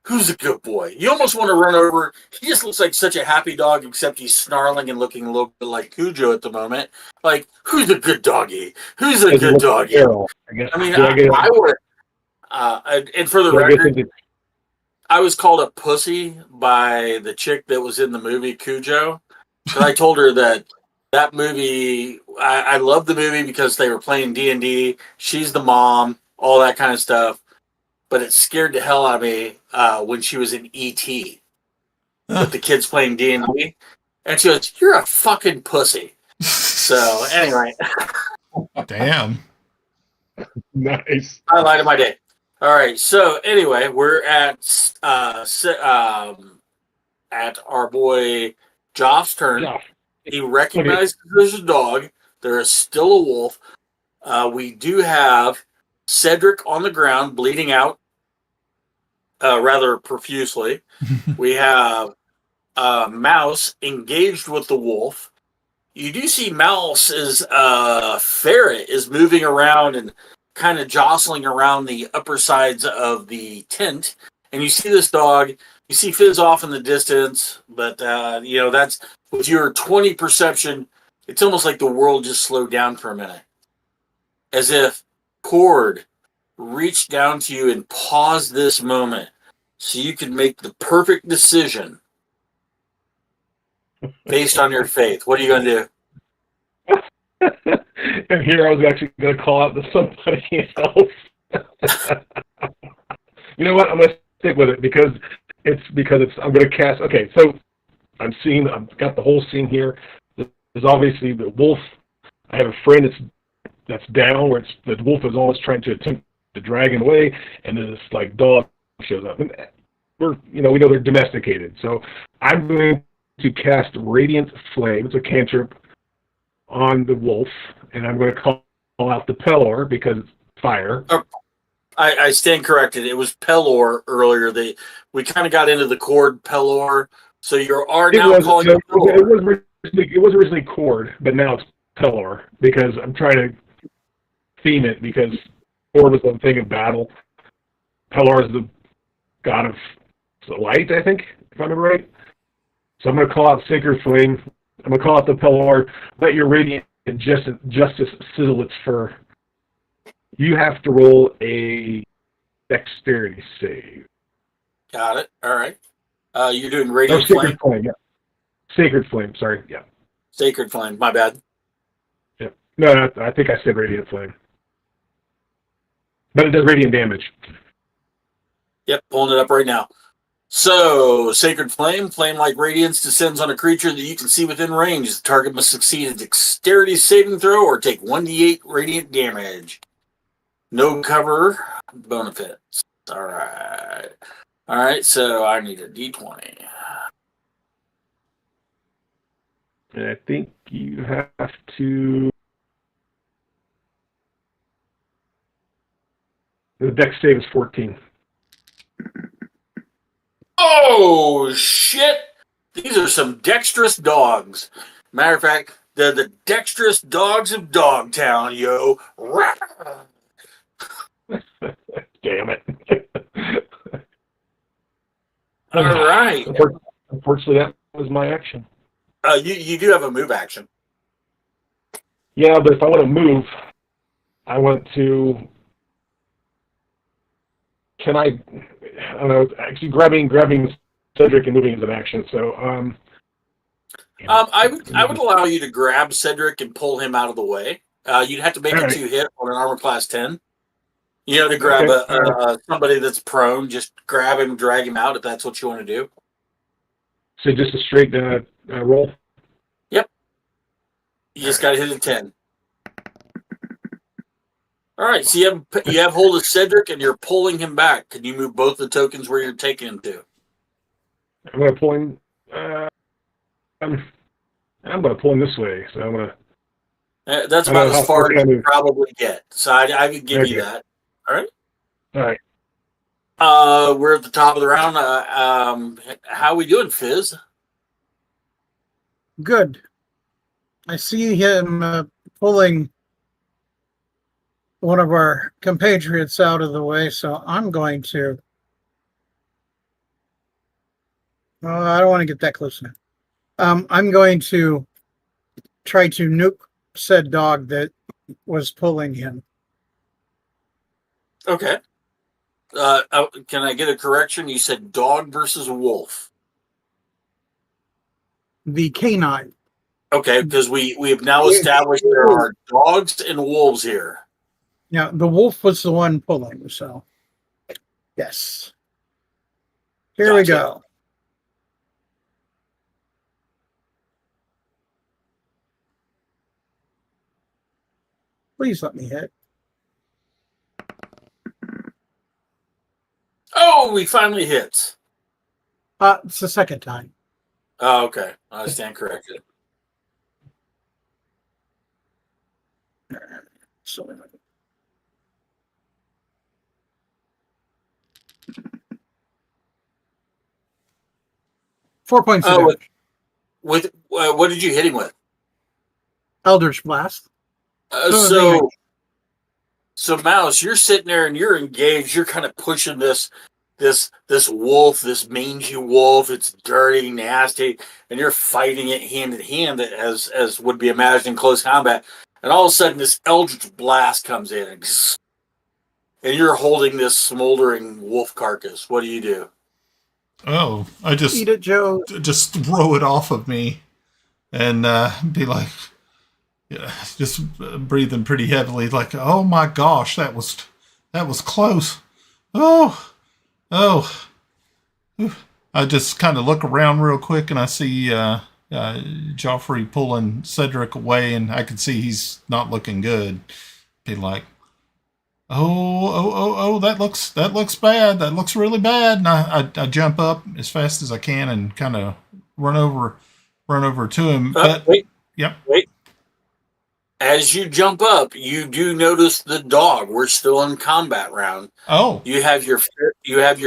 Who's a good boy? You almost want to run over. He just looks like such a happy dog, except he's snarling and looking a little bit like Cujo at the moment. Like, who's a good doggy? Who's a good doggy? I mean, I would. And for the record, I was called a pussy by the chick that was in the movie Cujo. And I told her that movie, I love the movie because they were playing D&D. She's the mom, all that kind of stuff. But it scared the hell out of me when she was in E.T. with the kids playing D&D. And she goes, "You're a fucking pussy." So, anyway. Damn. Nice. Highlight of my day. All right. So anyway, we're at our boy Joff's turn. Joff. He recognizes there's a dog. There is still a wolf. We do have Cedric on the ground, bleeding out rather profusely. We have Mouse engaged with the wolf. You do see Mouse's ferret is moving around and kind of jostling around the upper sides of the tent. And you see this dog. You see Fizz off in the distance, but that's with your 20 perception. It's almost like the world just slowed down for a minute, as if Cord reached down to you and paused this moment so you could make the perfect decision based on your faith. What are you going to do? And here I was actually going to call out to somebody else. You know what? I'm going to stick with it because I'm going to cast. Okay, so I've got the whole scene here. There's obviously the wolf. I have a friend that's down where the wolf is almost trying to attempt to drag him away, and then this like dog shows up. And we know they're domesticated. So I'm going to cast Radiant Flame. It's a cantrip on the wolf, and I'm going to call out the Pelor because it's fire. I stand corrected. It was Pelor earlier. We kind of got into the Cord Pelor, so you are now calling it Pelor. It was originally Cord, but now it's Pelor because I'm trying to theme it because Cord was the thing of battle. Pelor is the god of light, I think, if I remember right. So I'm going to call out Sacred Flame. I'm going to call out the Pelor. Let your radiant justice sizzle its fur. You have to roll a dexterity save. Got it. All right. You're doing Radiant Sacred Flame. Yeah. Sacred Flame. Sorry. Yeah. Sacred Flame. My bad. Yeah. No, I think I said Radiant Flame. But it does radiant damage. Yep. Pulling it up right now. So, Sacred Flame, flame-like radiance descends on a creature that you can see within range. The target must succeed a dexterity saving throw or take 1d8 radiant damage. No cover benefits. All right, so I need a d20. And I think you have to... The dex save is 14. Oh, shit! These are some dexterous dogs. Matter of fact, they're the dexterous dogs of Dogtown, yo. Damn it. All right. Unfortunately, that was my action. You do have a move action. Yeah, but if I want to move, I want to... Can I don't know, actually grabbing Cedric and moving is an action, so I would allow you to grab Cedric and pull him out of the way. You'd have to make a 2-hit on an armor class 10. To grab somebody that's prone, just grab him, drag him out if that's what you want to do. So just a straight roll? Yep. You just got to hit a 10. All right, so you have hold of Cedric and you're pulling him back. Can you move both the tokens where you're taking him to? I'm going to pull him. I'm going to pull him this way. So I'm going to. That's about as far as you probably get. So I could give you that. All right. All right. We're at the top of the round. How we doing, Fizz? Good. I see him pulling one of our compatriots out of the way, so I'm going to... I don't want to get that close now. I'm going to try to nuke said dog that was pulling him. Okay. Can I get a correction? You said dog versus wolf. The canine. Okay, because we have now established there are dogs and wolves here. Yeah, the wolf was the one pulling, so yes. Here we go. Please let me hit. Oh, we finally hit. It's the second time. Oh, okay. I stand corrected. So 4 points of Oh, damage. with what did you hit him with? Eldritch Blast. So, Mouse, you're sitting there and you're engaged. You're kind of pushing this wolf, this mangy wolf. It's dirty, nasty, and you're fighting it hand in hand, as would be imagined in close combat. And all of a sudden, this Eldritch Blast comes in, and you're holding this smoldering wolf carcass. What do you do? Oh, I just Eat it, Joe. just throw it off of me and be like, yeah, just breathing pretty heavily, like, oh my gosh, that was close. Oh. I just kind of look around real quick and I see Joffrey pulling Cedric away, and I can see he's not looking good. Be like, oh, that looks bad. That looks really bad. And I jump up as fast as I can and kind of run over to him. But wait. Yep. Wait. As you jump up, you do notice the dog. We're still in combat round. Oh. You have your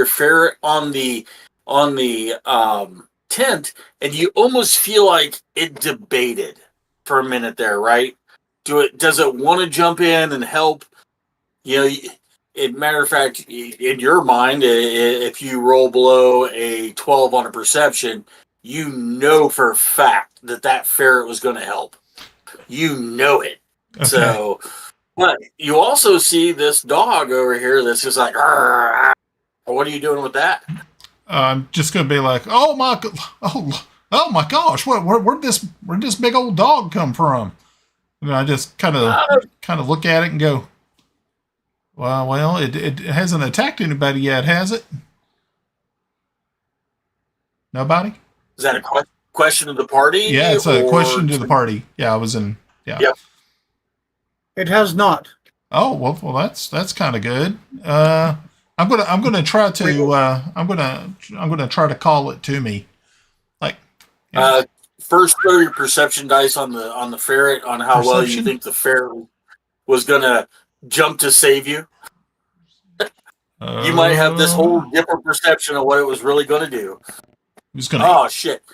ferret on the tent, and you almost feel like it debated for a minute there, right? Does it want to jump in and help? Matter of fact, in your mind, if you roll below a 12 on a perception, you know for a fact that ferret was going to help. You know it. Okay. So, but you also see this dog over here that's just like, argh. What are you doing with that? I'm just going to be like, oh my gosh, where'd this big old dog come from? And I just kind of look at it and go, well, it hasn't attacked anybody yet, has it? Nobody? Is that a question of the party? Yeah, it's a question to the party. Yeah, I was in. Yeah. Yep. It has not. Oh well, that's kind of good. I'm gonna try to call it to me. Like, first throw your perception dice on the ferret on how well you think the ferret was gonna jump to save you. You might have this whole different perception of what it was really gonna do. It was gonna. Oh shit!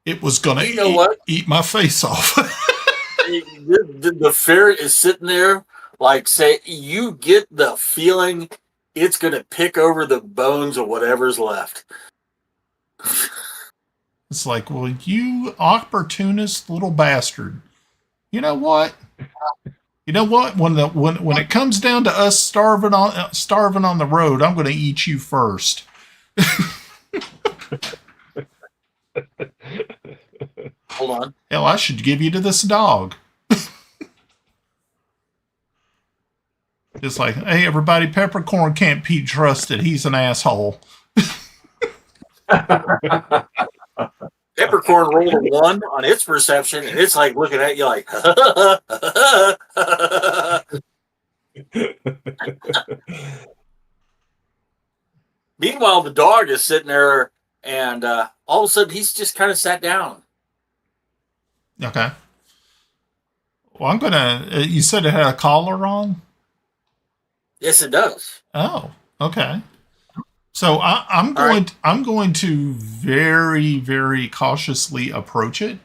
It was gonna. Eat my face off. The ferret is sitting there, like, say, you get the feeling it's going to pick over the bones of whatever's left. It's like, well, you opportunist little bastard. You know what? When it comes down to us starving on the road, I'm going to eat you first. Hold on. Hell, I should give you to this dog. Just like, hey, everybody, Peppercorn can't be trusted. He's an asshole. Peppercorn rolled a 1 on its perception, and it's like looking at you like, Meanwhile, the dog is sitting there, and all of a sudden, he's just kind of sat down. Okay. Well, I'm gonna. You said it had a collar on. Yes, it does. Oh, okay. So I'm going to very, very cautiously approach it,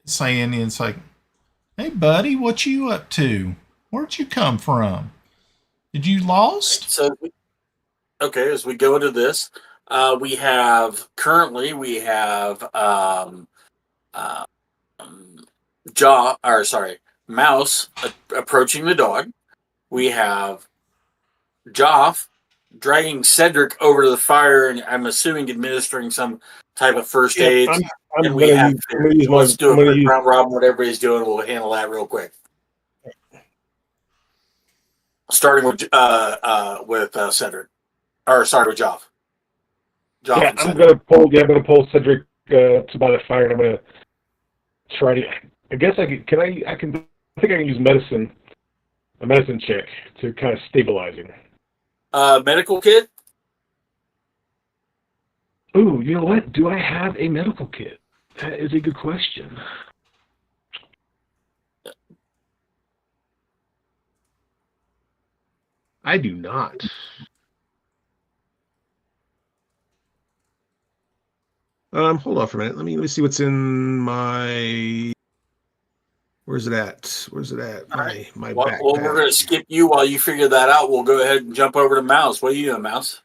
saying it's like, "Hey, buddy, what you up to? Where'd you come from? Did you lost?" So, okay, as we go into this, we have Mouse approaching the dog. We have Joff dragging Cedric over to the fire, and I'm assuming administering some type of first aid. I'm going to use my. Let's do a quick round robin. What everybody's doing, we'll handle that real quick. Starting with Cedric, or sorry, with Joff. Yeah, I'm going to pull Cedric to by the fire, and I'm going to try to. I guess I can. I think I can use medicine. A medicine check to kind of stabilize him. Medical kit? Ooh, you know what? Do I have a medical kit? That is a good question. I do not. Hold on for a minute. Let me see what's in my. Where's it at? All right. My Well, backpack. we're going to skip you while you figure that out. We'll go ahead and jump over to Mouse. What are you doing, Mouse?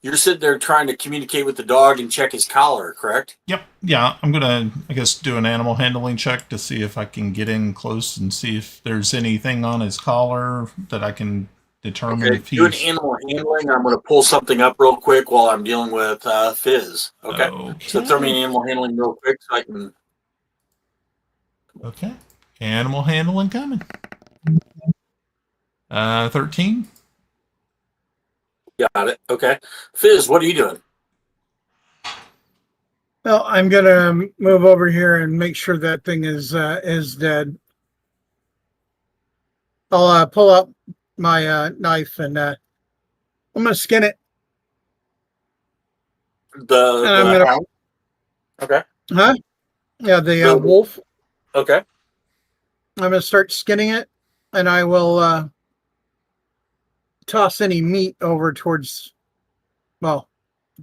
You're sitting there trying to communicate with the dog and check his collar, correct? Yep. Yeah, I'm gonna, I guess, do an animal handling check to see if I can get in close and see if there's anything on his collar that I can determine Okay. if Do an he's animal handling. I'm going to pull something up real quick while I'm dealing with Fizz. Okay. So throw me an okay. animal handling real quick so I can. Okay. Animal handling coming. 13. Got it. Okay. Fizz, what are you doing? Well, I'm gonna move over here and make sure that thing is dead. I'll pull out my knife and I'm gonna skin it. The And I'm gonna, hound? Okay. huh? Yeah, the The- wolf. Okay. I'm gonna start skinning it, and I will toss any meat over towards, well,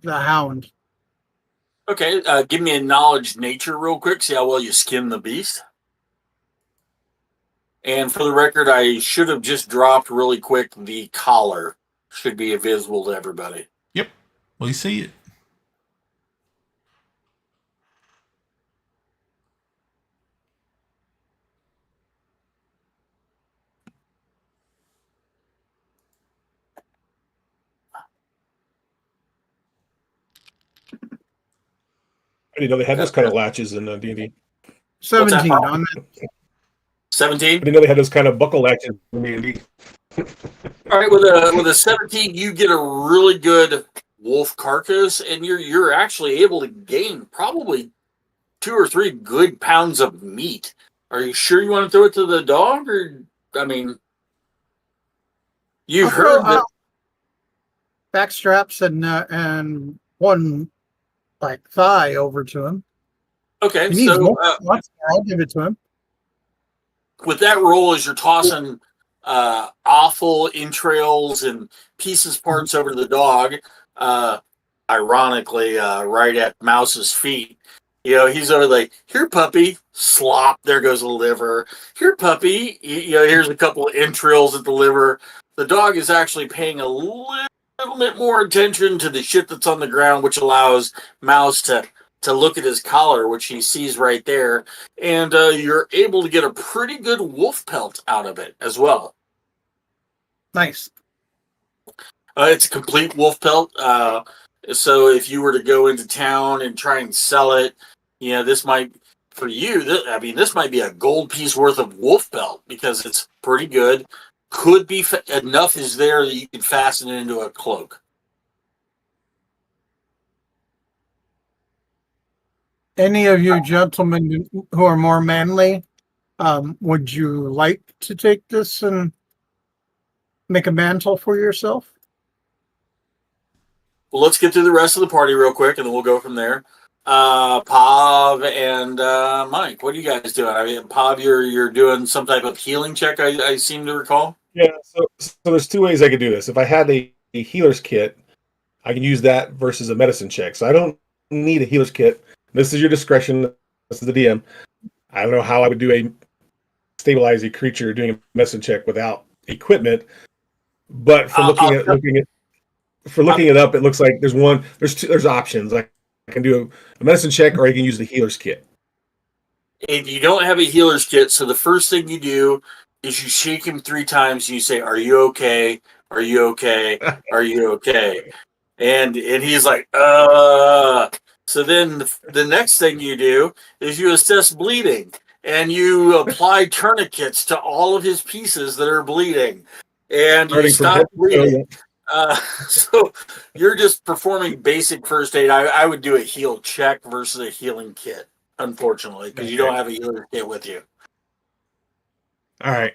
the hound. Okay. Give me a knowledge nature real quick. See how well you skin the beast. And for the record, I should have just dropped really quick. The collar should be visible to everybody. Yep. We see it. I didn't know they had those kind of latches in D&D. 17 on that. 17. I didn't know they had those kind of buckle latches in D&D. All right, with a 17, you get a really good wolf carcass, and you're actually able to gain probably 2 or 3 good pounds of meat. Are you sure you want to throw it to the dog, or I mean, you I'll heard throw that? back straps and one like thigh over to him. Okay, He needs so more. Lots more. I'll give it to him. with that roll, as you're tossing offal, entrails, and pieces parts over to the dog, ironically, right at Mouse's feet. He's over like, here, puppy, slop. There goes the liver. Here, puppy. Here's a couple of entrails at the liver. The dog is actually paying a little bit more attention to the shit that's on the ground, which allows Mouse to look at his collar, which he sees right there, and you're able to get a pretty good wolf pelt out of it as well. Nice. It's a complete wolf pelt. So if you were to go into town and try and sell it, this might, for you, this might be a gold piece worth of wolf pelt because it's pretty good. Could be enough is there that you can fasten it into a cloak. Any of you gentlemen who are more manly, would you like to take this and make a mantle for yourself? Well, let's get through the rest of the party real quick, and then we'll go from there. Pav and Mike, what are you guys doing? I mean, Pav, you're doing some type of healing check, I seem to recall. Yeah, so there's 2 ways I could do this. If I had a healer's kit, I can use that versus a medicine check. So I don't need a healer's kit. This is your discretion. This is the DM. I don't know how I would do a stabilize a creature doing a medicine check without equipment. But for looking it up, it looks like there's options. I can do a medicine check, or I can use the healer's kit. If you don't have a healer's kit, so the first thing you do is you shake him 3 times and you say, "Are you okay? Are you okay? Are you okay?" And he's like, So then the next thing you do is you assess bleeding, and you apply tourniquets to all of his pieces that are bleeding, and you stop bleeding. So you're just performing basic first aid. I would do a heal check versus a healing kit, unfortunately, because you don't have a healer kit with you. All right.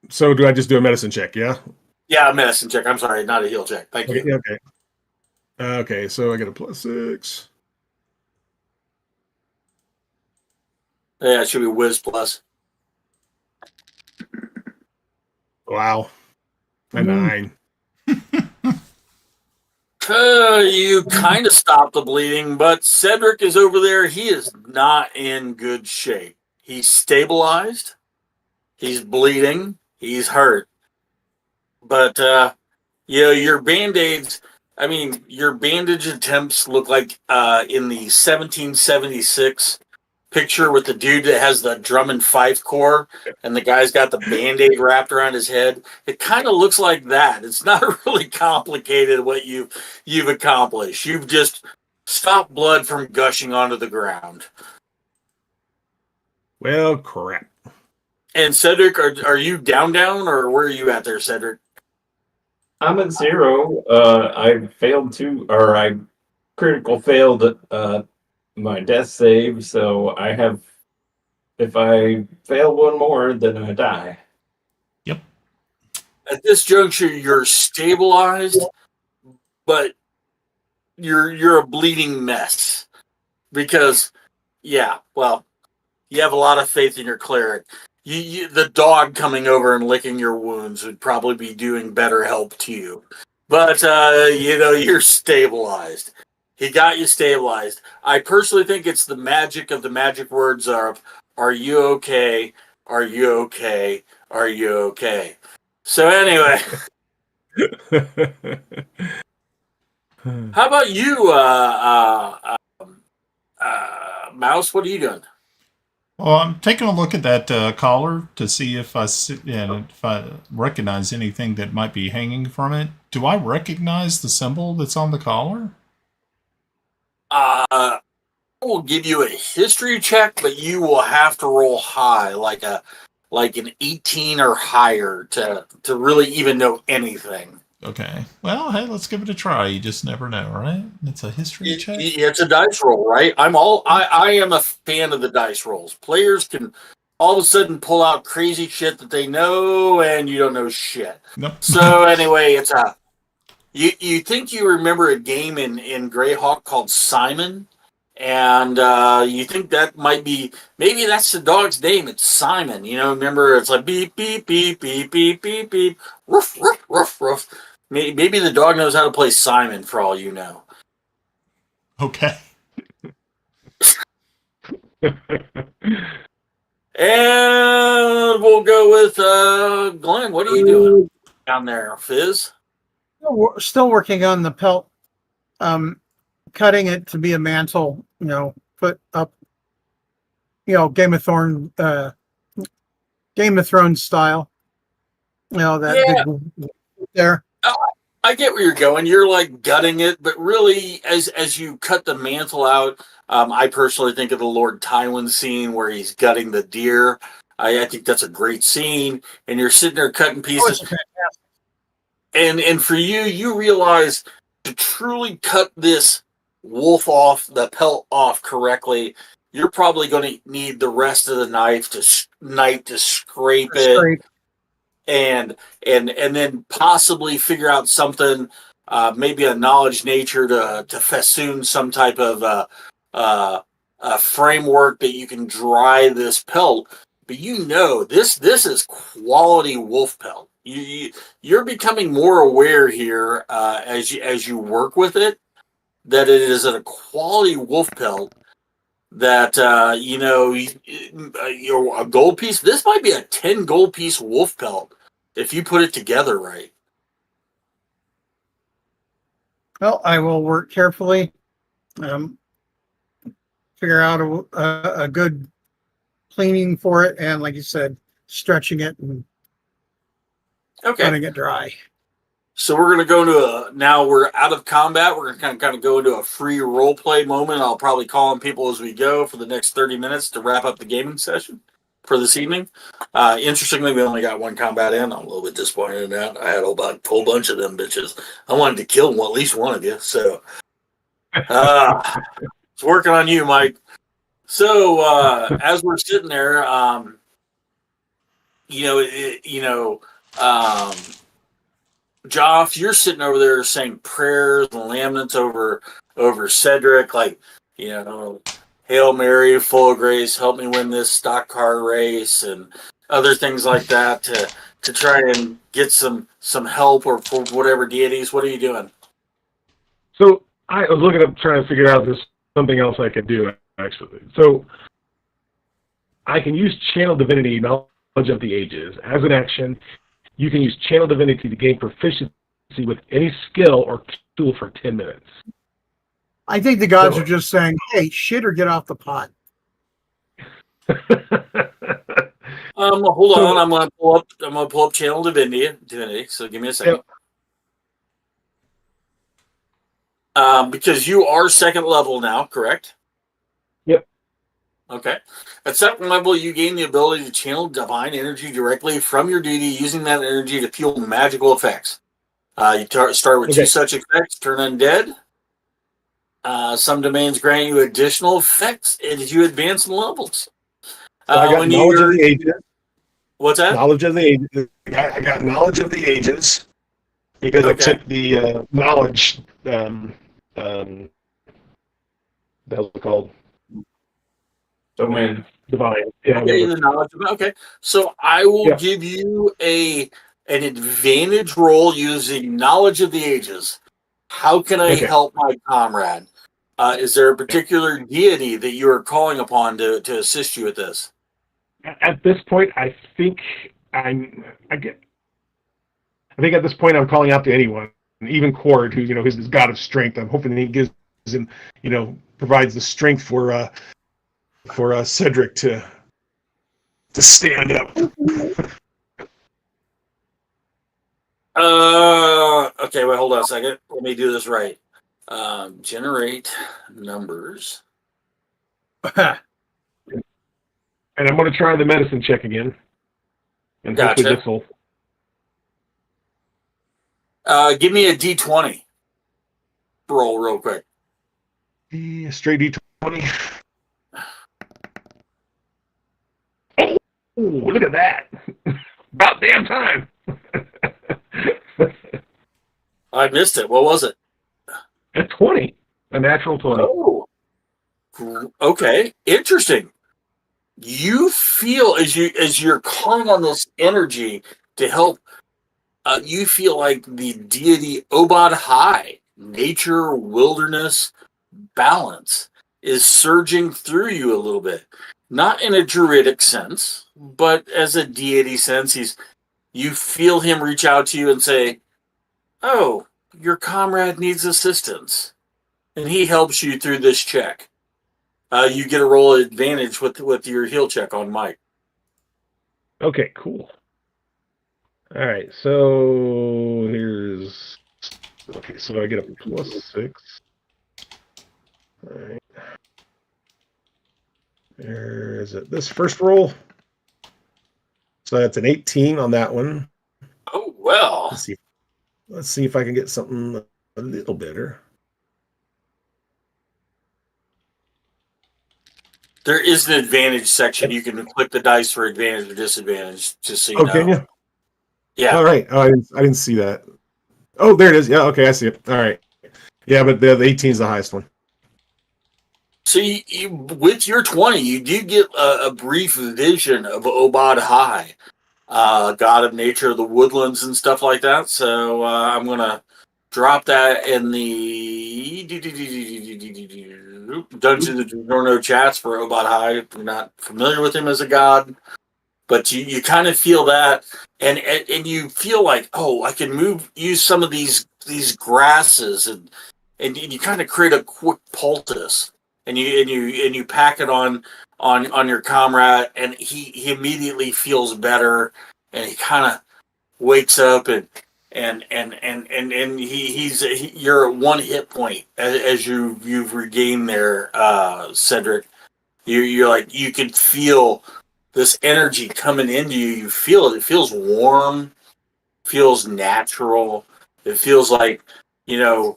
So do I just do a medicine check? Yeah. Yeah, a medicine check. I'm sorry, not a heal check. Thank you. Okay. Okay, so I get a +6. Yeah, it should be Whiz Plus. Wow. A Mm. 9. You kind of stop the bleeding, but Cedric is over there. He is not in good shape. He's stabilized. He's bleeding. He's hurt. But, your Band-Aids, I mean, your bandage attempts look like in the 1776 picture with the dude that has the drum and fife core and the guy's got the Band-Aid wrapped around his head. It kind of looks like that. It's not really complicated what you've accomplished. You've just stopped blood from gushing onto the ground. Well, crap. And Cedric, are you down or where are you at there, Cedric? I'm at 0. I critical failed my death save, so I have. If I fail one more, then I die. Yep. At this juncture, you're stabilized, but you're a bleeding mess because, yeah, well, you have a lot of faith in your cleric. The dog coming over and licking your wounds would probably be doing better help to you, but you're stabilized. He got you stabilized. I personally think it's the magic of the magic words are you okay? Are you okay? Are you okay? So anyway, how about you, Mouse? What are you doing? Well, I'm taking a look at that collar to see if if I recognize anything that might be hanging from it. Do I recognize the symbol that's on the collar? I will give you a history check, but you will have to roll high, like an 18 or higher to really even know anything. Okay. Well, hey, let's give it a try. You just never know, right? It's a history check. It's a dice roll, right? I am a fan of the dice rolls. Players can all of a sudden pull out crazy shit that they know, and you don't know shit. Nope. So anyway, it's you think you remember a game in Greyhawk called Simon, and you think that maybe that's the dog's name. It's Simon. Remember it's like beep beep beep beep beep beep beep, roof roof roof roof. Maybe the dog knows how to play Simon for all you know. Okay. And we'll go with Glenn. What are you doing down there, Fizz? Still working on the pelt, cutting it to be a mantle. Put up. Game of Thrones style. That big there. I get where you're going. You're like gutting it, but really, as you cut the mantle out, I personally think of the Lord Tywin scene where he's gutting the deer. I think that's a great scene, and you're sitting there cutting pieces. And for you realize to truly cut this wolf off, the pelt off correctly, you're probably going to need the rest of the knife to scrape it. And then possibly figure out something, maybe a knowledge nature to festoon some type of a framework that you can dry this pelt. But this is quality wolf pelt. You're becoming more aware here as you work with it that it is a quality wolf pelt. That a gold piece. This might be a 10 gold piece wolf pelt if you put it together right. Well, I will work carefully, figure out a good cleaning for it, and like you said, stretching it and letting it dry. So we're going to go into now we're out of combat. We're going to kind of go into a free role play moment. I'll probably call on people as we go for the next 30 minutes to wrap up the gaming session for this evening. Interestingly, we only got one combat in. I'm a little bit disappointed in that. I had a whole bunch of them bitches. I wanted to kill at least one of you. So it's working on you, Mike. So as we're sitting there, Joff, you're sitting over there saying prayers and laments over Cedric, like, Hail Mary, full of grace, help me win this stock car race, and other things like that to try and get some help or for whatever deities. What are you doing? So I was looking up, trying to figure out if there's something else I could do, actually. So I can use Channel Divinity, Knowledge of the Ages. As an action, you can use Channel Divinity to gain proficiency with any skill or tool for 10 minutes. I think the gods are just saying, hey, shit or get off the pot. Hold on. I'm gonna pull up Channel Divinity. So give me a second. Yep. Because you are second level now, correct? Yep. Okay. At second level, you gain the ability to channel divine energy directly from your deity, using that energy to fuel magical effects. You start with 2 such effects: turn undead. Some domains grant you additional effects as you advance in levels. So I got knowledge of the ages. What's that? Knowledge of the ages. I got knowledge of the ages because I took the knowledge. The hell's it called? Domain. Divine. Yeah. The knowledge. Okay. So I will give you an advantage roll using knowledge of the ages. How can I help my comrade? Is there a particular deity that you are calling upon to assist you with this? At this point, I think at this point I'm calling out to anyone, even Cord, who is this god of strength. I'm hoping that he gives him, provides the strength for Cedric to stand up. Okay, wait, hold on a second. Let me do this right. Generate numbers. And I'm going to try the medicine check again. And hopefully this will... Give me a D20. Roll real quick. Straight D20. Oh, look at that. About damn time. I missed it. What was it? A 20. A natural 20. Oh. Okay. Interesting. You feel as you're calling on this energy to help, you feel like the deity Obad High, nature, wilderness, balance, is surging through you a little bit. Not in a druidic sense, but as a deity sense. You feel him reach out to you and say, "Oh, your comrade needs assistance," and he helps you through this check. You get a roll advantage with your heal check on Mike. Okay, cool. All right, so here's... Okay, so I get a +6. All right. There is it. This first roll. So that's an 18 on that one. Oh, well. Let's see if I can get something a little better. There is an advantage section. You can click the dice for advantage or disadvantage, just so you know. Can you? Yeah. All right. Oh, I didn't see that. Oh, there it is. Yeah, okay, I see it. All right. Yeah, but the 18 is the highest one. So you, with your 20, you do get a brief vision of Obad High, god of nature, the woodlands and stuff like that. So I'm going to drop that in the Dungeons and Dragons chats for Obad High. If you're not familiar with him as a god, but you kind of feel that, and you feel like, oh, I can use some of these grasses, and you kind of create a quick poultice, and you pack it on your comrade, and he immediately feels better, and he kind of wakes up, and you're at 1 hit point as you've regained there, Cedric. You're like, you can feel this energy coming into you. You feel it. It feels warm, feels natural. It feels like, as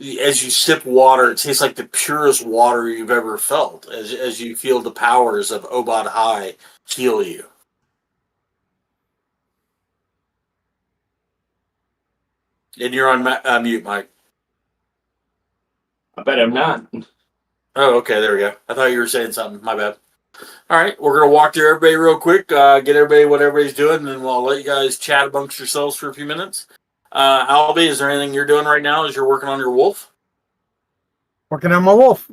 you sip water, it tastes like the purest water you've ever felt as you feel the powers of Obad High heal you. And you're on mute, Mike. I bet I'm not. Oh, okay, there we go. I thought you were saying something. My bad. All right, we're gonna walk through everybody real quick, get everybody what everybody's doing, and then we'll let you guys chat amongst yourselves for a few minutes. Albie, is there anything you're doing right now as you're working on your wolf? Working on my wolf.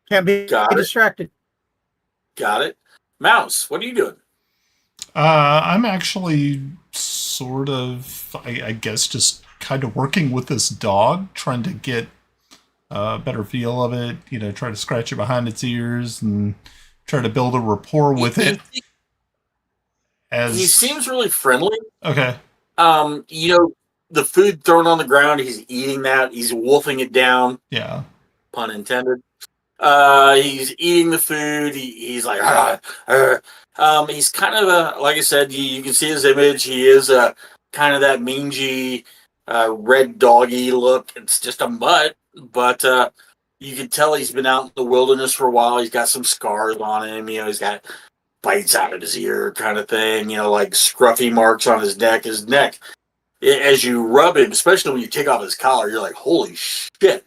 Can't be Got it. distracted. Got it. Mouse, what are you doing? I'm actually sort of, I guess, just kind of working with this dog, trying to get a better feel of it, try to scratch it behind its ears and try to build a rapport with it. He seems really friendly. Okay. The food thrown on the ground, he's eating that. He's wolfing it down. Yeah. Pun intended. He's eating the food. He's like, he's kind of like I said, you can see his image. He is kind of that mangy, red doggy look. It's just a mutt, but you can tell he's been out in the wilderness for a while. He's got some scars on him. He's got bites out of his ear kind of thing, like scruffy marks on his neck. His neck, as you rub him, especially when you take off his collar, you're like, holy shit.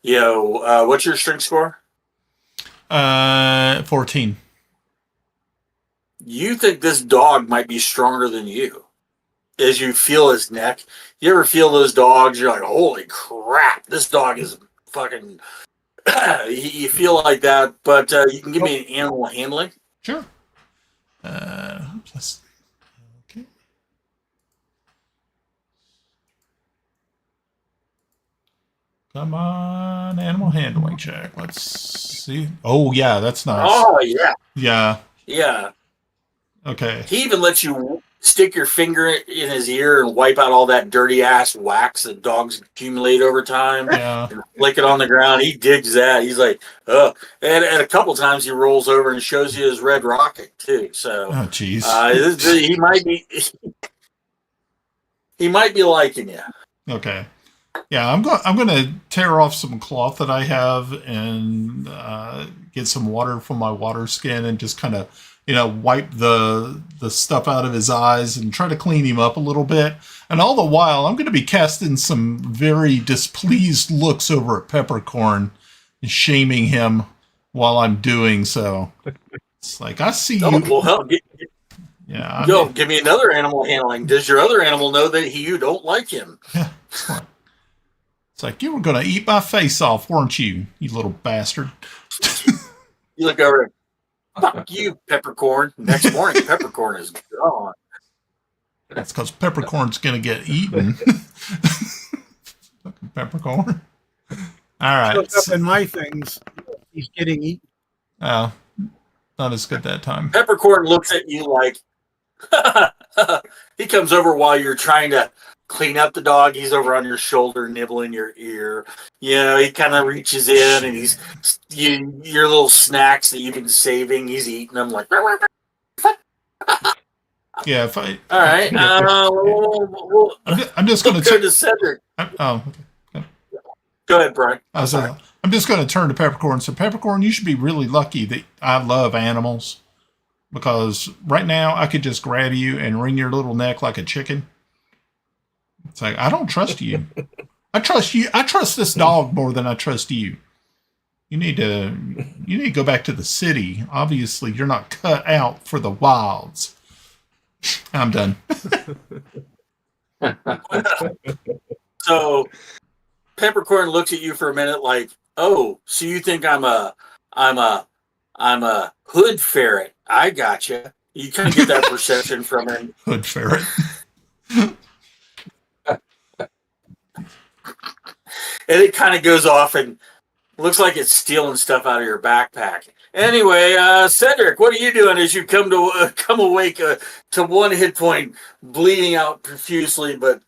What's your strength score? 14. You think this dog might be stronger than you as you feel his neck. You ever feel those dogs? You're like, holy crap, this dog is fucking. You feel like that, but you can give me an animal handling. Sure. Plus, okay. Come on, animal handling check. Let's see. Oh, yeah, that's nice. Oh, yeah. Yeah. Yeah. Okay. He even lets you stick your finger in his ear and wipe out all that dirty ass wax that dogs accumulate over time. Yeah. And flick it on the ground. He digs that. He's like, oh. And a couple times he rolls over and shows you his red rocket too. So, oh, jeez. he might be liking you. Okay. Yeah, I'm going to tear off some cloth that I have and get some water from my water skin and just kind of wipe the stuff out of his eyes and try to clean him up a little bit. And all the while, I'm going to be casting some very displeased looks over at Peppercorn and shaming him while I'm doing so. It's like, I see you. Well, hell, yeah. Give me another animal handling. Does your other animal know that you don't like him? Yeah. It's like, you were going to eat my face off, weren't you, you little bastard? You look over. Fuck you, Peppercorn. Next morning, Peppercorn is gone. That's because Peppercorn's going to get eaten. Fucking Peppercorn. All right. Up in my things, he's getting eaten. Oh, not as good that time. Peppercorn looks at you like he comes over while you're trying to clean up the dog. He's over on your shoulder, nibbling your ear. He kind of reaches in and your little snacks that you've been saving. He's eating them like. Yeah. All right. I'm just going to turn to Cedric. Okay. Go ahead, Brian. I'm just going to turn to Peppercorn. So, Peppercorn, you should be really lucky that I love animals, because right now I could just grab you and wring your little neck like a chicken. It's like, I don't trust you. I trust you. I trust this dog more than I trust you. You need to go back to the city. Obviously, you're not cut out for the wilds. I'm done. So Peppercorn looks at you for a minute like, oh, so you think I'm a hood ferret. I gotcha. You kind of get that perception from him. Hood ferret. And it kind of goes off and looks like it's stealing stuff out of your backpack. Anyway, Cedric, what are you doing as you come awake to one hit point, bleeding out profusely, but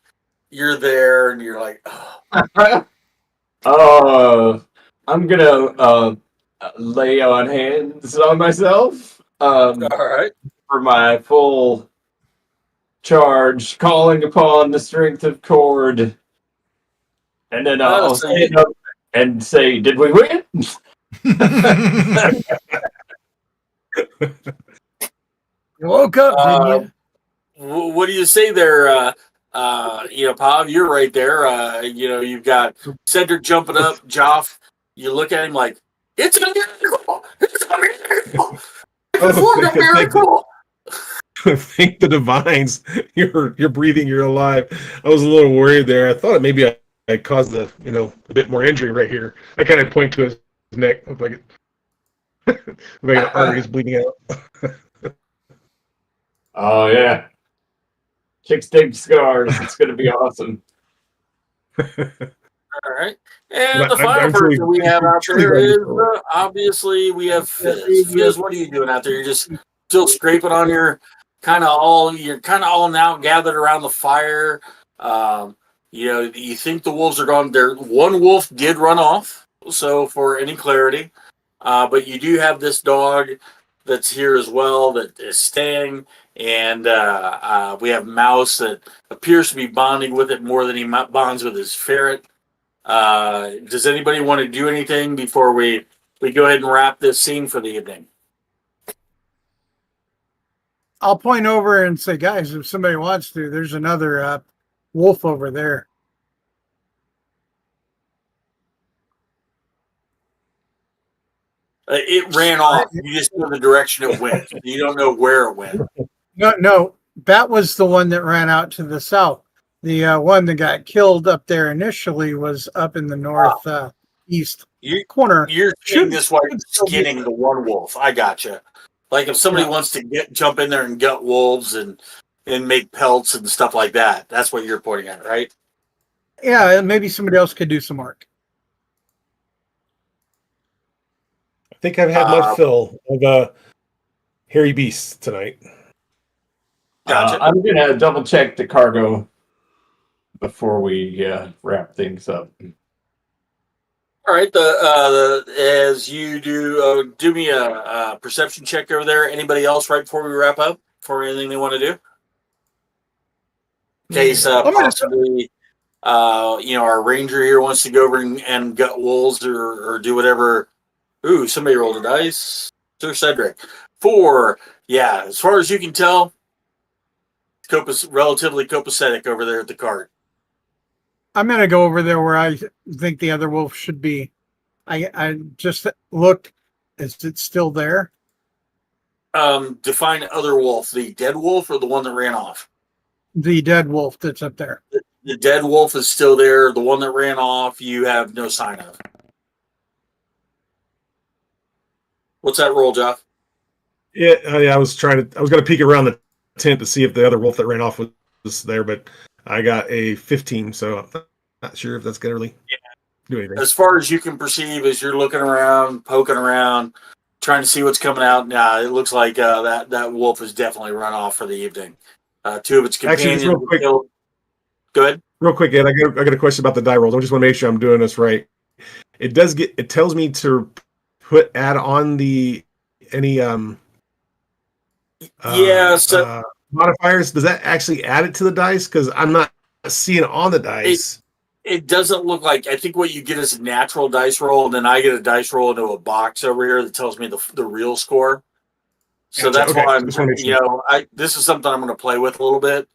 you're there and you're like, oh. I'm gonna lay on hands on myself. all right. For my full charge, calling upon the strength of Cord. And then I'll stand up and say, did we win? You woke up, didn't you? What do you say there, Pav, you're right there. You've got Cedric jumping up, Joff. You look at him like, it's a miracle! It's a miracle! Performed a miracle! Thank the divines. You're breathing, you're alive. I was a little worried there. I thought maybe I caused a bit more injury right here. I kind of point to his neck. Look like an artery is bleeding out. Oh yeah. Chicks dig scars. It's gonna be awesome. All right. And the I'm final truly- person we have out truly there ready is, for it. obviously, we have Fizz. Fizz, what are you doing out there? You're just still scraping on your you're kind of all now gathered around the fire. You think the wolves are gone. One wolf did run off, so for any clarity. But you do have this dog that's here as well that is staying. And we have Mouse that appears to be bonding with it more than he bonds with his ferret. Does anybody want to do anything before we go ahead and wrap this scene for the evening? I'll point over and say, guys, if somebody wants to, there's another wolf over there. It ran off. You just know the direction it went. You don't know where it went. No, that was the one that ran out to the south. The one that got killed up there initially was up in the north east corner. You're seeing this while you're skinning the one wolf. I gotcha. Like if somebody wants to jump in there and gut wolves and make pelts and stuff like that, that's what you're pointing at, right? Yeah, maybe somebody else could do some work. I think I've had my fill of hairy beasts tonight. Gotcha. I'm gonna double check the cargo before we wrap things up. All right. As you do me a perception check over there. Anybody else right before we wrap up? For anything they want to do? In case possibly, our ranger here wants to go over and gut wolves or do whatever. Ooh, somebody rolled a dice. Sir Cedric. 4. Yeah, as far as you can tell, relatively copacetic over there at the cart. I'm going to go over there where I think the other wolf should be. I just looked. Is it still there? Define other wolf. The dead wolf or the one that ran off? The dead wolf that's up there. The dead wolf is still there. The one that ran off, you have no sign of. What's that roll, Jeff? Yeah, I was going to peek around the tent to see if the other wolf that ran off was there, but I got a 15, so I'm not sure if that's going to really do anything. As far as you can perceive, as you're looking around, poking around, trying to see what's coming out, it looks like that wolf has definitely run off for the evening. 2 of its companions were killed. Go ahead. Real quick, Ed, I got a question about the die rolls. I just want to make sure I'm doing this right. It tells me to add on any modifiers. Does that actually add it to the dice? Because I'm not seeing it on the dice. It doesn't look like. I think what you get is a natural dice roll, and then I get a dice roll into a box over here that tells me the real score. So Gotcha. That's why I'm. This is something I'm going to play with a little bit.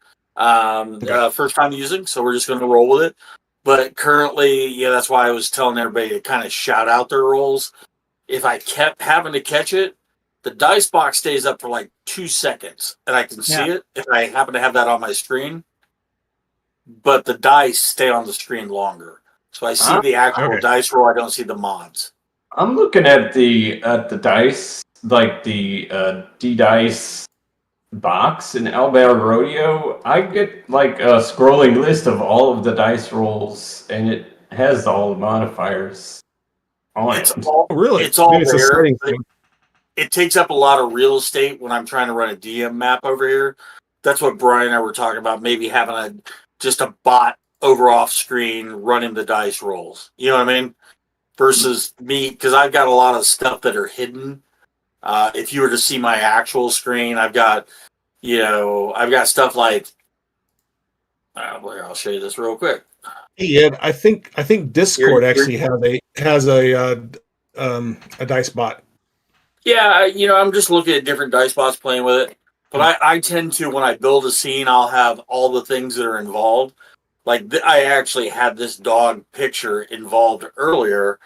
First time using, so we're just going to roll with it. But currently, that's why I was telling everybody to kind of shout out their rolls. If I kept having to catch it, the dice box stays up for like 2 seconds, and I can see it if I happen to have that on my screen. But the dice stay on the screen longer, so I see the actual dice roll. I don't see the mods. I'm looking at the dice, like the D-Dice box in Owlbear Rodeo. I get like a scrolling list of all of the dice rolls, and it has all the modifiers on it. It's all there. It takes up a lot of real estate when I'm trying to run a DM map over here. That's what Brian and I were talking about, maybe having just a bot over off screen running the dice rolls. You know what I mean? Versus me, because I've got a lot of stuff that are hidden. If you were to see my actual screen, I've got stuff like. I'll show you this real quick. Hey Ed, I think Discord actually has a dice bot. Yeah, I'm just looking at different dice bots, playing with it. But I tend to, when I build a scene, I'll have all the things that are involved. Like I actually had this dog picture involved earlier.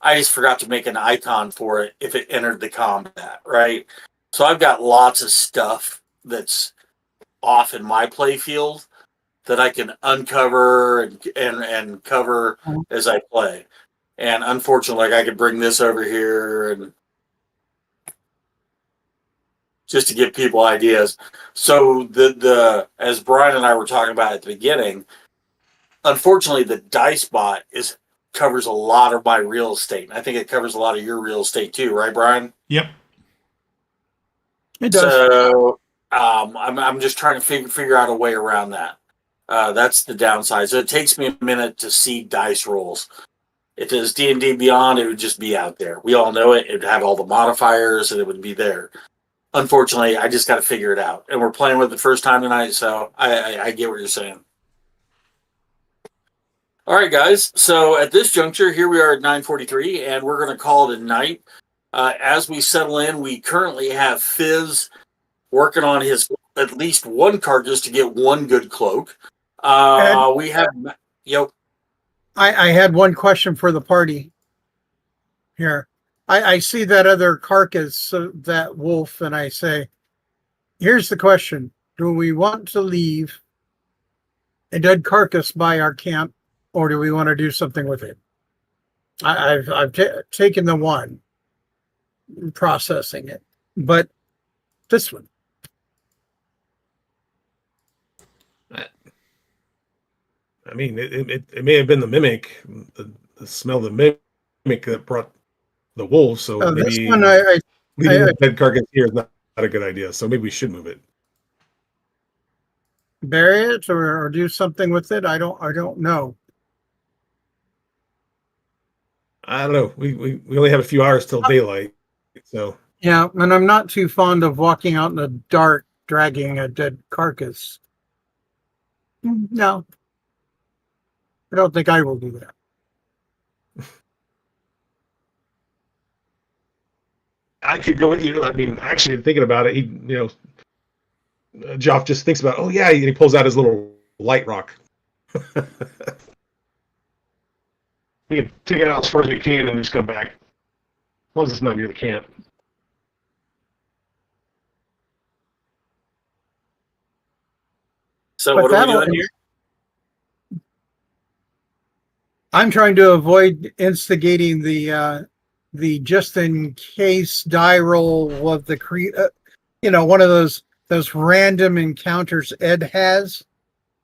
I just forgot to make an icon for it if it entered the combat, right? So I've got lots of stuff that's off in my play field that I can uncover and cover as I play. And unfortunately, like I could bring this over here and just to give people ideas. So the as Brian and I were talking about at the beginning, unfortunately the dice bot covers a lot of my real estate. I think it covers a lot of your real estate too, right, Brian? Yep. It does. So I'm just trying to figure out a way around that. That's the downside. So it takes me a minute to see dice rolls. If it was D&D Beyond, it would just be out there. We all know it. It would have all the modifiers, and it would be there. Unfortunately, I just got to figure it out. And we're playing with it the first time tonight, so I get what you're saying. All right, guys. So at this juncture, here we are at 9:43, and we're going to call it a night. As we settle in, we currently have Fizz working on his at least one carcass to get one good cloak. We have, I had one question for the party here. I see that other carcass, that wolf, and I say, here's the question. Do we want to leave a dead carcass by our camp, or do we want to do something with it? I've taken the one, processing it, but this one. I mean, it may have been the mimic, the smell of the mimic that brought the wolf. So maybe this one, leaving the dead carcass here is not a good idea. So maybe we should move it. Bury it or do something with it. I don't know. I don't know. We only have a few hours till daylight, so Yeah, and I'm not too fond of walking out in the dark dragging a dead carcass. No, I don't think I will do that. I could go with you. I mean, actually, thinking about it, Joff just thinks about, oh yeah, and he pulls out his little light rock. We can take it out as far as we can and just come back. As long as it's not near the camp. So But what are we that'll- doing here? I'm trying to avoid instigating the just in case die roll of the one of those random encounters Ed has.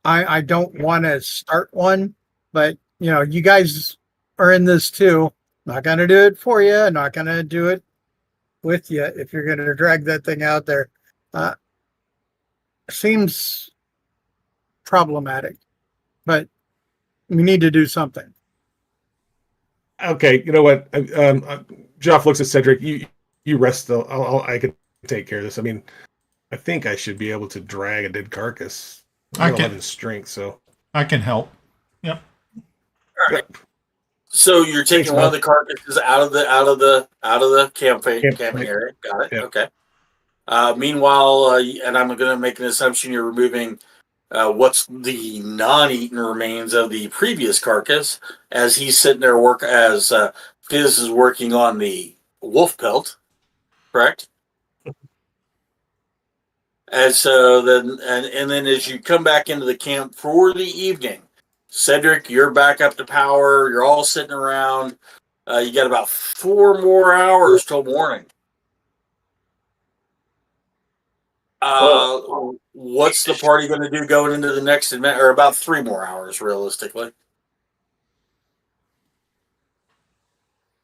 I don't want to start one, but you guys are in this too. Not going to do it for you. Not going to do it with you if you're going to drag that thing out there. Seems problematic, but we need to do something. Okay, you know what? Joff looks at Cedric. You rest. I can take care of this. I mean, I think I should be able to drag a dead carcass. I don't have his strength, so I can help. Yep. All right. So you're taking one of the carcasses out of the camping area. Got it. Yeah. Okay. Meanwhile, and I'm going to make an assumption you're removing what's the non-eaten remains of the previous carcass as he's sitting there as Fizz is working on the wolf pelt, correct? And so then, and then as you come back into the camp for the evening, Cedric, you're back up to power. You're all sitting around. You got about 4 more hours till morning. What's the party going to do going into the next event, or about 3 more hours, realistically?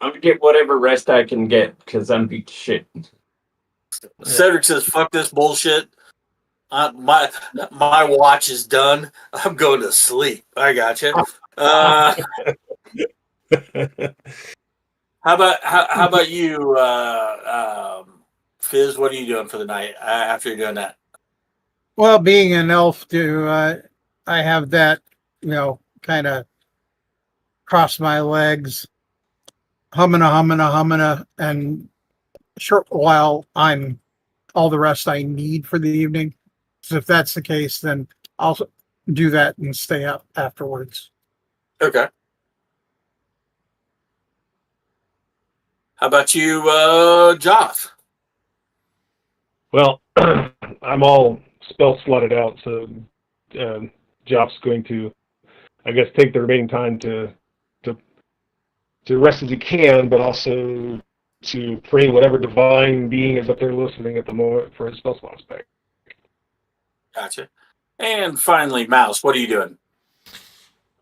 I'm gonna get whatever rest I can get because I'm beat to shit. Cedric says, "Fuck this bullshit. My watch is done. I'm going to sleep. I got you." How about you, Fizz? What are you doing for the night after you're doing that? Well, being an elf, I have that, kind of cross my legs, humming, and short while I'm all the rest I need for the evening. So if that's the case, then I'll do that and stay up afterwards. Okay. How about you, Joff? Well, I'm all spell slotted out, so Joff's going to, I guess, take the remaining time to rest as he can, but also to pray whatever divine being is up there listening at the moment for his spell slots back. Gotcha. And finally, Mouse, what are you doing?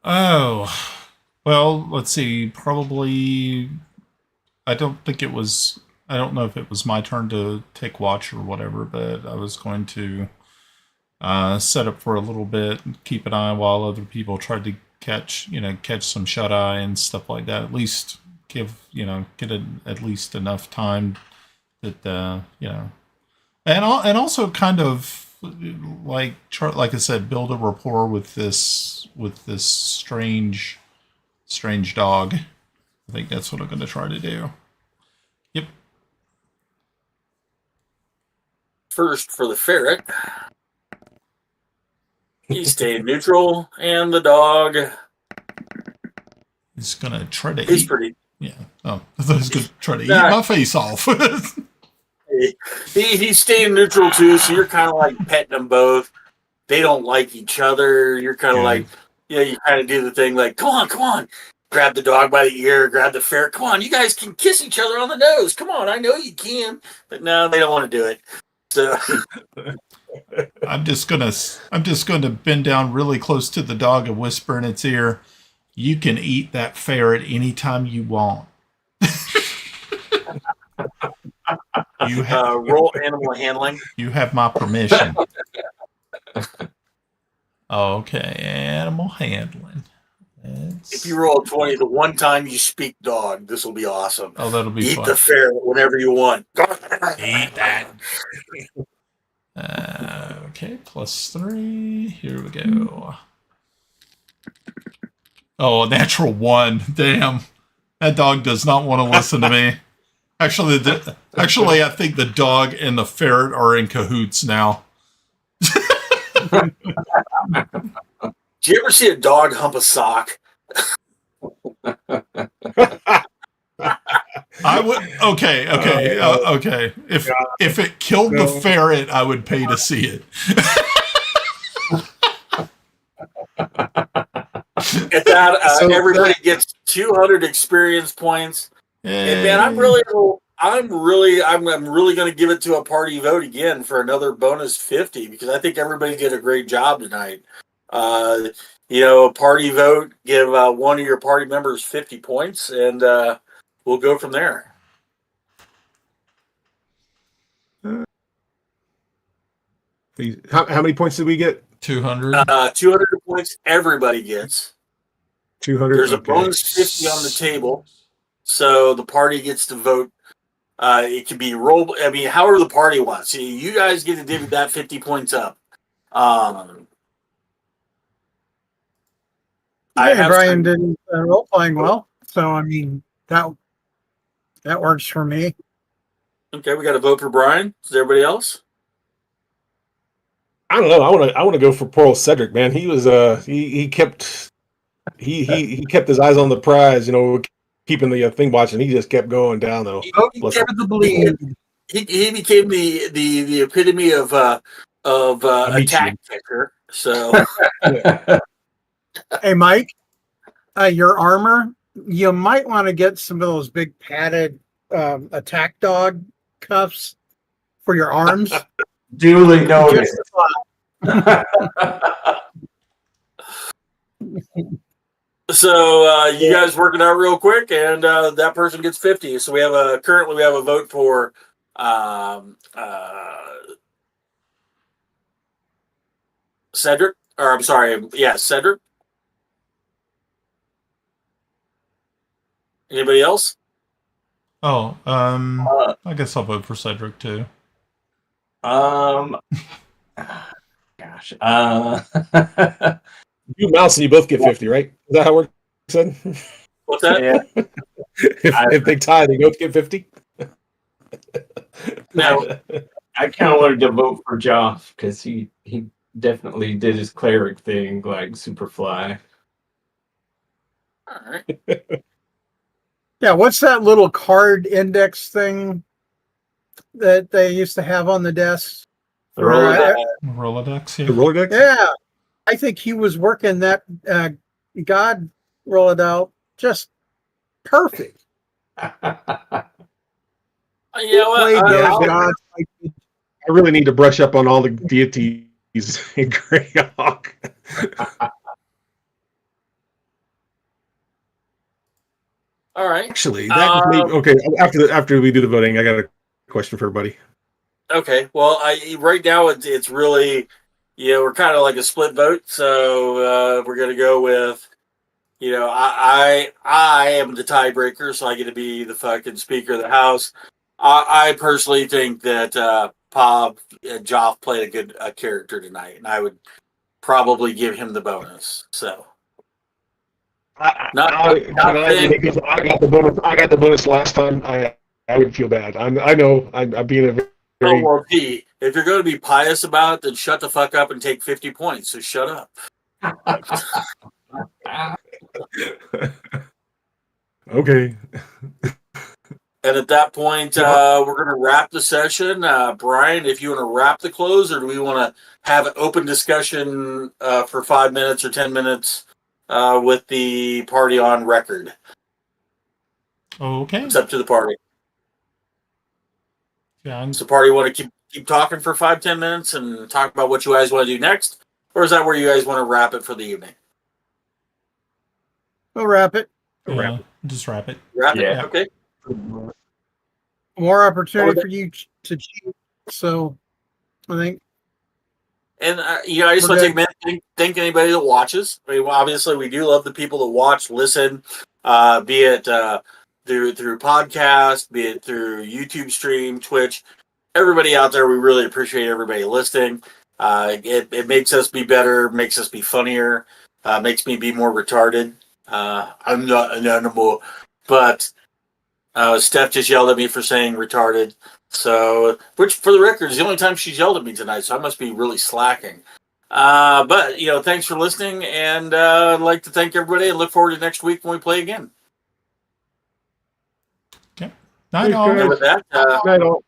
Oh, well, let's see. Probably, I don't know if it was my turn to take watch or whatever, but I was going to set up for a little bit, keep an eye while other people tried to catch some shut eye and stuff like that. At least get at least enough time that and also kind of like I said, build a rapport with this strange dog. I think that's what I'm going to try to do. Yep. First for the ferret. He's staying neutral, and the dog. He's gonna try to He's eat. pretty. Yeah. Oh, I thought he was gonna try to eat my face off. He's staying neutral too, so you're kind of like petting them both. They don't like each other. You're kind of like, you kind of do the thing like, come on, grab the dog by the ear, grab the ferret. Come on, you guys can kiss each other on the nose. Come on, I know you can, but no, they don't want to do it. So I'm just gonna bend down really close to the dog and whisper in its ear, "You can eat that ferret anytime you want." roll animal handling. You have my permission. Okay, animal handling. If you roll a 20, the one time you speak dog, this will be awesome. Oh, that'll be Eat fun. the ferret whenever you want. Eat that. Okay, +3. Here we go. Oh, a natural 1. Damn. That dog does not want to listen to me. Actually, I think the dog and the ferret are in cahoots now. Do you ever see a dog hump a sock? I would. Okay. If it killed the ferret, I would pay to see it. At that, everybody gets 200 experience points. And man, I'm really going to give it to a party vote again for another bonus 50 because I think everybody did a great job tonight. A party vote, give one of your party members 50 points, and we'll go from there. How many points did we get? 200. 200 points everybody gets. 200. There's a bonus 50 on the table, so the party gets to vote. It can be roll. I mean, however the party wants. You guys get to divvy that 50 points up. Brian didn't role playing well, so I mean that works for me. Okay, we got to vote for Brian. Is there everybody else? I don't know. I want to go for poor old Cedric, man. He was he kept his eyes on the prize, keeping the thing watching. He just kept going down though. He kept the bleed. He became the epitome of attack picker. So Hey, Mike, your armor, you might want to get some of those big padded attack dog cuffs for your arms. Duly noted. So you guys work it out real quick, and that person gets 50. So we have a vote for Cedric. Or I'm sorry, Cedric. Anybody else? Oh, I guess I'll vote for Cedric too. Gosh. You Mouse and you both get 50, right? Is that how it works? Said? What's that? Yeah. if they tie, they both get 50. No. I kind of wanted to vote for Joff because he definitely did his cleric thing like Superfly. All right. Yeah, what's that little card index thing that they used to have on the desk? The Rolodex. Rolodex, The yeah. Rolodex? Yeah, I think he was working that God roll it out just perfect. You know what? Played those I'll- gods. I really need to brush up on all the deities in Greyhawk. all right. Actually, that okay. After we do the voting, I got a question for everybody. Okay. Well, right now it's really, we're kind of like a split vote. So we're gonna go with, I am the tiebreaker, so I get to be the fucking Speaker of the House. I personally think that Joff played a good character tonight, and I would probably give him the bonus. So. I Not got the bonus. I got the bonus last time. I would feel bad. I know. I'm being a very. Oh, well, P, if you're going to be pious about it, then shut the fuck up and take 50 points. So shut up. Okay. And at that point, we're going to wrap the session. Brian, if you want to wrap the close, or do we want to have an open discussion for 5 minutes or 10 minutes with the party on record? Okay. It's up to the party. Yeah, Does the party want to keep talking for 5-10 minutes and talk about what you guys want to do next? Or is that where you guys want to wrap it for the evening? We'll wrap it. yeah, just wrap it. Wrap it? Yeah. Okay. More opportunity for you to cheat. So, I think. And I just We're want to take a good. minute to thank anybody that watches. I mean, obviously, we do love the people that watch, listen, be it through podcast, be it through YouTube stream, Twitch. Everybody out there, we really appreciate everybody listening. It makes us be better, makes us be funnier, makes me be more retarded. I'm not an animal, but Steph just yelled at me for saying retarded. So, which for the record is the only time she's yelled at me tonight, so I must be really slacking. But thanks for listening, and I'd like to thank everybody and look forward to next week when we play again. Night all. And with that, Night all.